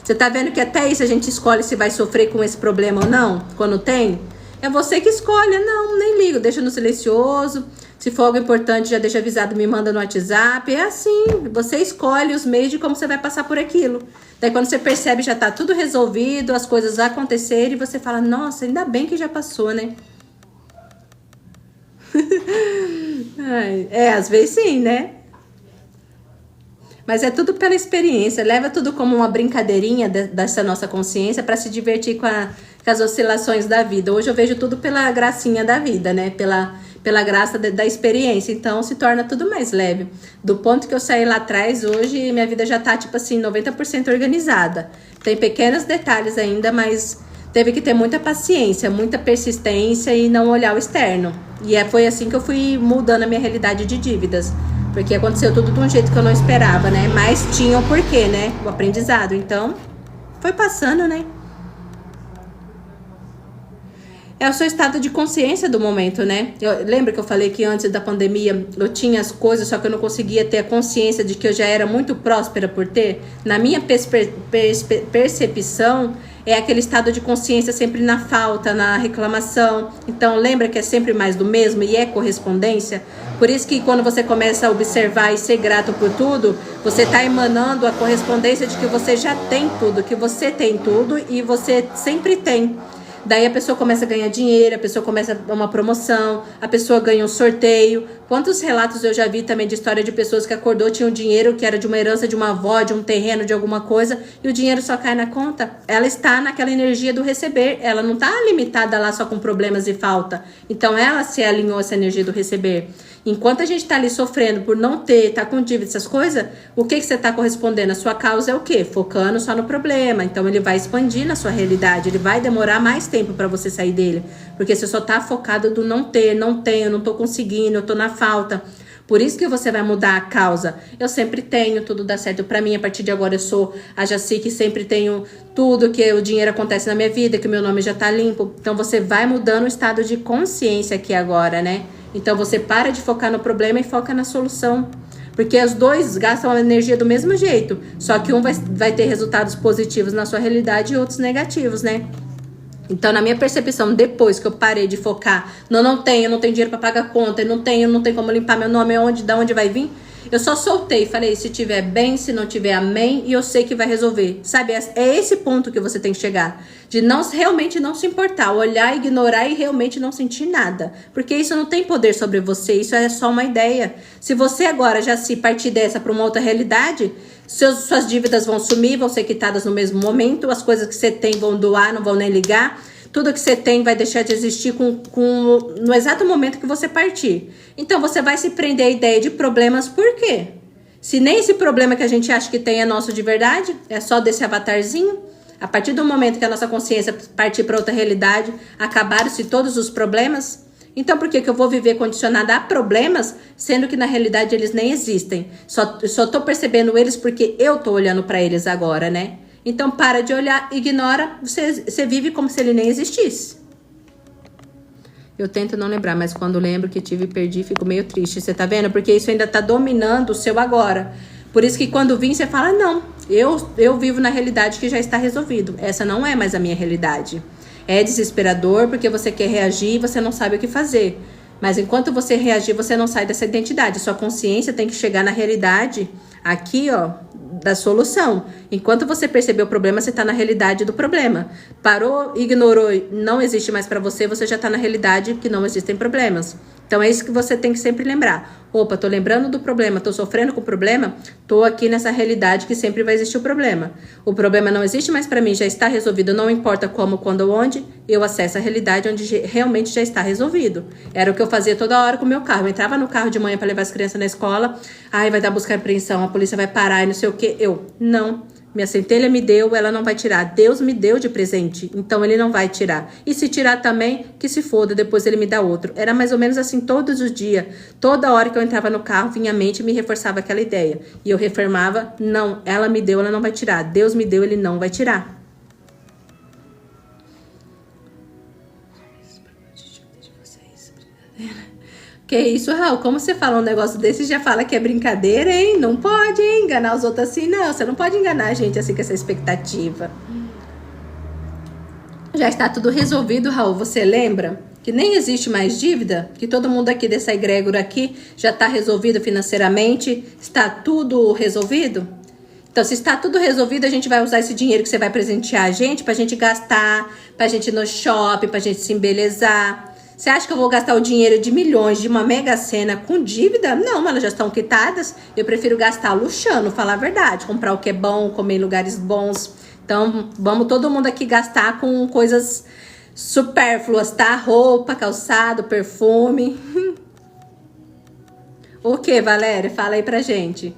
Você tá vendo que até isso a gente escolhe se vai sofrer com esse problema ou não, quando tem? É você que escolhe. Não, nem ligo, deixa no silencioso. Se for algo importante, já deixa avisado, me manda no WhatsApp. É assim, você escolhe os meios de como você vai passar por aquilo. Daí quando você percebe, já tá tudo resolvido, as coisas acontecerem, e você fala, nossa, ainda bem que já passou, né? Às vezes sim, né? Mas é tudo pela experiência. Leva tudo como uma brincadeirinha dessa nossa consciência para se divertir com as oscilações da vida. Hoje eu vejo tudo pela gracinha da vida, né? Pela graça da experiência. Então se torna tudo mais leve. Do ponto que eu saí lá atrás, hoje minha vida já tá tipo assim 90% organizada. Tem pequenos detalhes ainda, mas teve que ter muita paciência, muita persistência e não olhar o externo. E foi assim que eu fui mudando a minha realidade de dívidas. Porque aconteceu tudo de um jeito que eu não esperava, né? Mas tinha o porquê, né? O aprendizado. Então, foi passando, né? É o seu estado de consciência do momento, né? Lembra que eu falei que antes da pandemia eu tinha as coisas, só que eu não conseguia ter a consciência de que eu já era muito próspera por ter? Na minha percepção, é aquele estado de consciência sempre na falta, na reclamação. Então, lembra que é sempre mais do mesmo e é correspondência? Por isso que quando você começa a observar e ser grato por tudo, você está emanando a correspondência de que você já tem tudo, que você tem tudo e você sempre tem. Daí a pessoa começa a ganhar dinheiro, a pessoa começa a dar uma promoção, a pessoa ganha um sorteio. Quantos relatos eu já vi também de história de pessoas que acordou, tinham dinheiro que era de uma herança de uma avó, de um terreno, de alguma coisa, e o dinheiro só cai na conta. Ela está naquela energia do receber, ela não está limitada lá só com problemas e falta. Então ela se alinhou a essa energia do receber. Enquanto a gente tá ali sofrendo por não ter, tá com dívida, essas coisas, o que você tá correspondendo? A sua causa é o quê? Focando só no problema. Então ele vai expandir na sua realidade, ele vai demorar mais tempo para você sair dele. Porque você só tá focado do não ter, não tenho, não tô conseguindo, eu tô na falta. Por isso que você vai mudar a causa. Eu sempre tenho, tudo dá certo pra mim. A partir de agora eu sou a Jaci, que sempre tenho tudo, que o dinheiro acontece na minha vida, que o meu nome já tá limpo. Então você vai mudando o estado de consciência aqui agora, né? Então você para de focar no problema e foca na solução. Porque os dois gastam a energia do mesmo jeito. Só que um vai ter resultados positivos na sua realidade e outros negativos, né? Então, na minha percepção, depois que eu parei de focar, não tenho dinheiro para pagar a conta, não tenho como limpar meu nome, da onde vai vir? Eu só soltei, falei, se tiver bem, se não tiver, amém, e eu sei que vai resolver. Sabe, é esse ponto que você tem que chegar. De realmente não se importar, olhar, ignorar e realmente não sentir nada. Porque isso não tem poder sobre você, isso é só uma ideia. Se você agora já se partir dessa para uma outra realidade, suas dívidas vão sumir, vão ser quitadas no mesmo momento, as coisas que você tem vão doar, não vão nem ligar. Tudo que você tem vai deixar de existir no exato momento que você partir. Então, você vai se prender à ideia de problemas, por quê? Se nem esse problema que a gente acha que tem é nosso de verdade, é só desse avatarzinho. A partir do momento que a nossa consciência partir para outra realidade, acabaram-se todos os problemas. Então, por que eu vou viver condicionada a problemas, sendo que na realidade eles nem existem? Só tô percebendo eles porque eu tô olhando para eles agora, né? Então, para de olhar, ignora, você vive como se ele nem existisse. Eu tento não lembrar, mas quando lembro que tive e perdi, fico meio triste. Você tá vendo? Porque isso ainda tá dominando o seu agora. Por isso que quando vir, você fala, não, eu vivo na realidade que já está resolvido. Essa não é mais a minha realidade. É desesperador porque você quer reagir e você não sabe o que fazer. Mas enquanto você reagir, você não sai dessa identidade. Sua consciência tem que chegar na realidade aqui, ó, da solução. Enquanto você percebeu o problema, você tá na realidade do problema. Parou, ignorou, não existe mais pra você, você já tá na realidade que não existem problemas. Então é isso que você tem que sempre lembrar. Opa, tô lembrando do problema, tô sofrendo com o problema, tô aqui nessa realidade que sempre vai existir o problema. O problema não existe mais pra mim, já está resolvido, não importa como, quando ou onde, eu acesso a realidade onde realmente já está resolvido. Era o que eu fazia toda hora com o meu carro. Eu entrava no carro de manhã pra levar as crianças na escola, ai, vai dar busca e apreensão, a polícia vai parar e não sei o que. Não. Minha centelha me deu, ela não vai tirar. Deus me deu de presente, então ele não vai tirar. E se tirar também, que se foda, depois ele me dá outro. Era mais ou menos assim todos os dias. Toda hora que eu entrava no carro, vinha a mente e me reforçava aquela ideia. E eu reafirmava, não, ela me deu, ela não vai tirar. Deus me deu, ele não vai tirar. Que isso, Raul? Como você fala um negócio desse e já fala que é brincadeira, hein? Não pode, hein? Enganar os outros assim, não. Você não pode enganar a gente assim com essa expectativa. Já está tudo resolvido, Raul. Você lembra que nem existe mais dívida? Que todo mundo aqui dessa egrégora aqui já está resolvido financeiramente? Está tudo resolvido? Então, se está tudo resolvido, a gente vai usar esse dinheiro que você vai presentear a gente pra gente gastar, pra gente ir no shopping, pra gente se embelezar. Você acha que eu vou gastar o dinheiro de milhões de uma mega sena com dívida? Não, elas já estão quitadas. Eu prefiro gastar luxando, falar a verdade. Comprar o que é bom, comer em lugares bons. Então, vamos todo mundo aqui gastar com coisas supérfluas, tá? Roupa, calçado, perfume. O que, Valéria? Fala aí pra gente.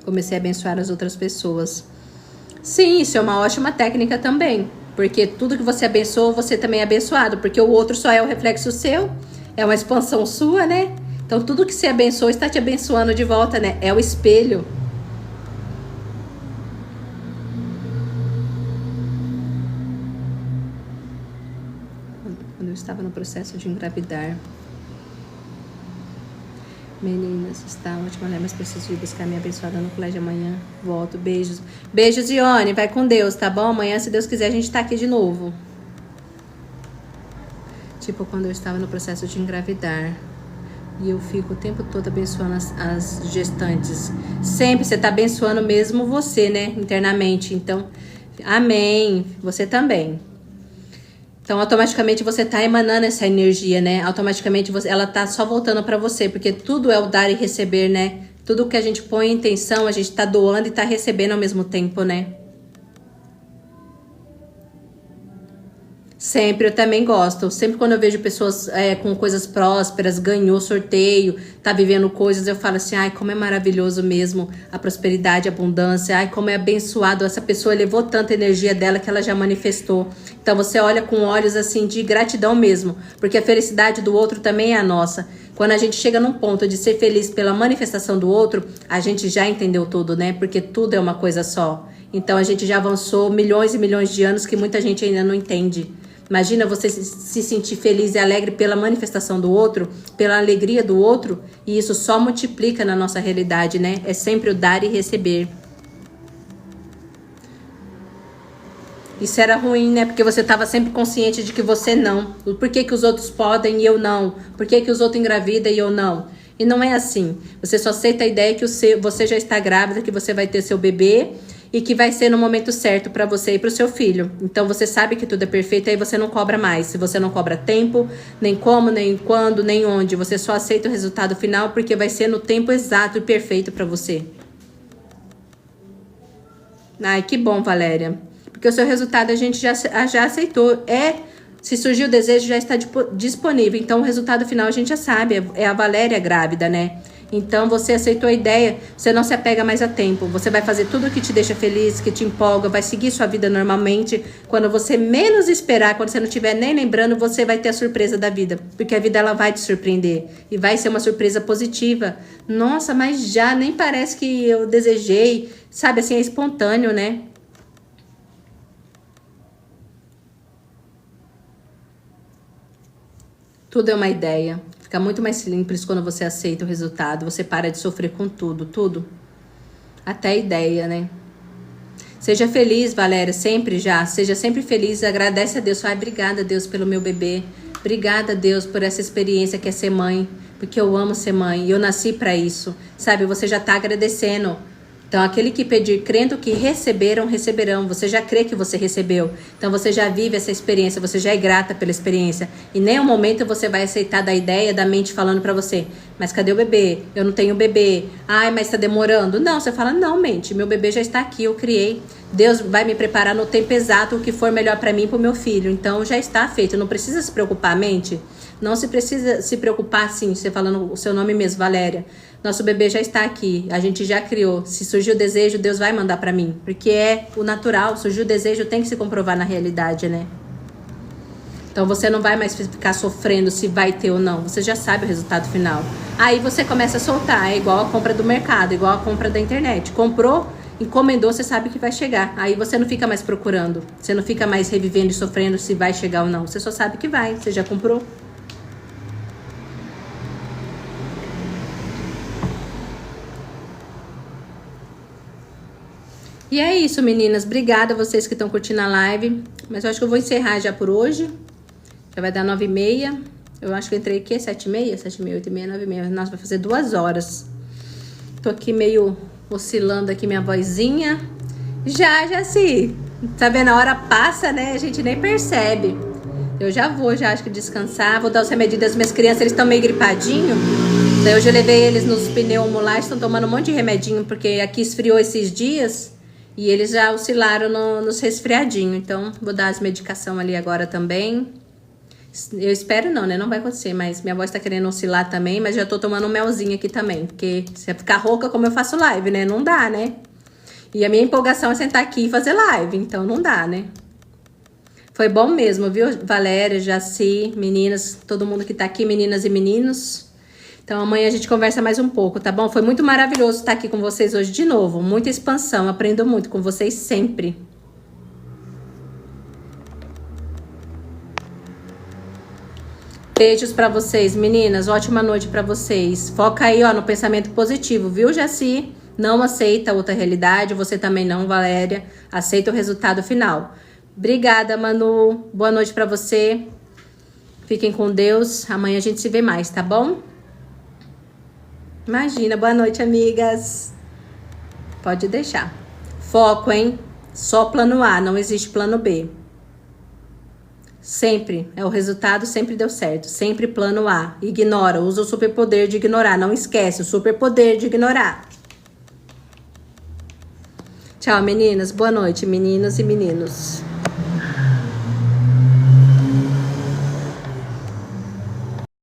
Comecei a abençoar as outras pessoas. Sim, isso é uma ótima técnica também. Porque tudo que você abençoa, você também é abençoado. Porque o outro só é um reflexo seu. É uma expansão sua, né? Então tudo que você abençoa está te abençoando de volta, né? É o espelho. Quando eu estava no processo de engravidar. Meninas, está ótima, né? Mas preciso ir buscar minha abençoada no colégio amanhã. Volto, beijos. Beijos, Ione. Vai com Deus, tá bom? Amanhã, se Deus quiser, a gente tá aqui de novo. Tipo, quando eu estava no processo de engravidar. E eu fico o tempo todo abençoando as gestantes. Sempre você tá abençoando mesmo você, né? Internamente. Então, amém. Você também. Então, automaticamente você tá emanando essa energia, né? Automaticamente ela tá só voltando pra você. Porque tudo é o dar e receber, né? Tudo que a gente põe em intenção, a gente tá doando e tá recebendo ao mesmo tempo, né? Sempre, eu também gosto. Sempre quando eu vejo pessoas com coisas prósperas, ganhou sorteio, tá vivendo coisas, eu falo assim, ai, como é maravilhoso mesmo a prosperidade, a abundância, ai, como é abençoado. Essa pessoa levou tanta energia dela que ela já manifestou. Então você olha com olhos assim de gratidão mesmo, porque a felicidade do outro também é a nossa. Quando a gente chega num ponto de ser feliz pela manifestação do outro, a gente já entendeu tudo, né? Porque tudo é uma coisa só. Então a gente já avançou milhões e milhões de anos que muita gente ainda não entende. Imagina você se sentir feliz e alegre pela manifestação do outro, pela alegria do outro, e isso só multiplica na nossa realidade, né? É sempre o dar e receber. Isso era ruim, né? Porque você estava sempre consciente de que você não. Por que que os outros podem e eu não? Por que que os outros engravidam e eu não? E não é assim. Você só aceita a ideia que você já está grávida, que você vai ter seu bebê e que vai ser no momento certo para você e para o seu filho. Então você sabe que tudo é perfeito, aí você não cobra mais. Se você não cobra tempo, nem como, nem quando, nem onde. Você só aceita o resultado final porque vai ser no tempo exato e perfeito para você. Ai, que bom, Valéria. Porque o seu resultado a gente já aceitou. Se surgir o desejo, já está disponível. Então, o resultado final a gente já sabe. É a Valéria grávida, né? Então, você aceitou a ideia. Você não se apega mais a tempo. Você vai fazer tudo o que te deixa feliz, que te empolga. Vai seguir sua vida normalmente. Quando você menos esperar, quando você não estiver nem lembrando, você vai ter a surpresa da vida. Porque a vida, ela vai te surpreender. E vai ser uma surpresa positiva. Nossa, mas já nem parece que eu desejei. Sabe, assim, é espontâneo, né? Tudo é uma ideia. Fica muito mais simples quando você aceita o resultado. Você para de sofrer com tudo, tudo. Até a ideia, né? Seja feliz, Valéria, sempre já. Seja sempre feliz, agradece a Deus. Ai, obrigada, Deus, pelo meu bebê. Obrigada, Deus, por essa experiência que é ser mãe. Porque eu amo ser mãe e eu nasci pra isso. Sabe, você já tá agradecendo. Então, aquele que pedir, crendo que receberam, receberão. Você já crê que você recebeu. Então, você já vive essa experiência. Você já é grata pela experiência. E nem um momento você vai aceitar da ideia da mente falando pra você. Mas cadê o bebê? Eu não tenho bebê. Ai, mas tá demorando. Não, você fala, não, mente. Meu bebê já está aqui, eu criei. Deus vai me preparar no tempo exato o que for melhor pra mim e pro meu filho. Então, já está feito. Não precisa se preocupar, mente. Não se precisa se preocupar, assim, você falando o seu nome mesmo, Valéria. Nosso bebê já está aqui, a gente já criou. Se surgir o desejo, Deus vai mandar pra mim. Porque é o natural, surgir o desejo tem que se comprovar na realidade, né? Então você não vai mais ficar sofrendo se vai ter ou não. Você já sabe o resultado final. Aí você começa a soltar, é igual a compra do mercado, igual a compra da internet. Comprou, encomendou, você sabe que vai chegar. Aí você não fica mais procurando. Você não fica mais revivendo e sofrendo se vai chegar ou não. Você só sabe que vai, você já comprou. E é isso, meninas. Obrigada a vocês que estão curtindo a live. Mas eu acho que eu vou encerrar já por hoje. Já vai dar 9h30. Eu acho que eu entrei aqui, 7h30, 7h30, 8h30, 9h30. Nossa, vai fazer 2 horas. Tô aqui meio oscilando aqui minha vozinha. Já sim. Tá vendo? A hora passa, né? A gente nem percebe. Eu já vou, já acho que descansar. Vou dar os remedinhos das minhas crianças. Eles estão meio gripadinhos. Daí hoje eu levei eles nos pneumos lá. Estão tomando um monte de remedinho, porque aqui esfriou esses dias. E eles já oscilaram nos resfriadinhos. Então, vou dar as medicações ali agora também. Eu espero não, né? Não vai acontecer. Mas minha voz tá querendo oscilar também. Mas já tô tomando um melzinho aqui também. Porque se eu ficar rouca como eu faço live, né? Não dá, né? E a minha empolgação é sentar aqui e fazer live. Então, não dá, né? Foi bom mesmo, viu? Valéria, Jaci, meninas, todo mundo que tá aqui, meninas e meninos. Então, amanhã a gente conversa mais um pouco, tá bom? Foi muito maravilhoso estar aqui com vocês hoje de novo. Muita expansão, aprendo muito com vocês sempre. Beijos pra vocês, meninas. Ótima noite pra vocês. Foca aí, ó, no pensamento positivo, viu, Jaci? Não aceita outra realidade. Você também não, Valéria. Aceita o resultado final. Obrigada, Manu. Boa noite pra você. Fiquem com Deus. Amanhã a gente se vê mais, tá bom? Imagina, boa noite, amigas. Pode deixar. Foco, hein? Só plano A, não existe plano B. Sempre, o resultado sempre deu certo. Sempre plano A. Ignora, usa o superpoder de ignorar. Não esquece o superpoder de ignorar. Tchau, meninas. Boa noite, meninas e meninos.